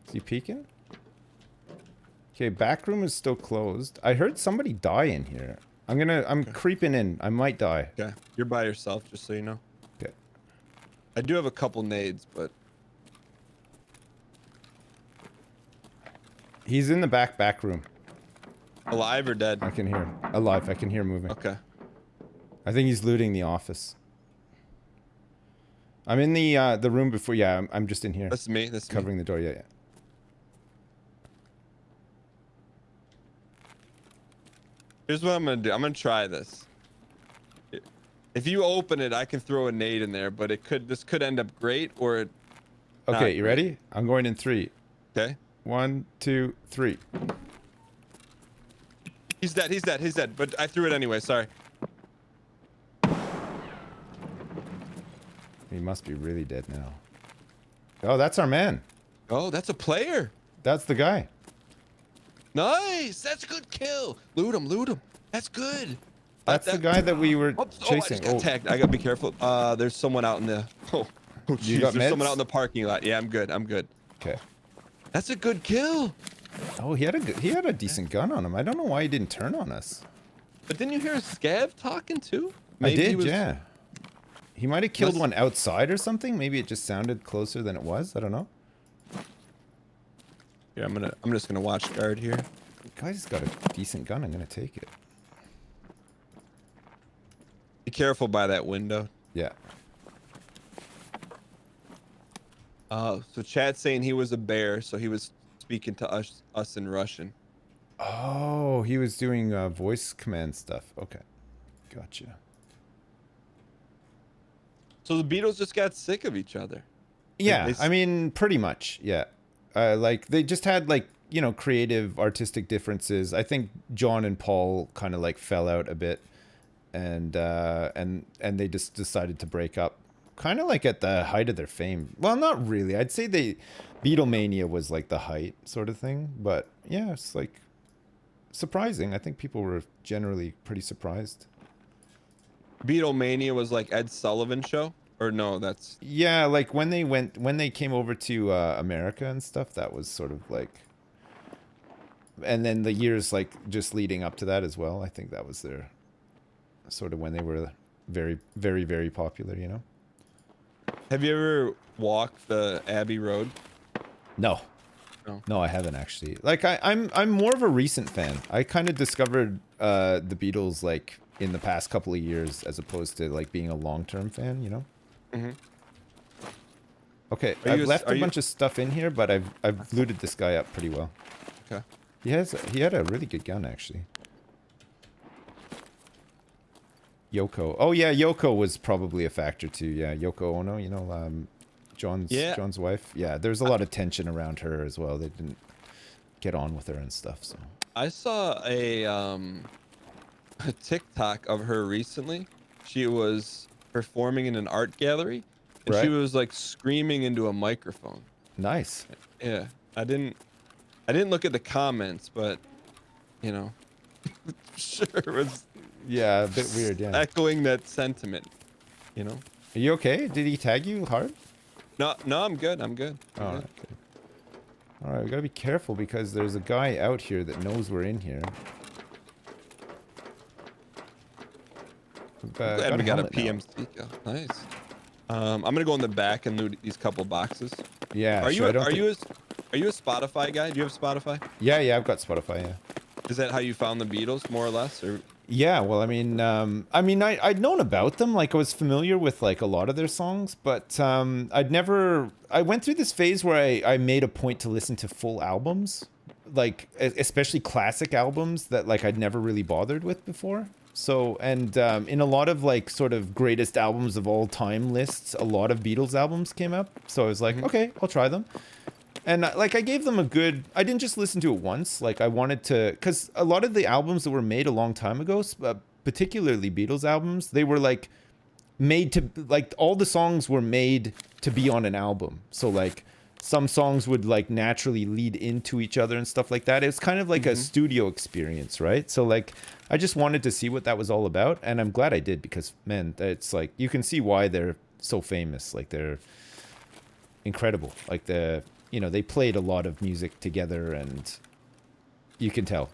Is he peeking? Okay, back room is still closed. I heard somebody die in here. I'm creeping in. I might die. Okay. You're by yourself, just so you know. Okay. I do have a couple nades, but he's in the back room. Alive or dead? I can hear him. Alive. I can hear him moving. Okay. I think he's looting the office. I'm in the room before. Yeah, I'm just in here. That's me. That's covering the door. Yeah, yeah. Here's what I'm gonna do. I'm gonna try this. If you open it, I can throw a nade in there, but this could end up great or. Okay, you ready? I'm going in 3. Okay. 1, 2, 3. He's dead. He's dead. He's dead. But I threw it anyway. Sorry. He must be really dead now. Oh, that's our man. Oh, that's a player. That's the guy. Nice. That's a good kill. Loot him. Loot him. That's good. That's the guy that we were chasing. I just got tagged. I gotta be careful. There's someone out in the. Oh, you got there's meds? someone out in the parking lot. Yeah, I'm good. I'm good. Okay. That's a good kill. Oh, he had a decent gun on him. I don't know why he didn't turn on us. But didn't you hear a scav talking too? Maybe I did. Yeah. He might have killed one outside or something. Maybe it just sounded closer than it was. I don't know. Yeah, I'm just gonna watch guard here. The guy's got a decent gun. I'm gonna take it. Be careful by that window. Yeah. So Chad's saying he was a bear, so he was speaking to us in Russian. Oh, he was doing voice command stuff. Okay, gotcha. So the Beatles just got sick of each other. Yeah, I mean, pretty much. Yeah, like they just had like creative, artistic differences. I think John and Paul kind of like fell out a bit, and they just decided to break up. Kind of like at the height of their fame. Well, not really. I'd say Beatlemania was like the height sort of thing. But yeah, it's like surprising. I think people were generally pretty surprised. Beatlemania was like Ed Sullivan show, or no? That's yeah. Like when they came over to America and stuff, that was sort of like. And then the years like just leading up to that as well. I think that was their sort of when they were very, very, very popular. Have you ever walked the Abbey Road? No. No, I haven't actually. Like I'm more of a recent fan. I kind of discovered the Beatles like in the past couple of years as opposed to like being a long-term fan, Mm-hmm. Okay, I've left a bunch of stuff in here, but I've looted this guy up pretty well. Okay. He had a really good gun actually. Yoko. Oh yeah, Yoko was probably a factor too. Yeah, Yoko Ono, John's wife. Yeah, there's a lot of tension around her as well. They didn't get on with her and stuff. So I saw a TikTok of her recently. performing in an art gallery, and Right. she was like screaming into a microphone. Nice. Yeah, I didn't look at the comments, but you know, sure it was Yeah, a bit weird. Yeah. echoing that sentiment. You know. Are you okay? Did he tag you hard? No, I'm good. I'm good. All right. Good. All right, we gotta be careful because there's a guy out here that knows we're in here. Glad we got a helmet now. PMC kill. Nice. I'm gonna go in the back and loot these couple boxes. Yeah. Are sure, you a Spotify guy? Do you have Spotify? Yeah, I've got Spotify. Yeah. Is that how you found the Beatles, more or less, or? Yeah, well, I'd known about them, like I was familiar with like a lot of their songs, but I went through this phase where I made a point to listen to full albums, like especially classic albums that like I'd never really bothered with before. So, and in a lot of like sort of greatest albums of all time lists, a lot of Beatles albums came up. So I was like, okay, I'll try them. And like I gave them a good, I didn't just listen to it once. Like I wanted to, because a lot of the albums that were made a long time ago, particularly Beatles albums, they were like made to, like all the songs were made to be on an album. So like some songs would like naturally lead into each other and stuff like that. It's kind of like a studio experience, right? So like I just wanted to see what that was all about. And I'm glad I did because man, it's like, you can see why they're so famous. Like they're incredible. Like they played a lot of music together and you can tell,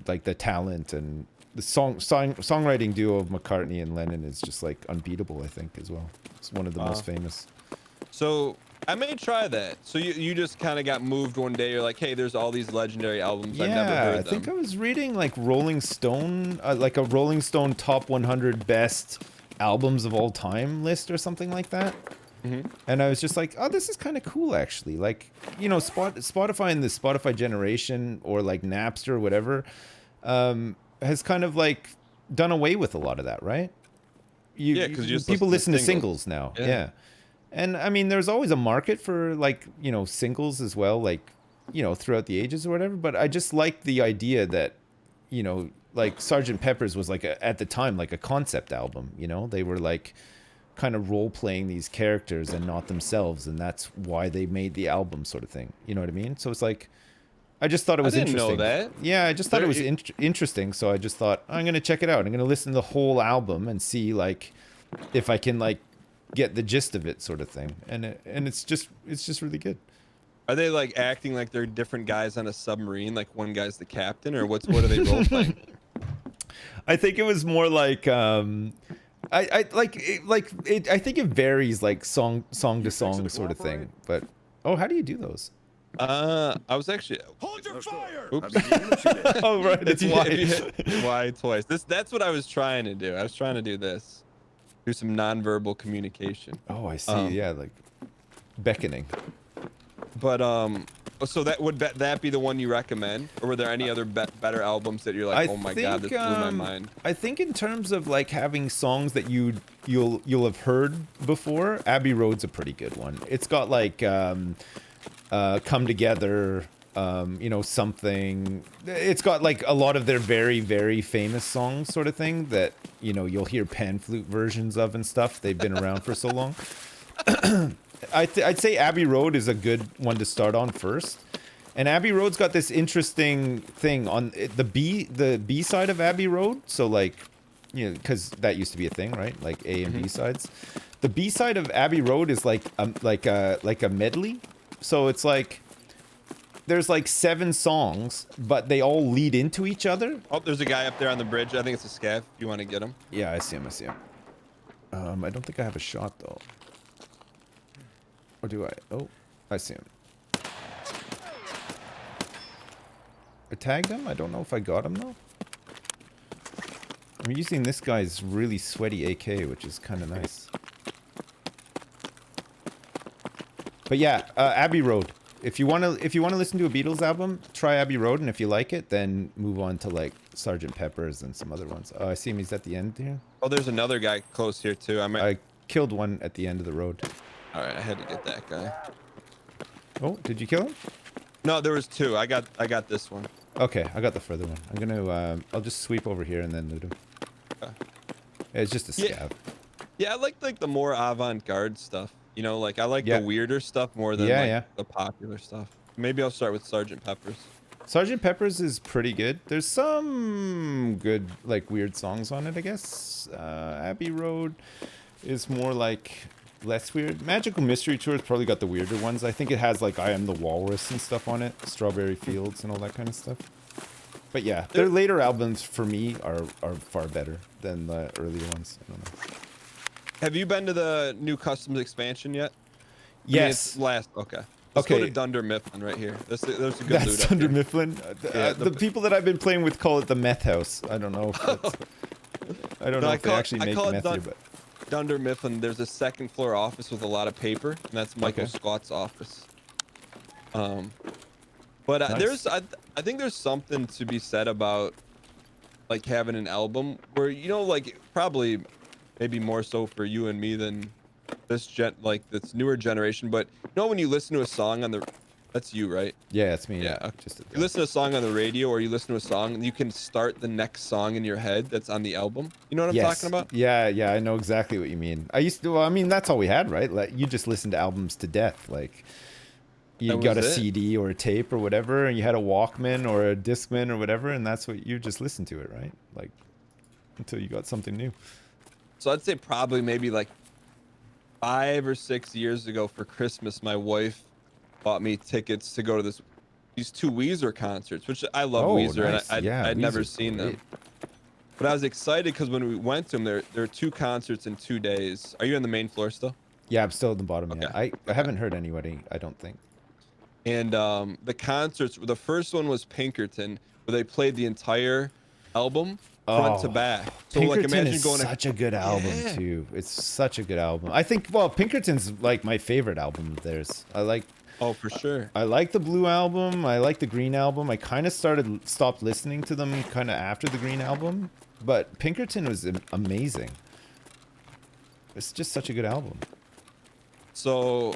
like the talent and the songwriting duo of McCartney and Lennon is just like unbeatable, I think, as well. It's one of the most famous. So I may try that. So you just kind of got moved one day. You're like, hey, there's all these legendary albums. I've never heard them. I think I was reading like Rolling Stone, like a Rolling Stone top 100 best albums of all time list or something like that. And I was just like, oh, this is kind of cool, actually. Like, Spotify and the Spotify generation or like Napster or whatever has kind of like done away with a lot of that, right? Because people listen to singles now. Yeah. And I mean, there's always a market for like, singles as well, like, throughout the ages or whatever. But I just like the idea that, like Sgt. Pepper's was like at the time, like a concept album, they were like kind of role playing these characters and not themselves, and that's why they made the album, sort of thing. You know what I mean? So it's like, I just thought it was interesting. Know that. Yeah, I just thought it was interesting. So I just thought I'm gonna check it out. I'm gonna listen to the whole album and see like if I can like get the gist of it, sort of thing. And it's just really good. Are they like acting like they're different guys on a submarine? Like one guy's the captain, or what are they role playing? I think it was more like I think it varies like song to song sort of thing. But how do you do those? I was actually Hold your fire! Oops. Oh right, it's Y twice. That's what I was trying to do. I was trying to do this. Do some nonverbal communication. Oh, I see. Yeah, like beckoning. But so that would that be the one you recommend, or were there any other better albums that you're like, oh my god, this blew my mind? I think in terms of like having songs that you'll have heard before, Abbey Road's a pretty good one. It's got like Come Together, something. It's got like a lot of their very, very famous songs, sort of thing, that you'll hear pan flute versions of and stuff. They've been around for so long. I'd say Abbey Road is a good one to start on first. And Abbey Road's got this interesting thing on the B side of Abbey Road. So like, because that used to be a thing, right? Like A and B sides. The B side of Abbey Road is like a medley. So it's like there's like 7 songs, but they all lead into each other. Oh, there's a guy up there on the bridge. I think it's a scav. You want to get him? Yeah, I see him. I don't think I have a shot though. Or do I? Oh, I see him. I tagged him? I don't know if I got him though. I'm using this guy's really sweaty AK, which is kind of nice. But yeah, Abbey Road. If you wanna listen to a Beatles album, try Abbey Road, and if you like it, then move on to like Sgt. Pepper's and some other ones. Oh, I see him. He's at the end here. Oh, there's another guy close here too. I killed one at the end of the road. All right, I had to get that guy. Oh, did you kill him? No, there was 2. I got this one. Okay, I got the further one. I'm gonna I'll just sweep over here and then loot him. It's just a scav. Yeah, I like the more avant-garde stuff. You know, like I like the Yeah. weirder stuff more than Yeah, like yeah. the popular stuff. Maybe I'll start with Sergeant Pepper's. Sergeant Pepper's is pretty good. There's some good, like, weird songs on it, I guess. Abbey Road is more like less weird. Magical Mystery Tour's probably got the weirder ones. I think it has like I Am the Walrus and stuff on it, Strawberry Fields and all that kind of stuff. But yeah, their later albums for me are far better than the earlier ones. I don't know. Have you been to the new Customs expansion yet? Yes. Okay. Let's go to Dunder Mifflin right here. There's a good loot That's up Dunder here. Mifflin. Yeah, The people that I've been playing with call it the meth house. I don't know if that's, I don't know if they actually make meth here, but Dunder Mifflin. There's a second floor office with a lot of paper, and that's Michael Scott's office. But Nice. I think there's something to be said about like having an album where, you know, like probably maybe more so for you and me than this newer generation, but you know when you listen to a song on the, that's you, right? Yeah, it's me. Yeah. Just You listen to a song on the radio or you listen to a song and you can start the next song in your head that's on the album. You know what I'm talking about? Yeah, I know exactly what you mean. I used to, well, I mean, that's all we had, right? Like, you just listened to albums to death. Like, you That got a was it. CD or a tape or whatever, and you had a Walkman or a Discman or whatever, and that's what you just listened to it, right? Like, until you got something new. So I'd say probably maybe like 5 or 6 years ago for Christmas, my wife bought me tickets to go to these 2 Weezer concerts, which I love Weezer, nice. and Yeah, I'd never Weezer's seen great. them. But I was excited because when we went to them, there are 2 concerts in 2 days. Are you on the main floor still? Yeah, I'm still at the bottom. Okay. Yeah, I haven't heard anybody. I don't think. And the concerts, the first one was Pinkerton, where they played the entire album front to back. So Pinkerton like imagine is going such a good album too. It's such a good album. I think, well, Pinkerton's like my favorite album of theirs. Oh, for sure. I like the Blue album. I like the Green album. I kind of stopped listening to them kind of after the Green album, but Pinkerton was amazing. It's just such a good album. So,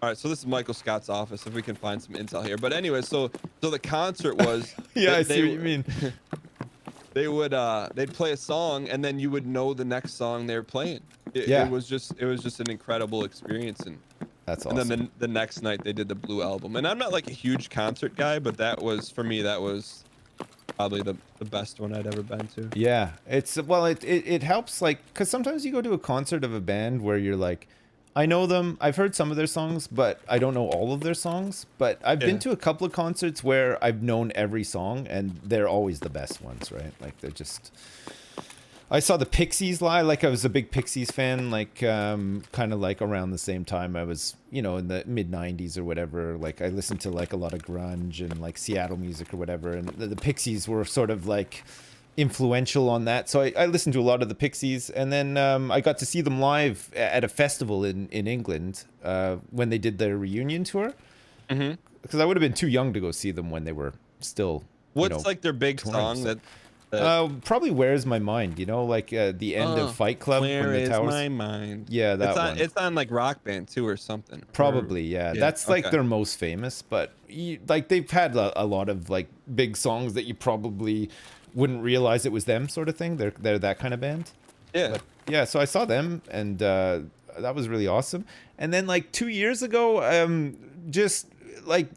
all right. So this is Michael Scott's office. If we can find some intel here. But anyway, so the concert was. Yeah, I see what you mean. They'd play a song and then you would know the next song they were playing. Yeah. It was just an incredible experience. And That's awesome. then the next night they did the Blue album. And I'm not like a huge concert guy, but that was, for me, that was probably the best one I'd ever been to. Yeah, it helps, like, because sometimes you go to a concert of a band where you're like, I know them, I've heard some of their songs, but I don't know all of their songs. But I've been to a couple of concerts where I've known every song, and they're always the best ones, right? Like, they're just... I saw the Pixies live. Like, I was a big Pixies fan, like, kind of like around the same time I was, you know, in the mid 90s or whatever. Like, I listened to like a lot of grunge and like Seattle music or whatever. And the Pixies were sort of like influential on that. So I listened to a lot of the Pixies. And then I got to see them live at a festival in England when they did their reunion tour. Because I would have been too young to go see them when they were still, What's like their big touring, song so- that probably Where's My Mind, you know, like the end of Fight Club Where when the is towers. my mind? Yeah, that one. It's on like Rock Band too or something. Probably, yeah. That's like okay. their most famous, but like they've had a lot of like big songs that you probably wouldn't realize it was them, sort of thing. They're that kind of band. Yeah. But yeah, so I saw them, and that was really awesome. And then like 2 years ago, just like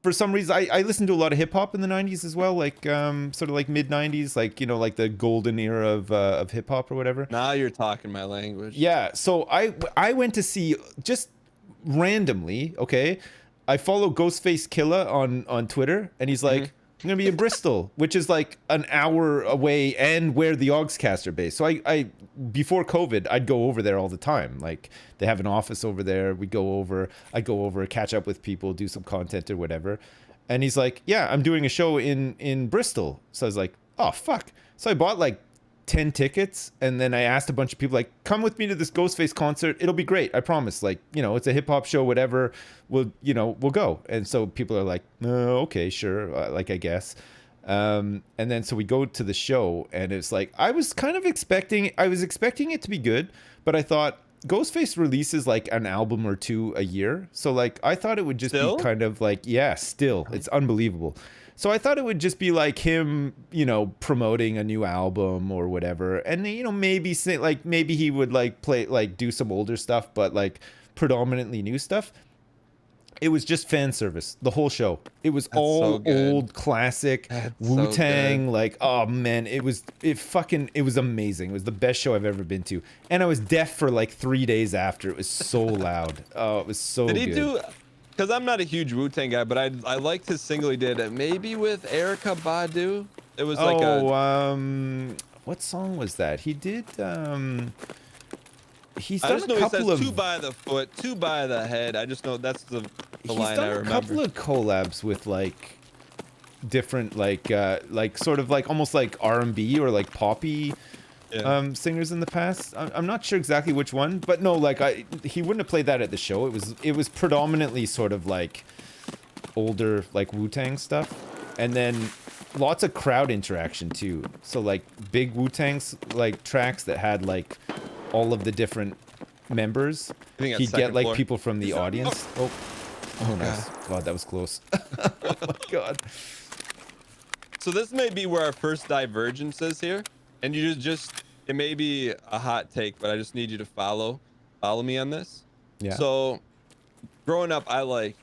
for some reason, I listened to a lot of hip hop in the 90s as well, like sort of like mid 90s, like, you know, like the golden era of hip hop or whatever. Now you're talking my language. Yeah, so I went to see, just randomly, okay, I follow Ghostface Killah on Twitter, and he's like, I'm gonna be in Bristol, which is like an hour away and where the Ogscast are based. So I before COVID, I'd go over there all the time. Like, they have an office over there. I'd go over, catch up with people, do some content or whatever. And he's like, yeah, I'm doing a show in Bristol. So I was like, oh fuck. So I bought like 10 tickets, and then I asked a bunch of people, like, come with me to this Ghostface concert, it'll be great, I promise. Like, you know, it's a hip-hop show, whatever, we'll go. And so people are like, okay, sure, like, I guess. And then so we go to the show, and it's like, I was expecting it to be good, but I thought Ghostface releases like an album or two a year, so like I thought it would just Still? be kind of like, yeah, still, it's unbelievable. So I thought it would just be like him, you know, promoting a new album or whatever. And, you know, maybe say, like, maybe he would like play, like do some older stuff, but like predominantly new stuff. It was just fan service, the whole show. It was all old classic Wu-Tang. Like, oh man, it was amazing. It was the best show I've ever been to. And I was deaf for like 3 days after. It was so loud. Oh, it was so good. Did he do, because I'm not a huge Wu-Tang guy, but I liked his single he did, maybe with Erica Badu. It was like what song was that? He did, he's I done just a know couple he says of... two by the foot, two by the head. I just know that's the line I remember. He's done a couple of collabs with like different like sort of like almost like R&B or like poppy singers in the past. I'm not sure exactly which one, but no, like he wouldn't have played that at the show. It was predominantly sort of like older like Wu-Tang stuff, and then lots of crowd interaction too. So like big Wu-Tang's like tracks that had like all of the different members. He'd get like people from the audience. Oh nice. God, that was close. Oh my God. So this may be where our first divergence is here, and you just it may be a hot take, but I just need you to follow me on this. Yeah. So growing up, I like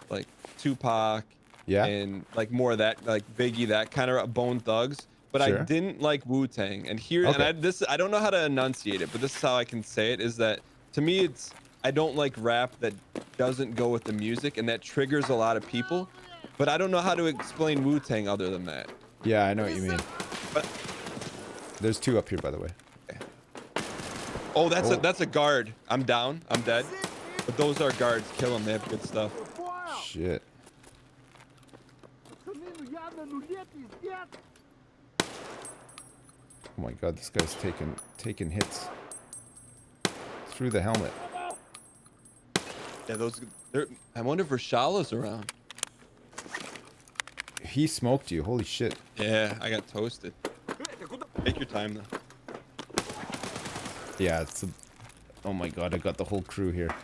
Tupac, yeah, and like more of that, like Biggie, that kind of Bone Thugs. But sure. I didn't like Wu-Tang, and here, Okay. and I don't know how to enunciate it, but this is how I can say it: is that to me, I don't like rap that doesn't go with the music, and that triggers a lot of people. But I don't know how to explain Wu-Tang other than that. Yeah, I know what you mean. But there's two up here, by the way. oh, that's a guard. I'm down. I'm dead. But those are guards. Kill them. They have good stuff. Shit. Oh my God, this guy's taking hits through the helmet. Yeah, I wonder if Rashala's around. He smoked you. Holy shit. Yeah, I got toasted. Take your time though. Yeah, oh my God, I got the whole crew here.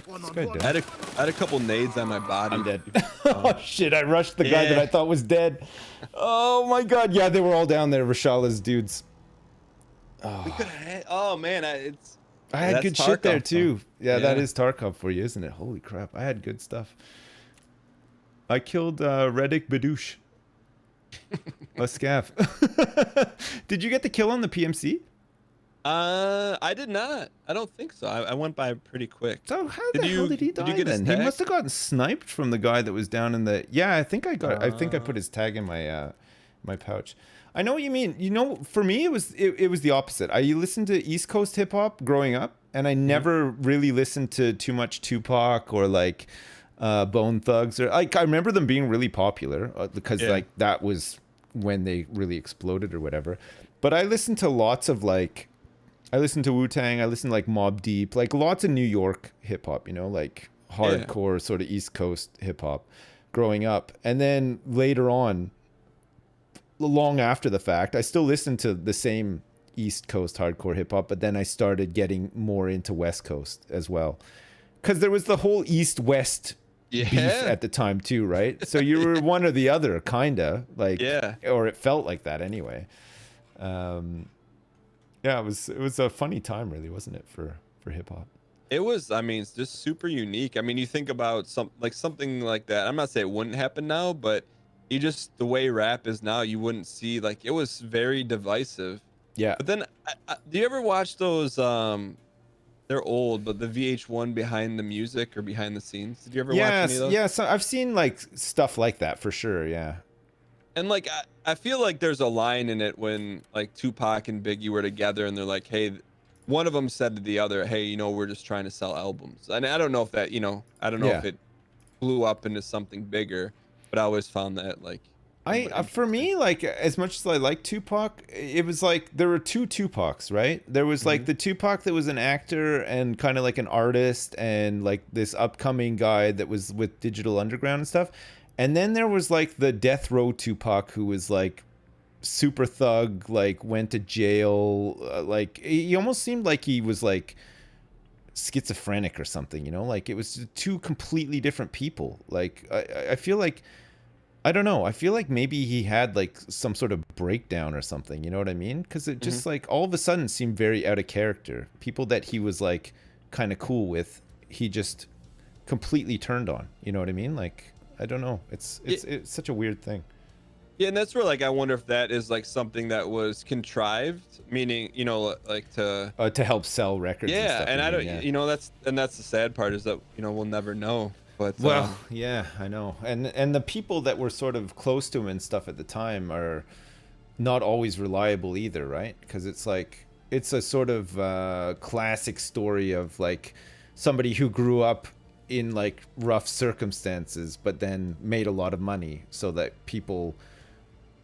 This guy dead? I had a couple nades on my body. I'm dead. Oh shit, I rushed the guy that I thought was dead. Oh my God, yeah, they were all down there, Rashala's dudes. Oh. We could have had, oh man, I had good shit there too. Yeah, that is Tarkov for you, isn't it? Holy crap, I had good stuff. I killed Reddick Badouche. A scav. Did you get the kill on the PMC? I did not. I don't think so. I went by pretty quick. So how the hell did he die then? He must have gotten sniped from the guy that was down in the... Yeah, I think I got... I think I put his tag in my my pouch. I know what you mean. You know, for me, it was the opposite. I listened to East Coast hip hop growing up, and I never really listened to too much Tupac or like Bone Thugs, or like I remember them being really popular because like that was when they really exploded or whatever. But I listened to lots of like... I listened to Wu-Tang, I listened to like Mobb Deep, like lots of New York hip hop, you know, like hardcore sort of East Coast hip hop growing up. And then later on, long after the fact, I still listened to the same East Coast hardcore hip hop, but then I started getting more into West Coast as well. Because there was the whole East-West beef at the time too, right? So you were one or the other, kinda, like, or it felt like that anyway. Yeah, it was a funny time, really, wasn't it, for hip hop? It was. I mean, it's just super unique. I mean, you think about something like that. I'm not saying it wouldn't happen now, but you just the way rap is now, you wouldn't see like it was very divisive. Yeah. But then, do you ever watch those? They're old, but the VH1 behind the music or behind the scenes. Did you ever watch any of those? Yeah, so I've seen like stuff like that for sure. Yeah. And like I feel like there's a line in it when like Tupac and Biggie were together and they're like, hey, one of them said to the other, hey, you know, we're just trying to sell albums. And I don't know if that, you know, I don't know if it blew up into something bigger, but I always found that like for me, like as much as I like Tupac, it was like there were two Tupacs, right? There was like the Tupac that was an actor and kind of like an artist and like this upcoming guy that was with Digital Underground and stuff. And then there was like the death row Tupac who was like super thug, like went to jail. Like he almost seemed like he was like schizophrenic or something, you know, like it was two completely different people. Like I feel like I don't know. I feel like maybe he had like some sort of breakdown or something. You know what I mean? Because it just like all of a sudden seemed very out of character. People that he was like kind of cool with, he just completely turned on. You know what I mean? Like, I don't know. It's such a weird thing. Yeah, and that's where like I wonder if that is like something that was contrived, meaning, you know, like To help sell records. yeah, and stuff, and I don't, yeah. you know, that's the sad part is that, you know, we'll never know. But Well, yeah, I know. And the people that were sort of close to him and stuff at the time are not always reliable either, right? Because it's like it's a sort of classic story of like somebody who grew up in like rough circumstances but then made a lot of money, so that people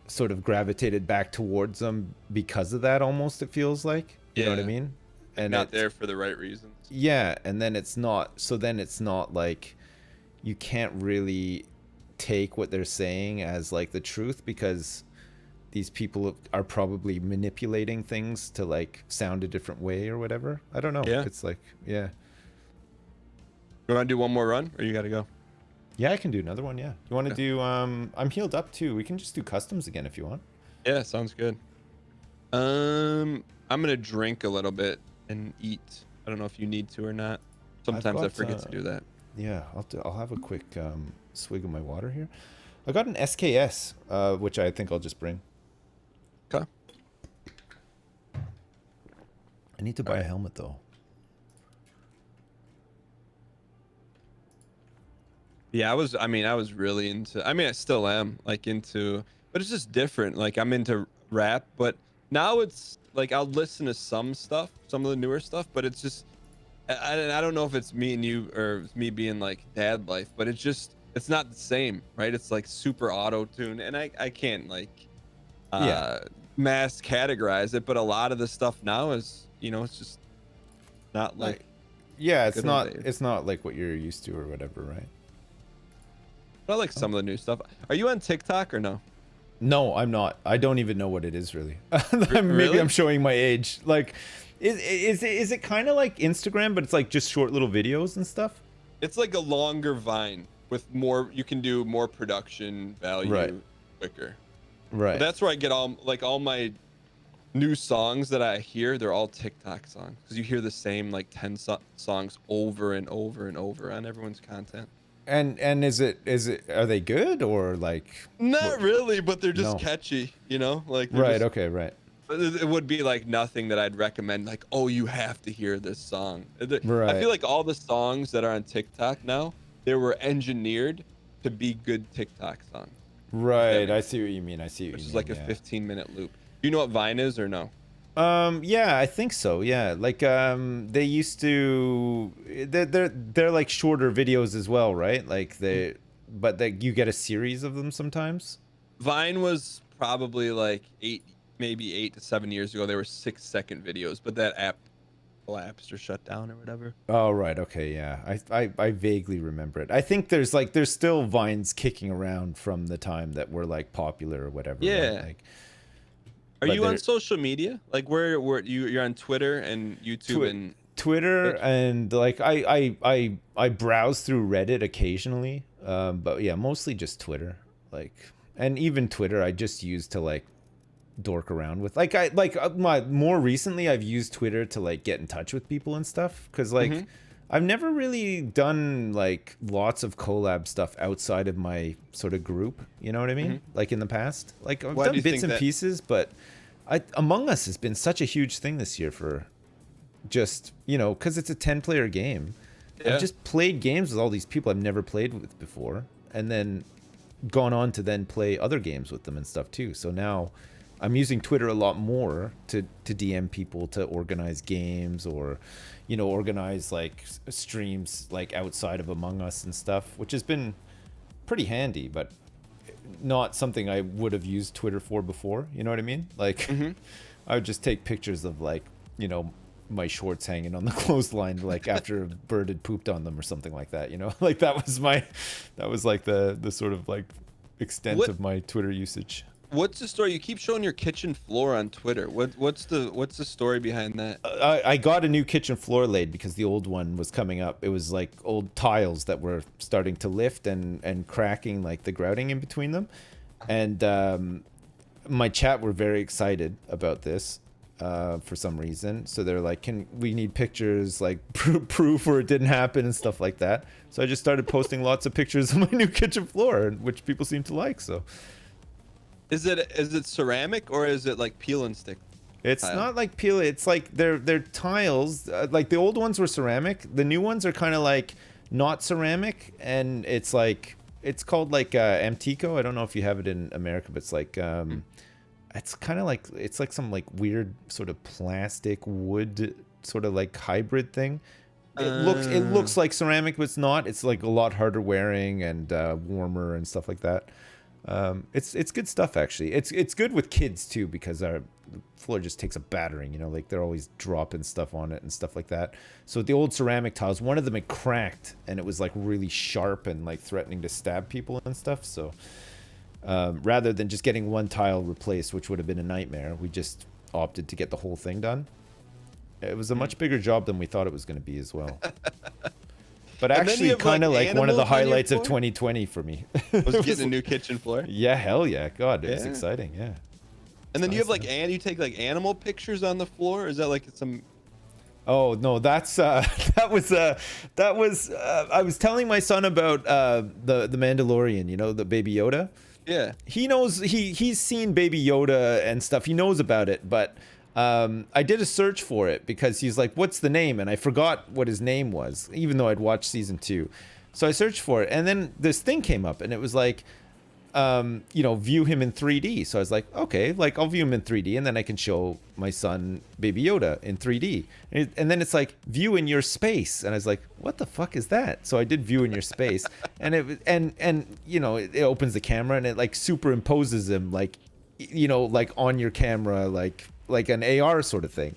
sort of gravitated back towards them because of that. Almost, it feels like, you know what I Yeah. mean? And not there for the right reasons. yeah, and then it's not, so then it's not like you can't really take what they're saying as like the truth, because these people are probably manipulating things to like sound a different way or whatever. I don't know. Yeah. It's like, yeah. You want to do one more run, or you got to go? Yeah, I can do another one, yeah. You want to do, I'm healed up too. We can just do customs again if you want. Yeah, sounds good. I'm gonna drink a little bit and eat. I don't know if you need to or not. Sometimes I got, forget to do that. Yeah, I'll have a quick swig of my water here. I got an SKS, which I think I'll just bring. Okay. I need to buy a helmet though. Yeah, I was really into, I still am like into, but it's just different. Like I'm into rap, but now it's like I'll listen to some stuff, some of the newer stuff, but it's just, I don't know if it's me and you or it's me being like dad life, but it's not the same, right? It's like super auto tune, and I can't like mass categorize it, but a lot of the stuff now is, you know, it's just not like yeah, good old days. it's not like what you're used to or whatever, right? I like some of the new stuff. Are you on TikTok or no? No, I'm not. I don't even know what it is really. Maybe Really? I'm showing my age. Like, is it kind of like Instagram, but it's like just short little videos and stuff? It's like a longer Vine with more, you can do more production value Right. quicker. Right. But that's where I get all my new songs that I hear, they're all TikTok songs, because you hear the same like 10 songs over and over and over on everyone's content. And is it are they good or like? Not really, but they're just No. catchy, you know? Like they're Right. just- Okay. Right. It would be like nothing that I'd recommend, like, oh, you have to hear this song. I Right. feel like all the songs that are on TikTok now, they were engineered to be good TikTok songs. Right. I see what you mean. I see what Which you is mean. like a 15-minute loop. Do you know what Vine is or no? Yeah, I think so. Yeah, like they used to. They're like shorter videos as well, right? Like but you get a series of them sometimes. Vine was probably like 8 to 7 years ago. They were 6-second videos, but that app collapsed or shut down or whatever. Oh right, okay, yeah. I vaguely remember it. I think there's still Vines kicking around from the time that were like popular or whatever. Yeah. Right? Like, Are but you on they're- social media? Like where you're on Twitter and YouTube and Twitter Twitch? and like I browse through Reddit occasionally, but yeah, mostly just Twitter. Like, and even Twitter I just use to like dork around with. Like more recently I've used Twitter to like get in touch with people and stuff, because like I've never really done like lots of collab stuff outside of my sort of group. You know what I mean? Like in the past, like I've Why do done you bits think and that- pieces, but Among Us has been such a huge thing this year for just, you know, because it's a 10-player game. Yeah. I've just played games with all these people I've never played with before, and then gone on to then play other games with them and stuff too. So now I'm using Twitter a lot more to DM people to organize games, or, you know, organize like streams like outside of Among Us and stuff, which has been pretty handy, but not something I would have used Twitter for before. You know what I mean? Like, I would just take pictures of like, you know, my shorts hanging on the clothesline, like after a bird had pooped on them or something like that. You know, like that was like the sort of like extent What- of my Twitter usage. What's the story? You keep showing your kitchen floor on Twitter. What's the story behind that? I got a new kitchen floor laid because the old one was coming up. It was like old tiles that were starting to lift and cracking, like the grouting in between them. And my chat were very excited about this for some reason. So they're like, we need pictures, like proof where it didn't happen and stuff like that. So I just started posting lots of pictures of my new kitchen floor, which people seem to like. So. Is it ceramic or is it like peel and stick? It's tile? not like peel. It's like they're tiles. Like the old ones were ceramic. The new ones are kind of like not ceramic, and it's called like Amtico. I don't know if you have it in America, but it's like it's kind of like it's like some like weird sort of plastic wood sort of like hybrid thing. It looks like ceramic, but it's not. It's like a lot harder wearing and warmer and stuff like that. It's good stuff actually. It's good with kids too because our floor just takes a battering, you know, like they're always dropping stuff on it and stuff like that. So the old ceramic tiles, one of them had cracked and it was like really sharp and like threatening to stab people and stuff. So rather than just getting one tile replaced, which would have been a nightmare, we just opted to get the whole thing done. It was a much bigger job than we thought it was going to be as well. But actually, kind of like one of the highlights of 2020 for me. Was getting a new kitchen floor. Yeah, hell yeah, God, it was exciting. Yeah. And then you have like you take like animal pictures on the floor. Is that like some? Oh no, that's that was I was telling my son about the Mandalorian. You know, the Baby Yoda. Yeah. He knows he's seen Baby Yoda and stuff. He knows about it, but. I did a search for it because he's like, what's the name? And I forgot what his name was, even though I'd watched season 2. So I searched for it. And then this thing came up and it was like, view him in 3D. So I was like, okay, like I'll view him in 3D and then I can show my son Baby Yoda in 3D. And then it's like, view in your space. And I was like, what the fuck is that? So I did view in your space and it opens the camera and it like superimposes him like on your camera, like an AR sort of thing.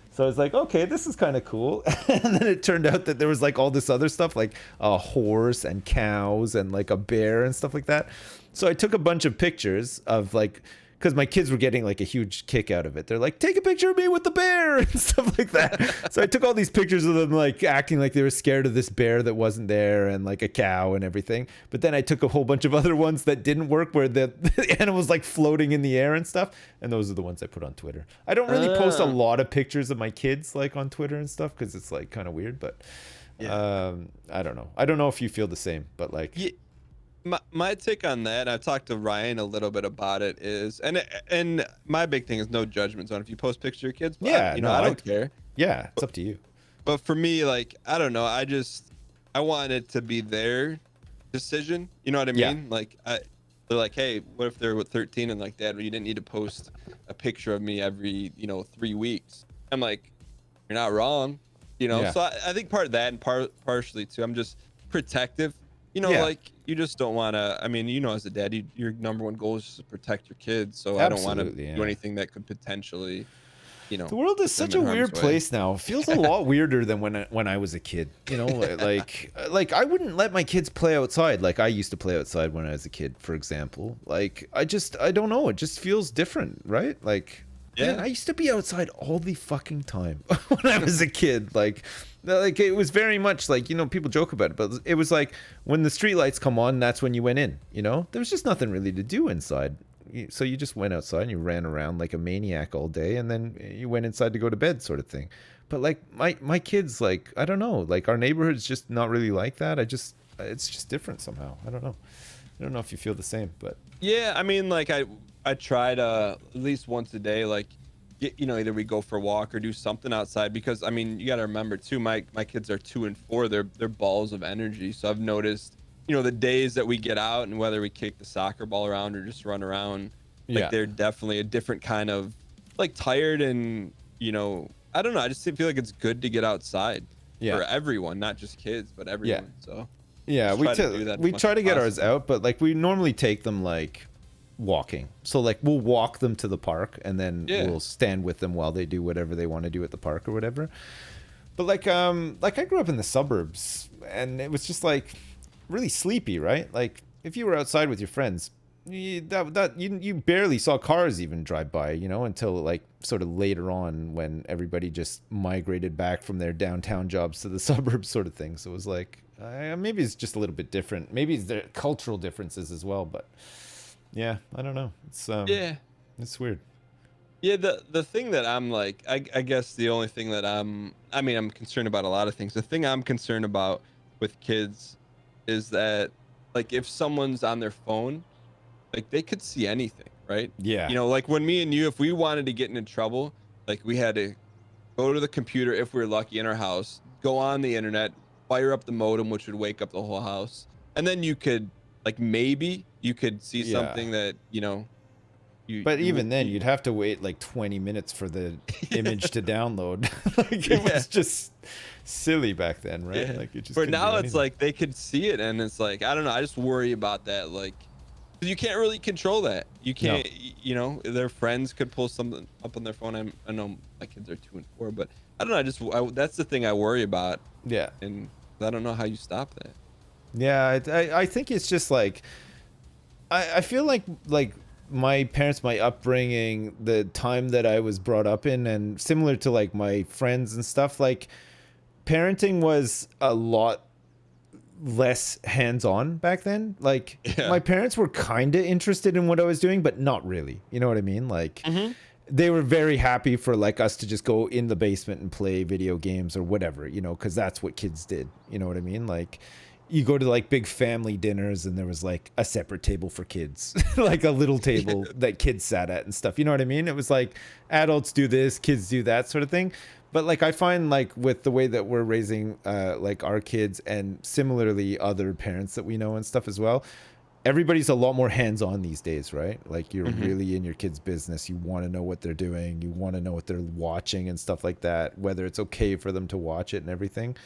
So I was like, okay, this is kind of cool. And then it turned out that there was like all this other stuff, like a horse and cows and like a bear and stuff like that. So I took a bunch of pictures of like, because my kids were getting like a huge kick out of it. They're like, take a picture of me with the bear and stuff like that. So I took all these pictures of them like acting like they were scared of this bear that wasn't there and like a cow and everything. But then I took a whole bunch of other ones that didn't work where the animal's like floating in the air and stuff. And those are the ones I put on Twitter. I don't really post a lot of pictures of my kids like on Twitter and stuff because it's like kind of weird. But I don't know. I don't know if you feel the same, but like... Yeah. My take on that, I've talked to Ryan a little bit about it, is and my big thing is no judgment zone. If you post pictures of your kids, I don't care. Yeah, it's up to you. But for me, like, I don't know, I want it to be their decision. You know what I mean? Yeah. Like, they're like, hey, what if they're with 13 and like, Dad, you didn't need to post a picture of me every 3 weeks? I'm like, you're not wrong, Yeah. So I think part of that and partially too, I'm just protective. Like you just don't want to. I mean, as a dad, your number one goal is just to protect your kids. So I don't want to do anything that could potentially, The world is such a weird place now. It feels a lot weirder than when I was a kid. Like I wouldn't let my kids play outside like I used to play outside when I was a kid, for example. Like I don't know. It just feels different, right? Like. Yeah, man, I used to be outside all the fucking time when I was a kid. Like it was very much like, people joke about it, but it was like when the streetlights come on, that's when you went in, There was just nothing really to do inside. So you just went outside and you ran around like a maniac all day and then you went inside to go to bed sort of thing. But like my kids, like, I don't know, like our neighborhood's just not really like that. It's just different somehow. I don't know. I don't know if you feel the same, but. Yeah, I mean, like I try to at least once a day, like, either we go for a walk or do something outside because, I mean, you got to remember too, my kids are 2 and 4. They're balls of energy. So I've noticed, the days that we get out and whether we kick the soccer ball around or just run around, like they're definitely a different kind of like tired and, I don't know. I just feel like it's good to get outside for everyone, not just kids, but everyone. Yeah. So yeah, we try to get ours out, but like we normally take them like walking. So like we'll walk them to the park and then we'll stand with them while they do whatever they want to do at the park or whatever. But like I grew up in the suburbs and it was just like really sleepy, right? Like if you were outside with your friends, you barely saw cars even drive by, you know, until like sort of later on when everybody just migrated back from their downtown jobs to the suburbs, sort of thing. So it was like maybe it's just a little bit different. Maybe it's the cultural differences as well, but yeah, I don't know. It's weird. Yeah, the thing that I'm like, I guess the only thing that I'm concerned about a lot of things. The thing I'm concerned about with kids is that, like, if someone's on their phone, like, they could see anything, right? Yeah. You know, like when me and you, if we wanted to get into trouble, like, we had to go to the computer if we were lucky in our house, go on the internet, fire up the modem, which would wake up the whole house, and then you could, like, maybe you could see Yeah. something that, you know. But even then, you'd have to wait like 20 minutes for the image to download. Like it was just silly back then, right? Yeah. Like it just. But couldn't do now it's anything. like they could see it, and it's like, I don't know. I just worry about that, like, 'cause you can't really control that. You can't, you know, their friends could pull something up on their phone. I know my kids are 2 and 4, but I don't know. That's the thing I worry about. Yeah. And I don't know how you stop that. Yeah, I think it's just like, I feel like my parents, my upbringing, the time that I was brought up in, and similar to like my friends and stuff, like parenting was a lot less hands-on back then. Like my parents were kind of interested in what I was doing, but not really. You know what I mean? Like they were very happy for like us to just go in the basement and play video games or whatever, you know, because that's what kids did. You know what I mean? Like you go to like big family dinners and there was like a separate table for kids, like a little table that kids sat at and stuff. You know what I mean? It was like adults do this, kids do that sort of thing. But like I find like with the way that we're raising like our kids and similarly other parents that we know and stuff as well, everybody's a lot more hands-on these days, right? Like you're really in your kids' business. You want to know what they're doing. You want to know what they're watching and stuff like that, whether it's okay for them to watch it and everything.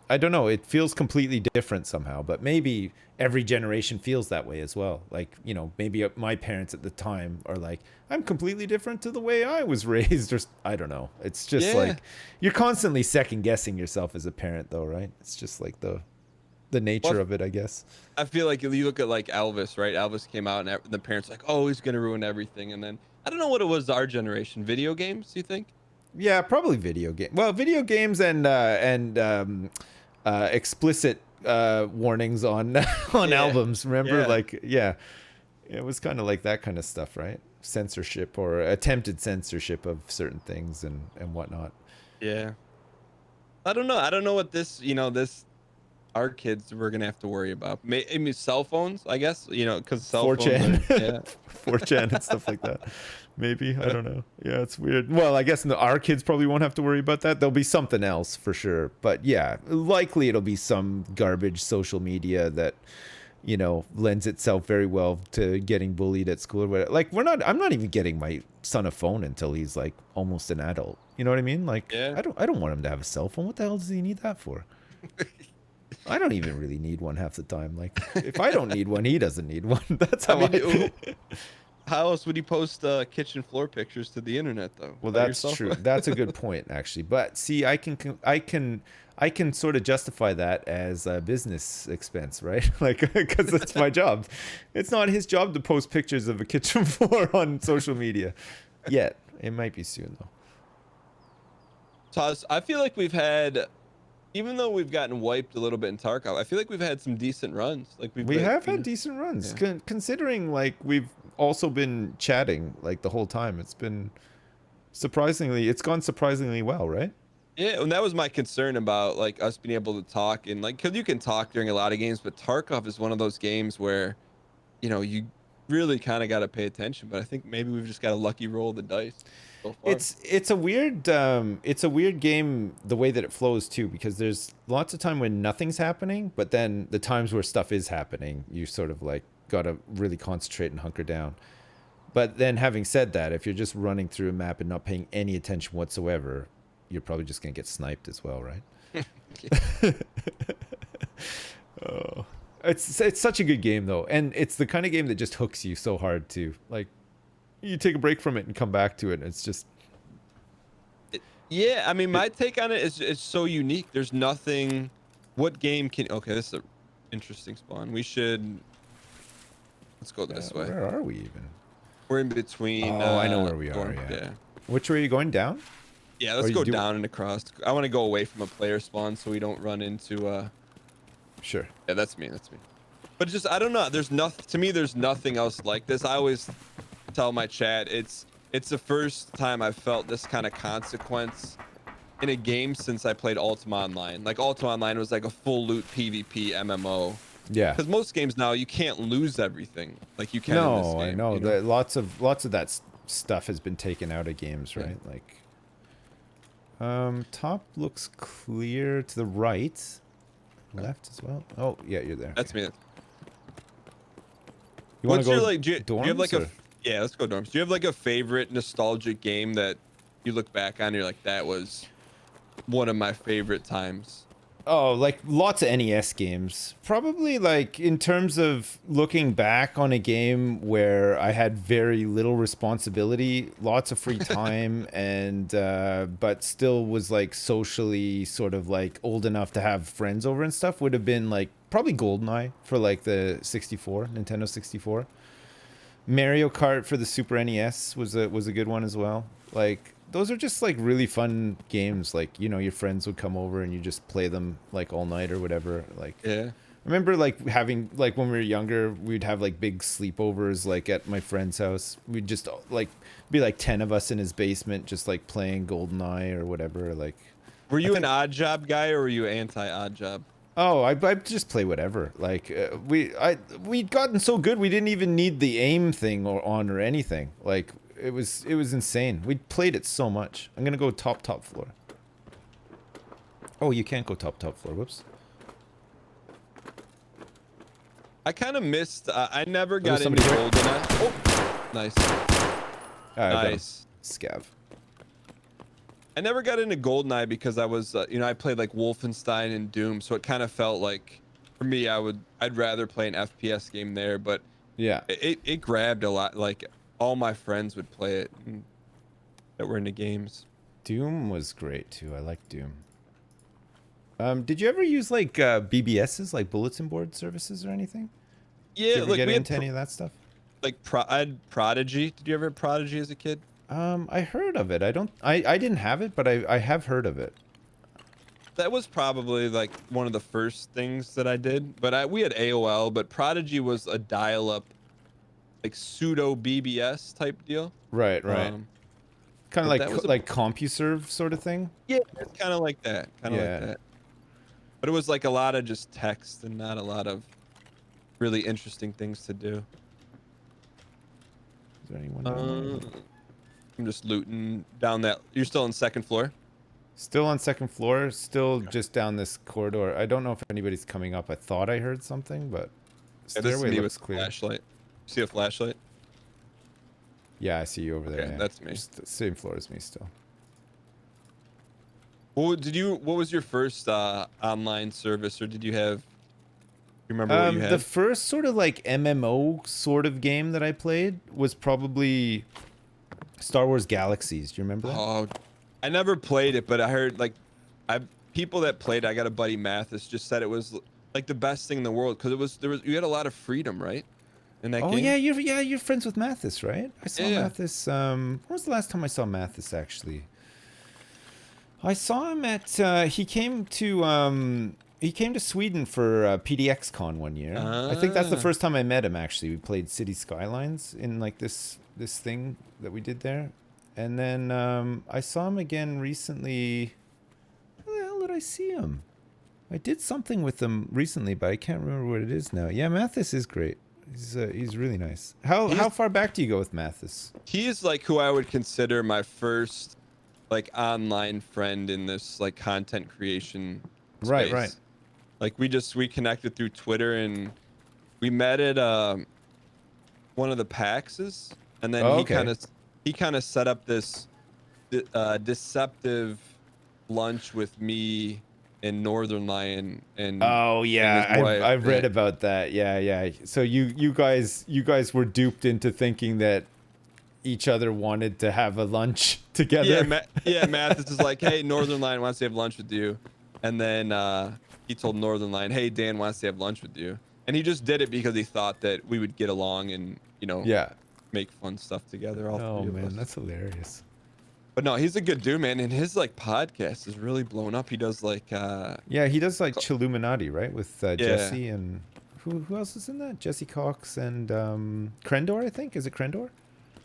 I don't know. It feels completely different somehow, but maybe every generation feels that way as well. Like, you know, maybe my parents at the time are like, I'm completely different to the way I was raised, or I don't know. It's just like you're constantly second guessing yourself as a parent though, right? It's just like the nature of it, I guess. I feel like if you look at like Elvis, right? Elvis came out and the parents like, oh, he's going to ruin everything. And then I don't know what it was our generation. Video games, you think? Yeah, probably video game. Well, video games and explicit warnings on albums. Remember, like, it was kind of like that kind of stuff, right? Censorship or attempted censorship of certain things and whatnot. Yeah. I don't know. I don't know what this, you know, this our kids were gonna have to worry about. I mean, cell phones, I guess, you know, because cell 4chan. phones. Are, 4chan and stuff like that. Maybe, I don't know. Yeah, it's weird. Well, I guess our kids probably won't have to worry about that. There'll be something else for sure. But yeah, likely it'll be some garbage social media that, you know, lends itself very well to getting bullied at school or whatever. Like I'm not even getting my son a phone until he's like almost an adult. You know what I mean? Like I don't want him to have a cell phone. What the hell does he need that for? I don't even really need one half the time. Like if I don't need one, he doesn't need one. That's how how else would you post kitchen floor pictures to the internet though? Well, that's true. That's a good point actually. But see, I can sort of justify that as a business expense, right? Like because it's my job. It's not his job to post pictures of a kitchen floor on social media yet. It might be soon though. So I feel like we've had, even though we've gotten wiped a little bit in Tarkov, I feel like we've had some decent runs. Like we have had decent runs, considering like we've also been chatting like the whole time. It's been it's gone surprisingly well, right? Yeah, and that was my concern about like us being able to talk, and like, because you can talk during a lot of games, but Tarkov is one of those games where, you know, you really kind of got to pay attention. But I think maybe we've just got a lucky roll of the dice so far. It's a weird game the way that it flows too, because there's lots of time when nothing's happening, but then the times where stuff is happening, you sort of like got to really concentrate and hunker down. But then having said that, if you're just running through a map and not paying any attention whatsoever, you're probably just gonna get sniped as well, right? Oh, it's such a good game though, and it's the kind of game that just hooks you so hard too. Like you take a break from it and come back to it, and it's just yeah. I mean, my take on it is it's so unique. There's nothing. What game can? Okay, this is an interesting spawn. We should. Let's go this way. Where are we even? We're in between. Oh, I know where we are. Yeah. Which way are you going, down? Yeah, let's go down and across. I want to go away from a player spawn so we don't run into. Sure. Yeah, that's me. That's me. But just I don't know. There's nothing to me. There's nothing else like this. I always tell my chat it's the first time I've felt this kind of consequence in a game since I played Ultima Online. Like Ultima Online was like a full loot PvP MMO. Yeah. Because most games now you can't lose everything like you can. No, in this game, I know. you know? Lots of that stuff has been taken out of games, right? Yeah. Like, top looks clear to the right, left as well. Oh yeah, you're there. That's me. You want to go? Like, do you have like or? Yeah, let's go dorms. Do you have like a favorite nostalgic game that you look back on and you're like, that was one of my favorite times? Oh, like lots of NES games. Probably like in terms of looking back on a game where I had very little responsibility, lots of free time, and but still was like socially sort of like old enough to have friends over and stuff, would have been like probably GoldenEye for like the Nintendo 64. Mario Kart for the Super NES was a good one as well. Like those are just like really fun games. Like, you know, your friends would come over and you just play them like all night or whatever. Like, yeah. I remember like having like when we were younger, we'd have like big sleepovers like at my friend's house. We'd just like be like 10 of us in his basement just like playing GoldenEye or whatever. Like, were you an odd job guy or were you anti odd job? Oh, I just play whatever. Like we'd gotten so good we didn't even need the aim thing or anything. Like it was insane. We played it so much. I'm gonna go top floor. Oh, you can't go top floor. Whoops. I kind of missed. I never got into GoldenEye. Oh, nice. Nice. Scav. I never got into GoldenEye because I was, you know, I played like Wolfenstein and Doom, so it kind of felt like, for me, I'd rather play an FPS game there. But yeah, it grabbed a lot. Like all my friends would play it that were into games. Doom was great too. I like Doom. Did you ever use like BBSs, like bulletin board services or anything? Yeah, did you ever get into any of that stuff? Like I had Prodigy. Did you ever have Prodigy as a kid? I heard of it. I didn't have it, but I have heard of it. That was probably like one of the first things that I did. But we had AOL, but Prodigy was a dial-up, like pseudo BBS type deal. Right. Kind of like CompuServe sort of thing. Yeah, it's kind of like that. Kind of like that. But it was like a lot of just text and not a lot of really interesting things to do. Is there anyone? I'm just looting down that. You're still on second floor? Still on second floor. Still just down this corridor. I don't know if anybody's coming up. I thought I heard something, but stairway looks clear. Flashlight. See a flashlight? Yeah, I see you over there. Okay, yeah. that's me. Just the same floor as me still. What was your first online service, or did you have? You remember what you had? The first sort of like MMO sort of game that I played was probably Star Wars Galaxies. Do you remember that? Oh, I never played it, but I heard like, people that played. I got a buddy Mathis just said it was like the best thing in the world because you had a lot of freedom, right? In that game. Oh yeah, you're friends with Mathis, right? I saw Mathis. When was the last time I saw Mathis actually? I saw him at he came to Sweden for PDXCon one year. I think that's the first time I met him actually. We played City Skylines in like this thing that we did there. And then I saw him again recently. Where the hell did I see him? I did something with him recently, but I can't remember what it is now. Yeah, Mathis is great. He's really nice. How far back do you go with Mathis? He's like who I would consider my first like online friend in this like content creation space. Right. Like we connected through Twitter and we met at one of the PAXs, and then he kind of set up this deceptive lunch with me and Northern Lion and I've read about that. Yeah. So you guys were duped into thinking that each other wanted to have a lunch together. Mathis is like, hey, Northern Lion wants to have lunch with you, and then he told Northern Lion, hey, Dan wants to have lunch with you, And he just did it because he thought that we would get along and, Yeah. make fun stuff together, all Oh three of man, us. that's hilarious. But no, he's a good dude, man, and his like podcast is really blown up. He does like Yeah, he does like Chilluminati, right? With Yeah. Jesse and who else is in that? Jesse Cox and Krendor, I think. Is it Krendor?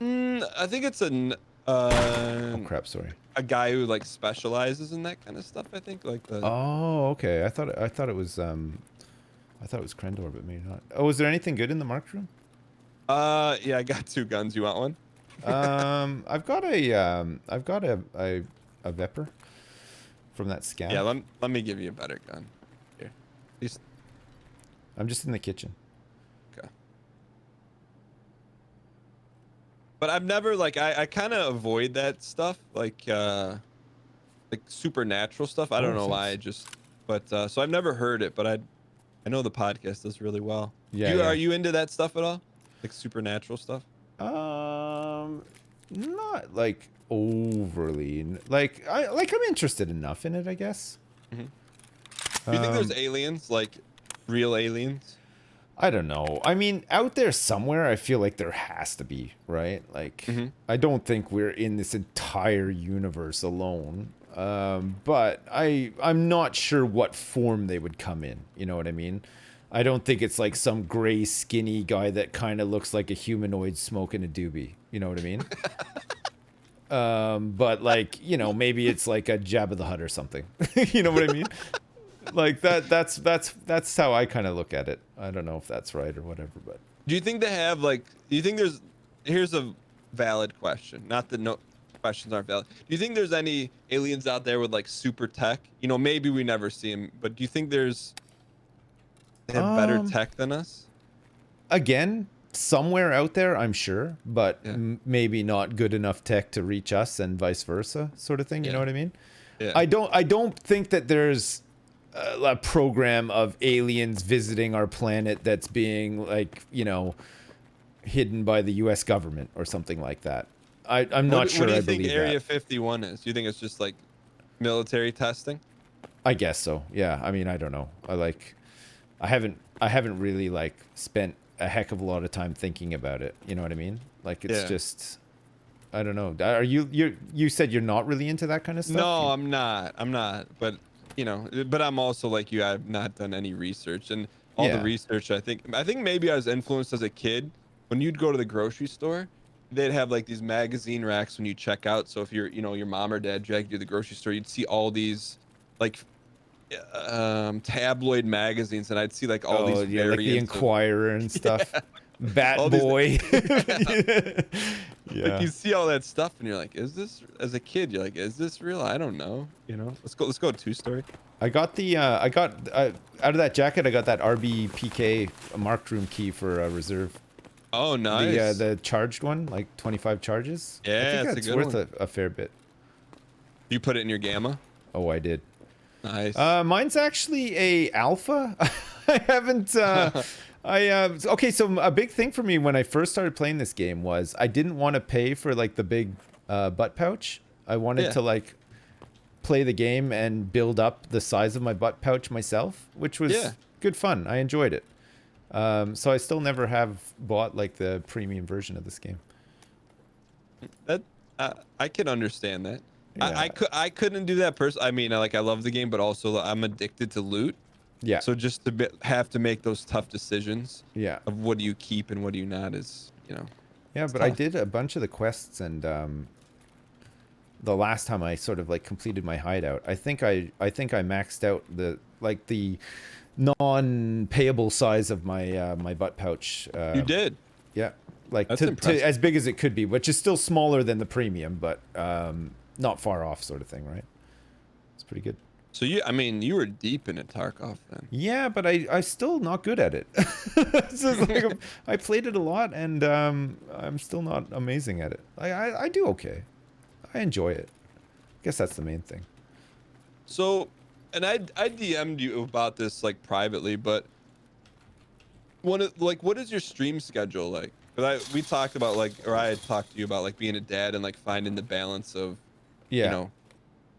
I think it's Oh crap, sorry. a guy who like specializes in that kind of stuff. I think like the. Oh, okay. I thought it was Krendor, but maybe not. Oh, was there anything good in the marked room? Yeah, I got 2 guns. You want one? I've got a Vepr from that scan. Yeah, let me give you a better gun. Here. I'm just in the kitchen. Okay. But I've never like I kind of avoid that stuff like supernatural stuff. I don't know why. But so I've never heard it, but I know the podcast does really well. Yeah. Are you into that stuff at all? Like supernatural stuff? Not like overly. Like I'm interested enough in it, I guess. Do you think there's aliens, like real aliens? I don't know. I mean, out there somewhere, I feel like there has to be, right? Like, I don't think we're in this entire universe alone. But I'm not sure what form they would come in. You know what I mean? I don't think it's like some gray, skinny guy that kind of looks like a humanoid smoking a doobie. You know what I mean? But like, maybe it's like a Jabba the Hutt or something. You know what I mean? Like that's how I kind of look at it. I don't know if that's right or whatever, but Do you think they have like? Do you think here's a valid question. Not that no questions aren't valid. Do you think there's any aliens out there with like super tech? Maybe we never see them, but do you think they have better tech than us? Again, somewhere out there, I'm sure, but Yeah. maybe not good enough tech to reach us and vice versa, sort of thing. You know what I mean? Yeah. I don't think that there's a program of aliens visiting our planet that's being like, hidden by the U.S. government or something like that. I'm not sure. What do you I think believe Area that. 51 is? Do you think it's just like military testing? I guess so. Yeah. I mean, I don't know. I haven't really like spent a heck of a lot of time thinking about it. You know what I mean? Like it's just, I don't know. Are you said you're not really into that kind of stuff? No, I'm not. But but I'm also like you. I've not done any research, and all the research. I think maybe I was influenced as a kid. When you'd go to the grocery store, they'd have like these magazine racks when you check out. So if your mom or dad dragged you to the grocery store, you'd see all these like tabloid magazines, and I'd see like all these variants like the Inquirer and stuff. Bat Boy. Like you see all that stuff and you're like, is this, as a kid you're like, is this real? I don't know. Let's go 2-story. I got out of that jacket, I got that RBPK marked room key for a reserve. Oh, nice. The charged one, like 25 charges. Yeah, I think that's that's a good worth a fair bit. You put it in your gamma? Oh, I did. Nice. Mine's actually a alpha. I haven't. Okay, so a big thing for me when I first started playing this game was I didn't want to pay for like the big butt pouch. I wanted to like play the game and build up the size of my butt pouch myself, which was good fun. I enjoyed it. So I still never have bought like the premium version of this game. That I can understand that. Yeah. I couldn't do that I mean, I love the game, but also I'm addicted to loot. Yeah. So just to have to make those tough decisions. Yeah. Of what do you keep and what do you not is, Yeah, but I did a bunch of the quests, and the last time I sort of like completed my hideout, I think I maxed out the non-payable size of my my butt pouch. You did. Yeah, like That's to as big as it could be, which is still smaller than the premium, but not far off, sort of thing, right? It's pretty good. So you were deep into Tarkov then. Yeah, but I'm still not good at it. So it's like I played it a lot, and I'm still not amazing at it. I do okay. I enjoy it. I guess that's the main thing. So, and I DM'd you about this like privately, but what is your stream schedule like? Because we talked about I had talked to you about like being a dad and like finding the balance of,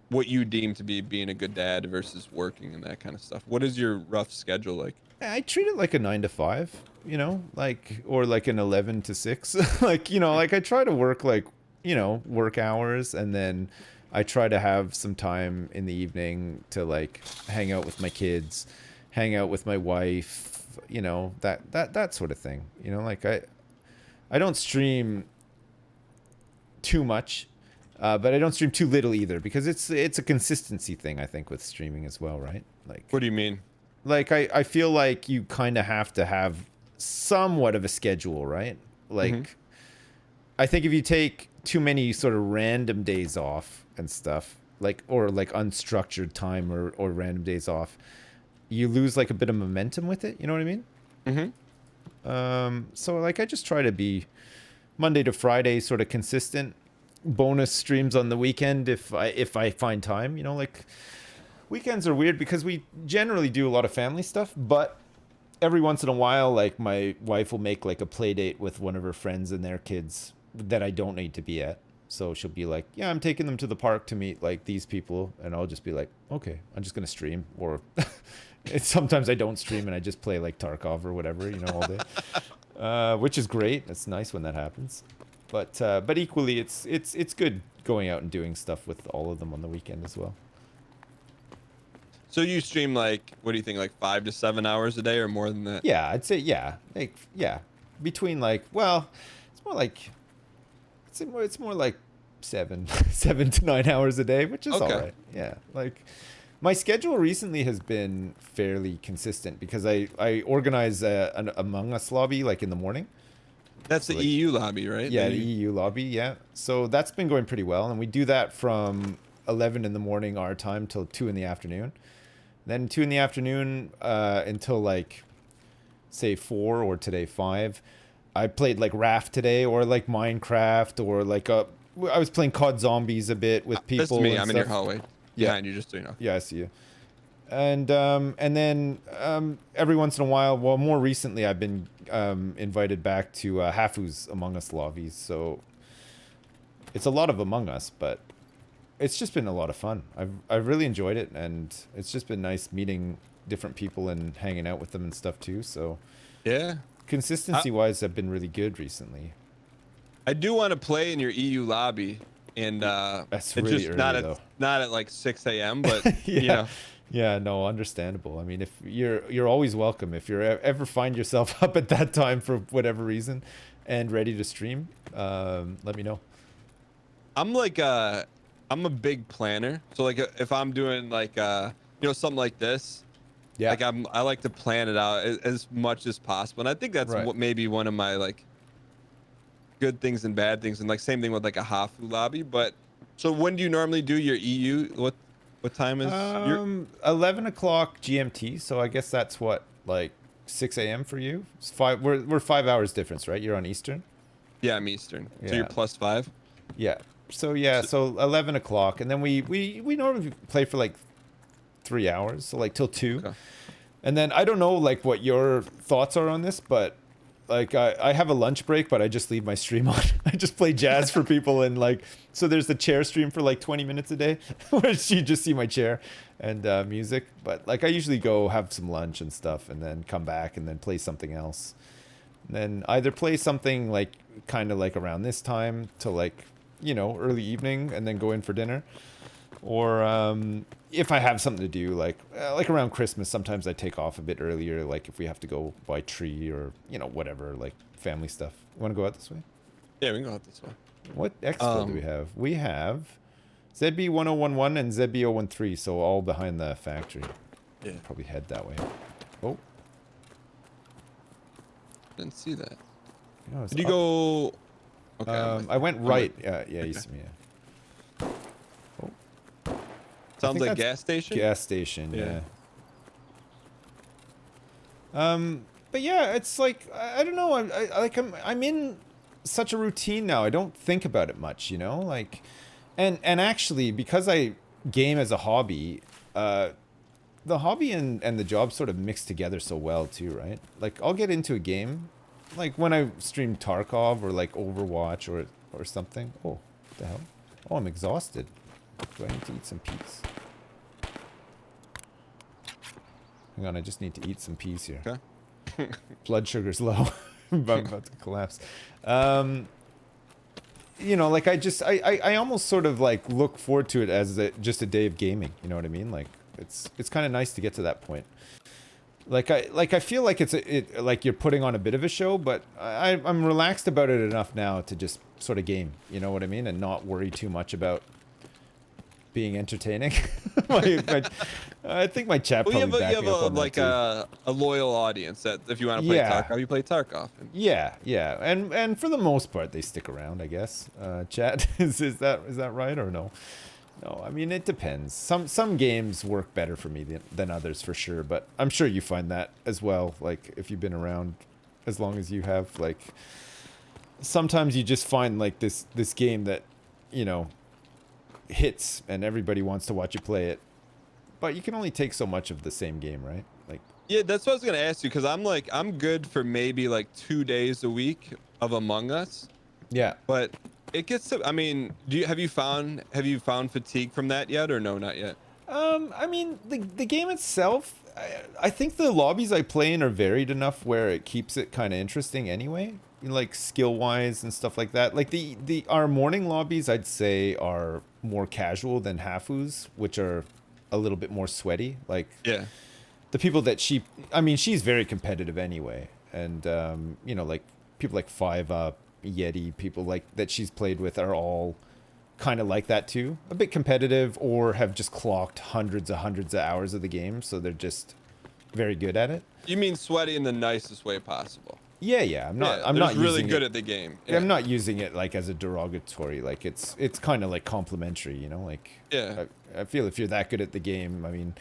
what you deem to be being a good dad versus working and that kind of stuff. What is your rough schedule like? I treat it like a 9 to 5, you know, like, or like an 11 to 6. Like, you know, like I try to work like, you know, work hours, and then I try to have some time in the evening to like hang out with my kids, hang out with my wife, you know, that sort of thing. You know, like I don't stream too much, but I don't stream too little either, because it's a consistency thing, I think, with streaming as well, right? Like, What do you mean? like I feel like you kind of have to have somewhat of a schedule, right? Like, I think if you take too many sort of random days off and stuff, like, or like unstructured time or random days off, you lose like a bit of momentum with it. You know what I mean? So like I just try to be Monday to Friday sort of consistent. Bonus streams on the weekend if I find time. You know, like weekends are weird because we generally do a lot of family stuff, but every once in a while, like my wife will make like a play date with one of her friends and their kids that I don't need to be at. So she'll be like, yeah, I'm taking them to the park to meet like these people. And I'll just be like, okay, I'm just going to stream. Or sometimes I don't stream and I just play like Tarkov or whatever, you know, all day, which is great. It's nice when that happens. But equally, it's good going out and doing stuff with all of them on the weekend as well. So you stream like, what do you think, like 5 to 7 hours a day or more than that? Yeah, I'd say, yeah. Like, yeah. Between like, well, it's more like, it's more like 7 to 9 hours a day, which is Okay. all right. Yeah. Like, my schedule recently has been fairly consistent because I organize an Among Us lobby like in the morning. That's So, the like, EU lobby, right? Yeah, That the you- EU lobby, yeah. So that's been going pretty well, and we do that from 11 in the morning our time till 2 in the afternoon. Then 2 in the afternoon until like, say 4 or today 5. I played like Raft today, or like Minecraft, or like I was playing COD Zombies a bit with people. That's me. and I'm in your stuff. hallway. Yeah. Behind you, just so you know. Yeah, I see you. And then every once in a while, well, more recently, I've been invited back to Hafu's Among Us lobbies. So it's a lot of Among Us, but it's just been a lot of fun. I've really enjoyed it, and it's just been nice meeting different people and hanging out with them and stuff too. So Yeah. consistency wise, I've been really good recently. I do want to play in your EU lobby, and That's it's really just early, not at though. not at like 6 a.m. But Yeah. you know, Yeah, no, understandable. I mean, if you're always welcome. If you ever find yourself up at that time for whatever reason and ready to stream, let me know. I'm like I'm a big planner. So like if I'm doing like you know, something like this, Yeah. like I like to plan it out as much as possible, and I think that's Right. what maybe one of my like good things and bad things, and like same thing with like a Hafu lobby. But so when do you normally do your EU? What time is your 11 o'clock GMT. So I guess that's what, like 6 a.m. for you. It's 5. We're 5 hours difference, right? You're on Eastern. Yeah, I'm Eastern. So Yeah. you're +5. Yeah. So yeah. So 11 o'clock, and then we normally play for like 3 hours. So like till 2. Okay. And then I don't know like what your thoughts are on this, but like I have a lunch break, but I just leave my stream on. I just play jazz for people, and like, so there's the chair stream for like 20 minutes a day, where you just see my chair and music. But like I usually go have some lunch and stuff, and then come back and then play something else. And then either play something like kind of like around this time to like, you know, early evening, and then go in for dinner. Or if I have something to do, like around Christmas, sometimes I take off a bit earlier, like if we have to go buy tree or, you know, whatever, like family stuff. You want to go out this way? Yeah, we can go out this way. What exfil do we have? We have ZB1011 and ZB013, so all behind the factory. Yeah. Probably head that way. Oh, Didn't see that. no, it's Did you up. go? Okay. I went right. Yeah, you see me. Yeah. Sounds think like that's gas station. Gas station, Yeah. yeah. But yeah, it's like I don't know. I'm in such a routine now. I don't think about it much, you know. Like, and actually, because I game as a hobby, the hobby and the job sort of mix together so well too, right? Like, I'll get into a game, like when I stream Tarkov or like Overwatch or something. Oh, what the hell? Oh, I'm exhausted. Do I need to eat some peas? Hang on, I just need to eat some peas here. Okay. Blood sugar's low. I'm about to collapse. You know, like I almost sort of like look forward to it as just a day of gaming. You know what I mean? Like it's kind of nice to get to that point. Like I feel like like you're putting on a bit of a show, but I'm relaxed about it enough now to just sort of game. You know what I mean? And not worry too much about being entertaining. I think my chat probably backed me up on that too. A loyal audience that if you want to play Tarkov, you play Tarkov. Yeah, and for the most part they stick around, I guess. Chat is that right or no? No, I mean it depends. Some games work better for me than others for sure, but I'm sure you find that as well. Like if you've been around as long as you have, like sometimes you just find like this game that, you know, hits and everybody wants to watch you play it, but you can only take so much of the same game, right? Like, yeah, that's what I was gonna ask you, because I'm good for maybe like 2 days a week of Among Us. Yeah, but it gets to, I mean, have you found fatigue from that yet, or no, not yet? I mean the game itself, I think the lobbies I play in are varied enough where it keeps it kind of interesting anyway, like skill wise and stuff like that. Like our morning lobbies I'd say are more casual than Hafu's, which are a little bit more sweaty. Like Yeah. the people that she's very competitive anyway, and you know, like people like 5-Up, Yeti, people like that she's played with are all kind of like that too, a bit competitive, or have just clocked hundreds of hours of the game, so they're just very good at it. You mean sweaty in the nicest way possible? Yeah. I'm not really using good it, at the game. Yeah. I'm not using it like as a derogatory. Like it's kind of like complimentary, you know. Like yeah, I feel if you're that good at the game, I mean,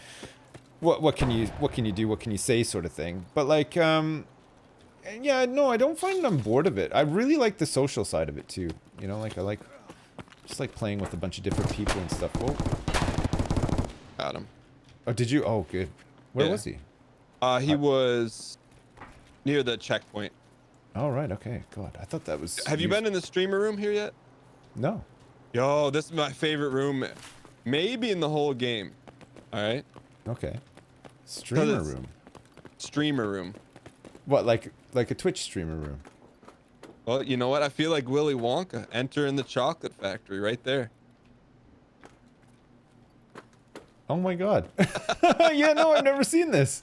what can you do? What can you say, sort of thing. But like yeah, no, I don't find I'm bored of it. I really like the social side of it too. You know, like I like just like playing with a bunch of different people and stuff. Whoa. Got him. Oh, did you? Oh, good. Where was he? He was near the checkpoint. Oh, right. Okay. God, I thought that was... Have you been in the streamer room here yet? No. Yo, this is my favorite room, maybe in the whole game. All right. Okay. Streamer room. Streamer room. What, like a Twitch streamer room? Well, you know what? I feel like Willy Wonka. Enter in the chocolate factory right there. Oh my God. Yeah, no, I've never seen this.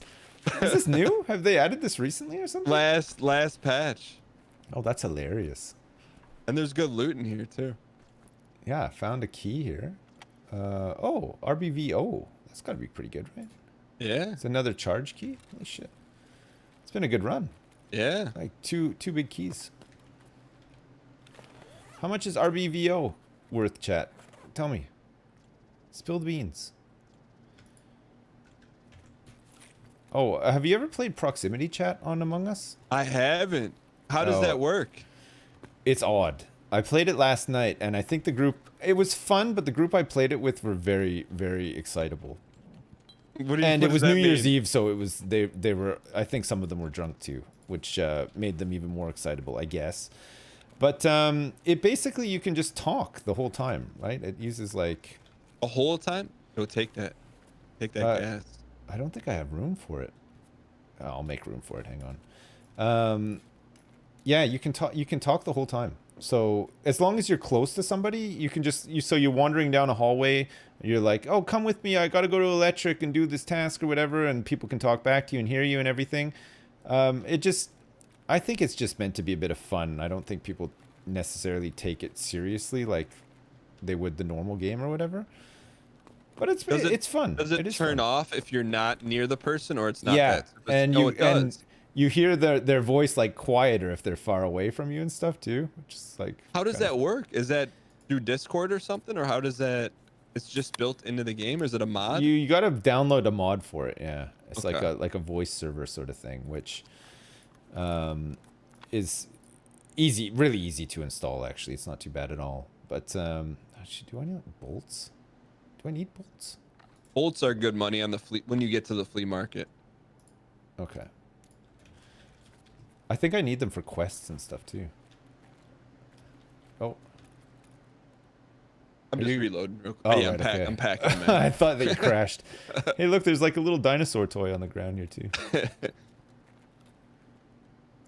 Is this new? Have they added this recently or something? Last patch. Oh, that's hilarious. And there's good loot in here too. Yeah, I found a key here. Oh, RBVO. That's gotta be pretty good, right? Yeah. It's another charge key? Holy shit. It's been a good run. Yeah. Like two big keys. How much is RBVO worth, chat? Tell me. Spill the beans. Oh, have you ever played proximity chat on Among Us? I haven't. How does that work? It's odd. I played it last night, and I think the group... It was fun, but the group I played it with were very, very excitable. And it was New Year's Eve, so it was... They were... I think some of them were drunk too, which made them even more excitable, I guess. But it basically, you can just talk the whole time, right? It uses like... A whole time? No, take that. Take that gas. I don't think I have room for it. I'll make room for it. Hang on. Yeah, you can talk. You can talk the whole time. So as long as you're close to somebody, you can just. So you're wandering down a hallway. You're like, oh, come with me. I got to go to electric and do this task or whatever, and people can talk back to you and hear you and everything. It just. I think it's just meant to be a bit of fun. I don't think people necessarily take it seriously like they would the normal game or whatever. But it's fun. Does it turn off if you're not near the person, or it's not? Yeah, and you hear their voice like quieter if they're far away from you and stuff too. Which is like. How does that work? Is that through Discord or something, or how does that? It's just built into the game, or is it a mod? You got to download a mod for it. Yeah, it's like a voice server sort of thing, which is easy, really easy to install. Actually, it's not too bad at all. But actually, do I need bolts? Do I need bolts? Bolts are good money on the flea when you get to the flea market. Okay. I think I need them for quests and stuff too. Oh. I'm Are just you- reloading. Real quick. Oh, Yeah, right, okay. I'm packing, man. I thought that you crashed. Hey, look, there's like a little dinosaur toy on the ground here too.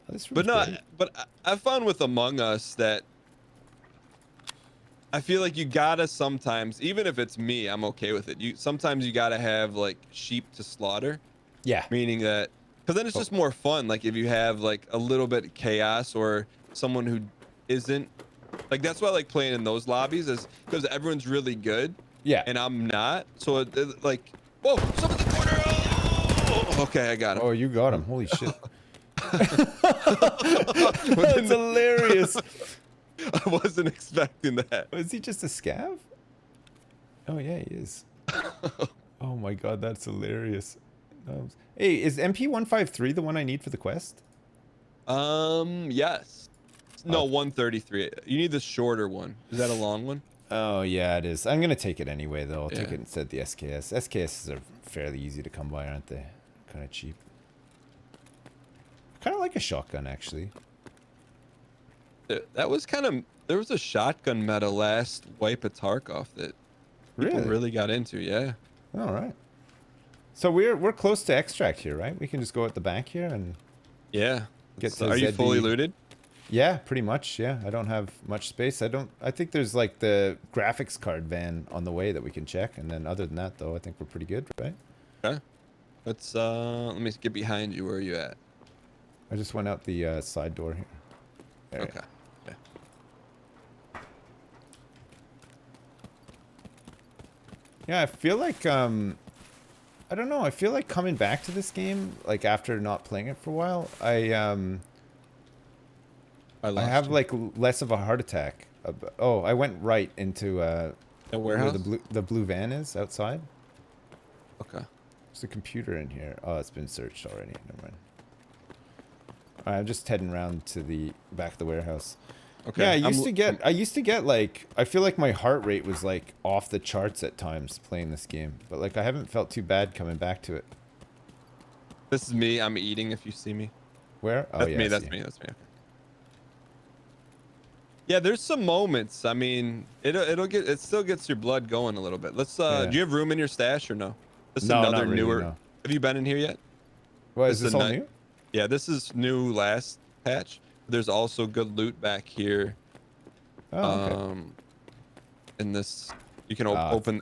Oh, this room's But no, great. I found with Among Us that I feel like you gotta sometimes, even if it's me, I'm okay with it. Sometimes you gotta have like sheep to slaughter, Yeah. meaning that because then it's just more fun. Like if you have like a little bit of chaos or someone who isn't like, that's why I like playing in those lobbies, is because everyone's really good. Yeah. And I'm not. So like, whoa, someone's in the corner. Oh, okay, I got him. Oh, you got him. Holy shit. That's hilarious. I wasn't expecting that. Is he just a scav? Oh, yeah, he is. Oh my god, that's hilarious. Hey, is MP153 the one I need for the quest? Yes. No, 133. You need the shorter one. Is that a long one? Oh, yeah, it is. I'm going to take it anyway, though. I'll take Yeah. it instead of the SKS. SKSs are fairly easy to come by, aren't they? Kind of cheap. Kind of like a shotgun, actually. That was kind of... There was a shotgun meta last wipe at Tarkov that people really got into, yeah. All right. So we're close to extract here, right? We can just go at the back here and... Yeah. Get to Are you fully ZB. looted? Yeah, pretty much. Yeah, I don't have much space. I think there's like the graphics card van on the way that we can check, and then other than that, though, I think we're pretty good, right? Okay. Let me get behind you. Where are you at? I just went out the side door here. There you Okay. go. Yeah. Yeah, I feel like I don't know. I feel like coming back to this game, like after not playing it for a while, I have like less of a heart attack. Oh, I went right into a where warehouse. the blue van is outside. Okay. There's a computer in here. Oh, it's been searched already. Never mind. All right, I'm just heading around to the back of the warehouse. Okay. Yeah, I used to get like, I feel like my heart rate was like off the charts at times playing this game, but like I haven't felt too bad coming back to it. This is me. I'm eating. If you see me. Where? Oh That's yeah, me. I That's see. me. That's me. Okay. Yeah, there's some moments. I mean, it still gets your blood going a little bit. Let's Yeah. do you have room in your stash or no? This is No, not another really, newer. no. Have you been in here yet? What, is This is this all a new? Yeah, this is new last patch. There's also good loot back here. Oh, okay. In this, you can open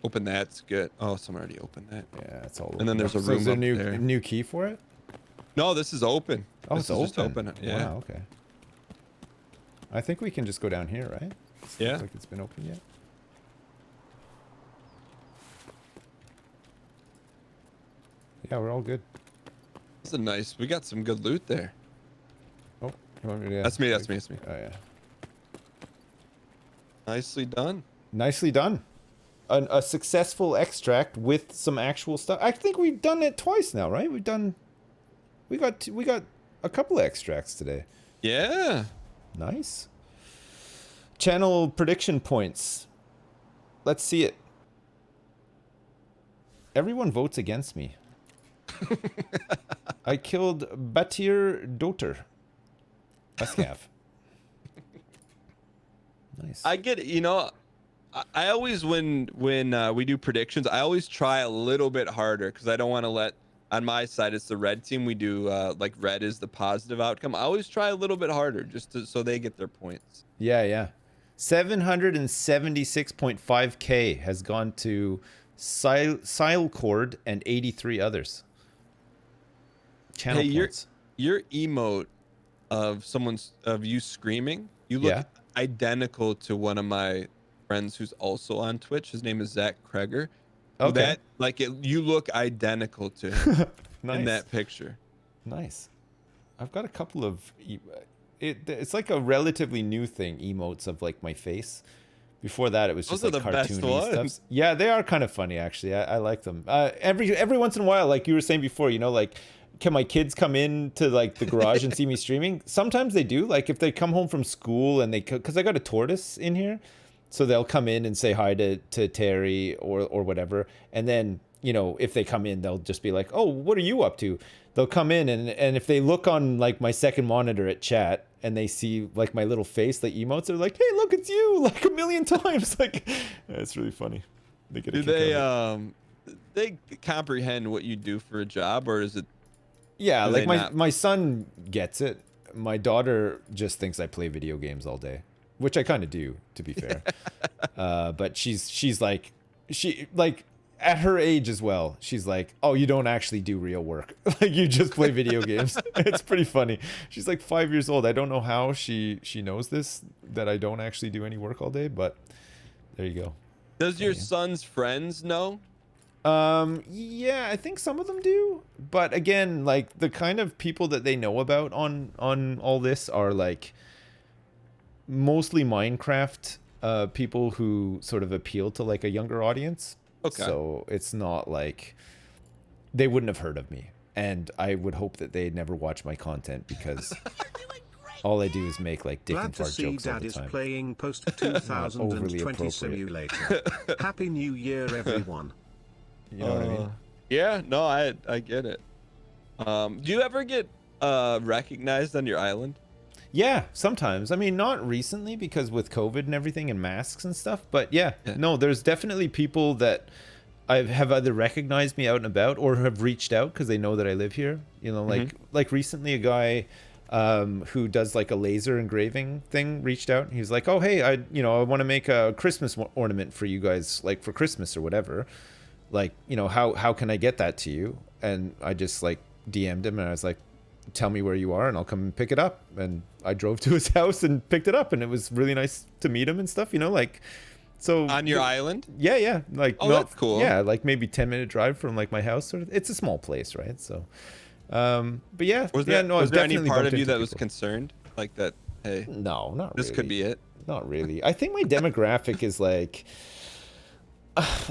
that. It's good. Oh, someone already opened that. Yeah, it's all. And then there's a So room is there up a there. new key for it? No, this is open. Oh, This it's is just open. Yeah. Wow, okay. I think we can just go down here, right? Yeah. Looks like it's been open yet. Yeah, we're all good. This is nice. We got some good loot there. Oh, you want me to? That's me. That's me. That's me. Oh yeah. Nicely done. Nicely done. A successful extract with some actual stuff. I think we've done it twice now, right? We got a couple of extracts today. Yeah. Nice. Channel prediction points. Let's see it. Everyone votes against me. I killed Batir Doter. Escape. Nice. I get it. You know, I always when we do predictions, I always try a little bit harder because I don't want to let. On my side, it's the red team. We do like red is the positive outcome. I always try a little bit harder just so they get their points. Yeah, yeah. 776.5K has gone to Silecord and 83 others. Channel points. Your emote of you screaming, you look identical to one of my friends who's also on Twitch. His name is Zach Kreger. Okay. You look identical to him Nice. in that picture. Nice. I've got a couple of it's like a relatively new thing, emotes of like my face. Before that, it was just Those like are the best cartoony ones. stuff. Yeah, they are kind of funny actually. I like them. Every once in a while, like you were saying before, you know, like can my kids come in to like the garage and see me streaming? Sometimes they do. Like if they come home from school and because I got a tortoise in here, so they'll come in and say hi to Terry or whatever, and then you know, if they come in, they'll just be like, oh, what are you up to? They'll come in, and if they look on like my second monitor at chat and they see like my little face, like emotes, they're like, hey, look, it's you, like a million times. Like, it's really funny. They get a Do kick out of it. they comprehend what you do for a job, or is it? Yeah, do like they my not? my son gets it. My daughter just thinks I play video games all day, which I kind of do, to be fair. But she's like, she like at her age as well. She's like, oh, you don't actually do real work. Like you just play video games. It's pretty funny. She's like 5 years old. I don't know how she knows this, that I don't actually do any work all day, but there you go. Does your son's friends know? Yeah, I think some of them do, but again, like the kind of people that they know about on all this are like mostly Minecraft people who sort of appeal to like a younger audience. Okay. So it's not like they wouldn't have heard of me, and I would hope that they never watch my content because all I do is make like dick and Glad to fart see jokes all Dad the is time. playing post overly 2020 appropriate. simulator. Happy New Year, everyone. You know what I mean? Yeah, no, I get it. Do you ever get recognized on your island? Yeah, sometimes. I mean, not recently because with COVID and everything and masks and stuff, but yeah. No, there's definitely people that have either recognized me out and about or have reached out because they know that I live here. You know, like recently a guy who does like a laser engraving thing reached out. He was like, "Oh, hey, I want to make a Christmas ornament for you guys, like for Christmas or whatever. Like, you know, how can I get that to you?" And I just like DM'd him and I was like, tell me where you are and I'll come and pick it up. And I drove to his house and picked it up, and it was really nice to meet him and stuff, you know, like, so On your island? yeah, like, Oh, that's cool. Yeah, like maybe 10-minute drive from like my house, sort of. It's a small place, right? So but yeah, Was there any definitely part bumped of you into that was people. concerned, like that? Hey, No, not this really. could be it. Not really. I think my demographic is like,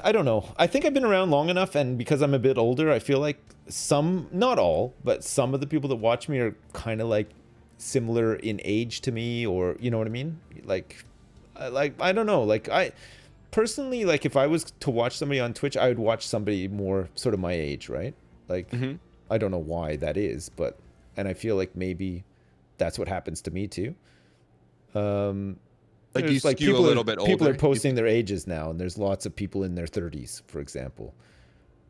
I don't know. I think I've been around long enough, and because I'm a bit older, I feel like some, not all, but some of the people that watch me are kind of like similar in age to me, or you know what I mean? Like I don't know. Like I personally, like if I was to watch somebody on Twitch, I would watch somebody more sort of my age, right? Like I don't know why that is, but and I feel like maybe that's what happens to me too. Like you skew people a little bit older. People are posting their ages now, and there's lots of people in their 30s, for example.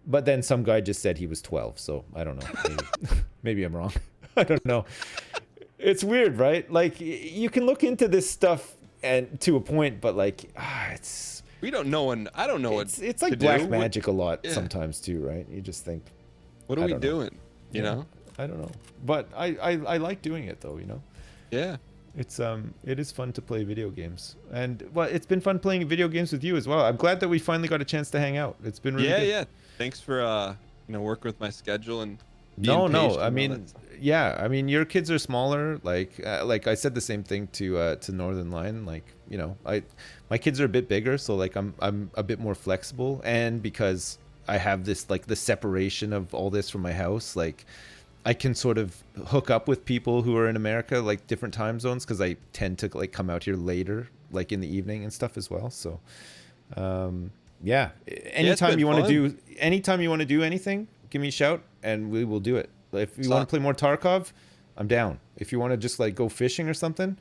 But then some guy just said he was 12, so I don't know. Maybe I'm wrong. I don't know. It's weird, right? Like you can look into this stuff and to a point, but like it's we don't know, and I don't know what it's like to black do. magic a lot sometimes too, right? You just think, What are I we don't know. doing? You know? I don't know, but I like doing it though, you know. Yeah. It's it is fun to play video games, and well, it's been fun playing video games with you as well. I'm glad that we finally got a chance to hang out. It's been really good. Yeah. Thanks for working with my schedule and No, being patient I and all mean, that stuff. yeah, I mean, your kids are smaller. Like I said the same thing to Northern Line. Like, you know, my kids are a bit bigger, so like I'm a bit more flexible, and because I have this like the separation of all this from my house, like I can sort of hook up with people who are in America, like different time zones, because I tend to like come out here later, like in the evening and stuff as well. So, yeah, anytime you want to do anything, give me a shout and we will do it. If you want to play more Tarkov, I'm down. If you want to just like go fishing or something,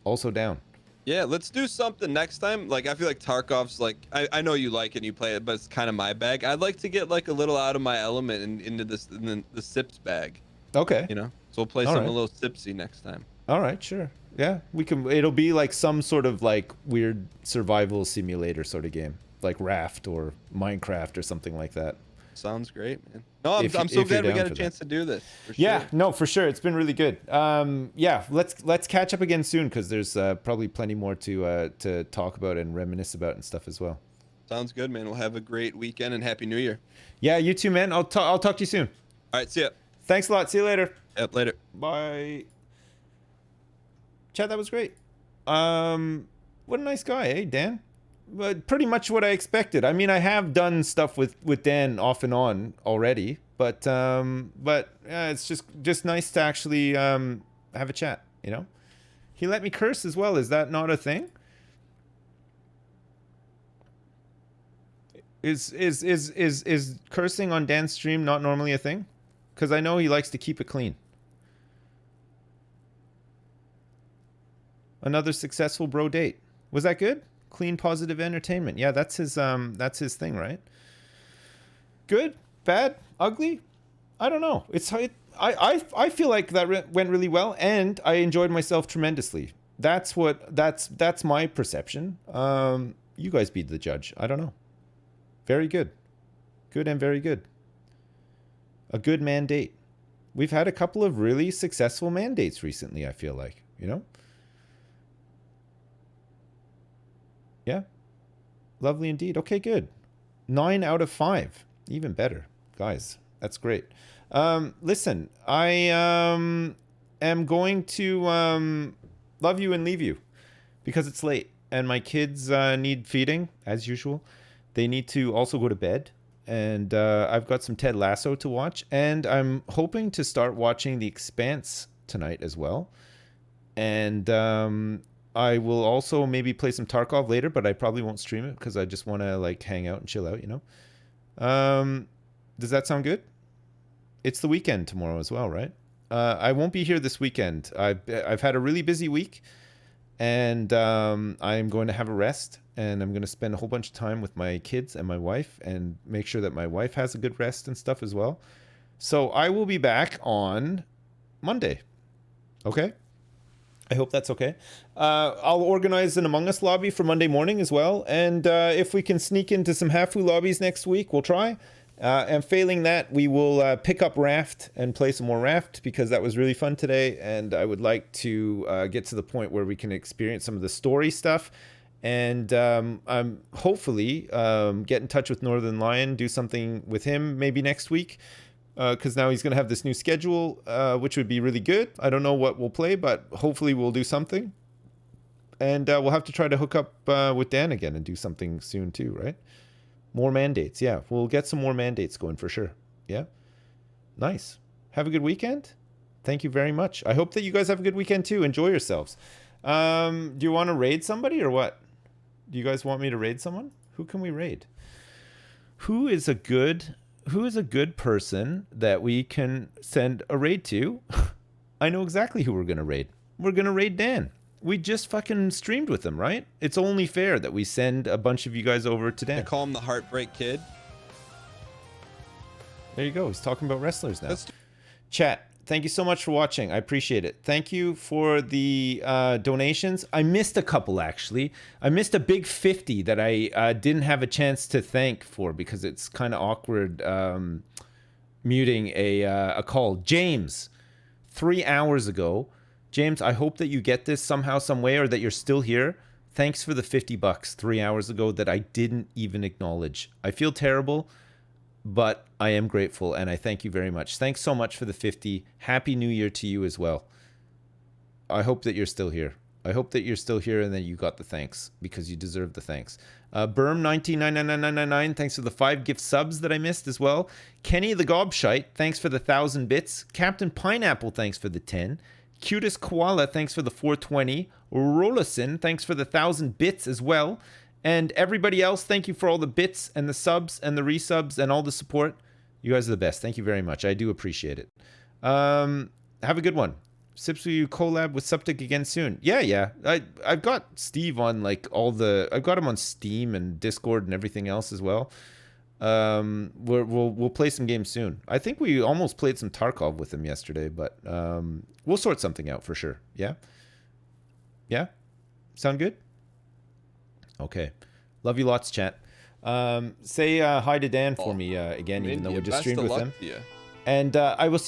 also down. Yeah, let's do something next time. Like I feel like Tarkov's like I know you like it and you play it, but it's kind of my bag. I'd like to get like a little out of my element and into this and the sips bag. Okay. You know, so we'll play All something right. a little sipsy next time. All right, sure. Yeah, we can. It'll be like some sort of like weird survival simulator sort of game, like Raft or Minecraft or something like that. Sounds great, man. No, I'm If so you're glad we down got a for chance to do this. For Yeah, sure. no, for sure. It's been really good. Yeah, let's catch up again soon because there's probably plenty more to talk about and reminisce about and stuff as well. Sounds good, man. We'll have a great weekend and Happy New Year. Yeah, you too, man. I'll talk to you soon. All right, see ya. Thanks a lot. See you later. Yep, later. Bye. Chad, that was great. What a nice guy, eh, Dan? But pretty much what I expected. I mean, I have done stuff with Dan off and on already, but it's just nice to actually have a chat. You know, he let me curse as well. Is that not a thing? Is cursing on Dan's stream not normally a thing? Because I know he likes to keep it clean. Another successful bro date. Was that good? Clean, positive entertainment. Yeah, that's his thing, right? Good, bad, ugly. I don't know. I feel like that went really well, and I enjoyed myself tremendously. That's my perception. You guys be the judge. I don't know. Very good. Good and very good. A good mandate. We've had a couple of really successful mandates recently, I feel like, you know? Yeah. Lovely indeed. Okay, good. 9 out of 5. Even better. Guys, that's great. Listen, I am going to love you and leave you because it's late and my kids need feeding as usual. They need to also go to bed, and I've got some Ted Lasso to watch, and I'm hoping to start watching The Expanse tonight as well. And I will also maybe play some Tarkov later, but I probably won't stream it because I just want to like hang out and chill out, you know. Does that sound good? It's the weekend tomorrow as well, right? I won't be here this weekend. I've had a really busy week, and I'm going to have a rest, and I'm going to spend a whole bunch of time with my kids and my wife and make sure that my wife has a good rest and stuff as well. So I will be back on Monday. Okay? I hope that's okay. I'll organize an Among Us lobby for Monday morning as well. And if we can sneak into some Hafu lobbies next week, we'll try. And failing that, we will pick up Raft and play some more Raft because that was really fun today. And I would like to get to the point where we can experience some of the story stuff. And I'm hopefully get in touch with Northern Lion, do something with him maybe next week. Because now he's going to have this new schedule, which would be really good. I don't know what we'll play, but hopefully we'll do something. And we'll have to try to hook up with Dan again and do something soon too, right? More mandates. Yeah, we'll get some more mandates going for sure. Yeah. Nice. Have a good weekend. Thank you very much. I hope that you guys have a good weekend too. Enjoy yourselves. Do you want to raid somebody or what? Do you guys want me to raid someone? Who can we raid? Who is a good person that we can send a raid to? I know exactly who we're going to raid. We're going to raid Dan. We just fucking streamed with him, right? It's only fair that we send a bunch of you guys over to Dan. I call him the Heartbreak Kid. There you go. He's talking about wrestlers now. Chat, thank you so much for watching. I appreciate it. Thank you for the donations. I missed a couple, actually. I missed a big 50 that I didn't have a chance to thank for because it's kind of awkward muting a call. James, 3 hours ago. James, I hope that you get this somehow, some way, or that you're still here. Thanks for the $50 3 hours ago that I didn't even acknowledge. I feel terrible, but I am grateful, and I thank you very much. Thanks so much for the 50. Happy New Year to you as well. I hope that you're still here. I hope that you're still here and that you got the thanks, because you deserve the thanks. Berm19999999, thanks for the 5 gift subs that I missed as well. Kenny the Gobshite, thanks for the 1,000 bits. Captain Pineapple, thanks for the 10. Cutest Koala, thanks for the 420. Rollison, thanks for the 1,000 bits as well. And everybody else, thank you for all the bits and the subs and the resubs and all the support. You guys are the best. Thank you very much. I do appreciate it. Have a good one. Sips with you collab with Septic again soon. Yeah. I've got Steve on like I've got him on Steam and Discord and everything else as well. We'll play some games soon. I think we almost played some Tarkov with him yesterday, but we'll sort something out for sure. Yeah? Sound good? Okay. Love you lots, chat. Say hi to Dan for me again, even though we just streamed with him. And I will see you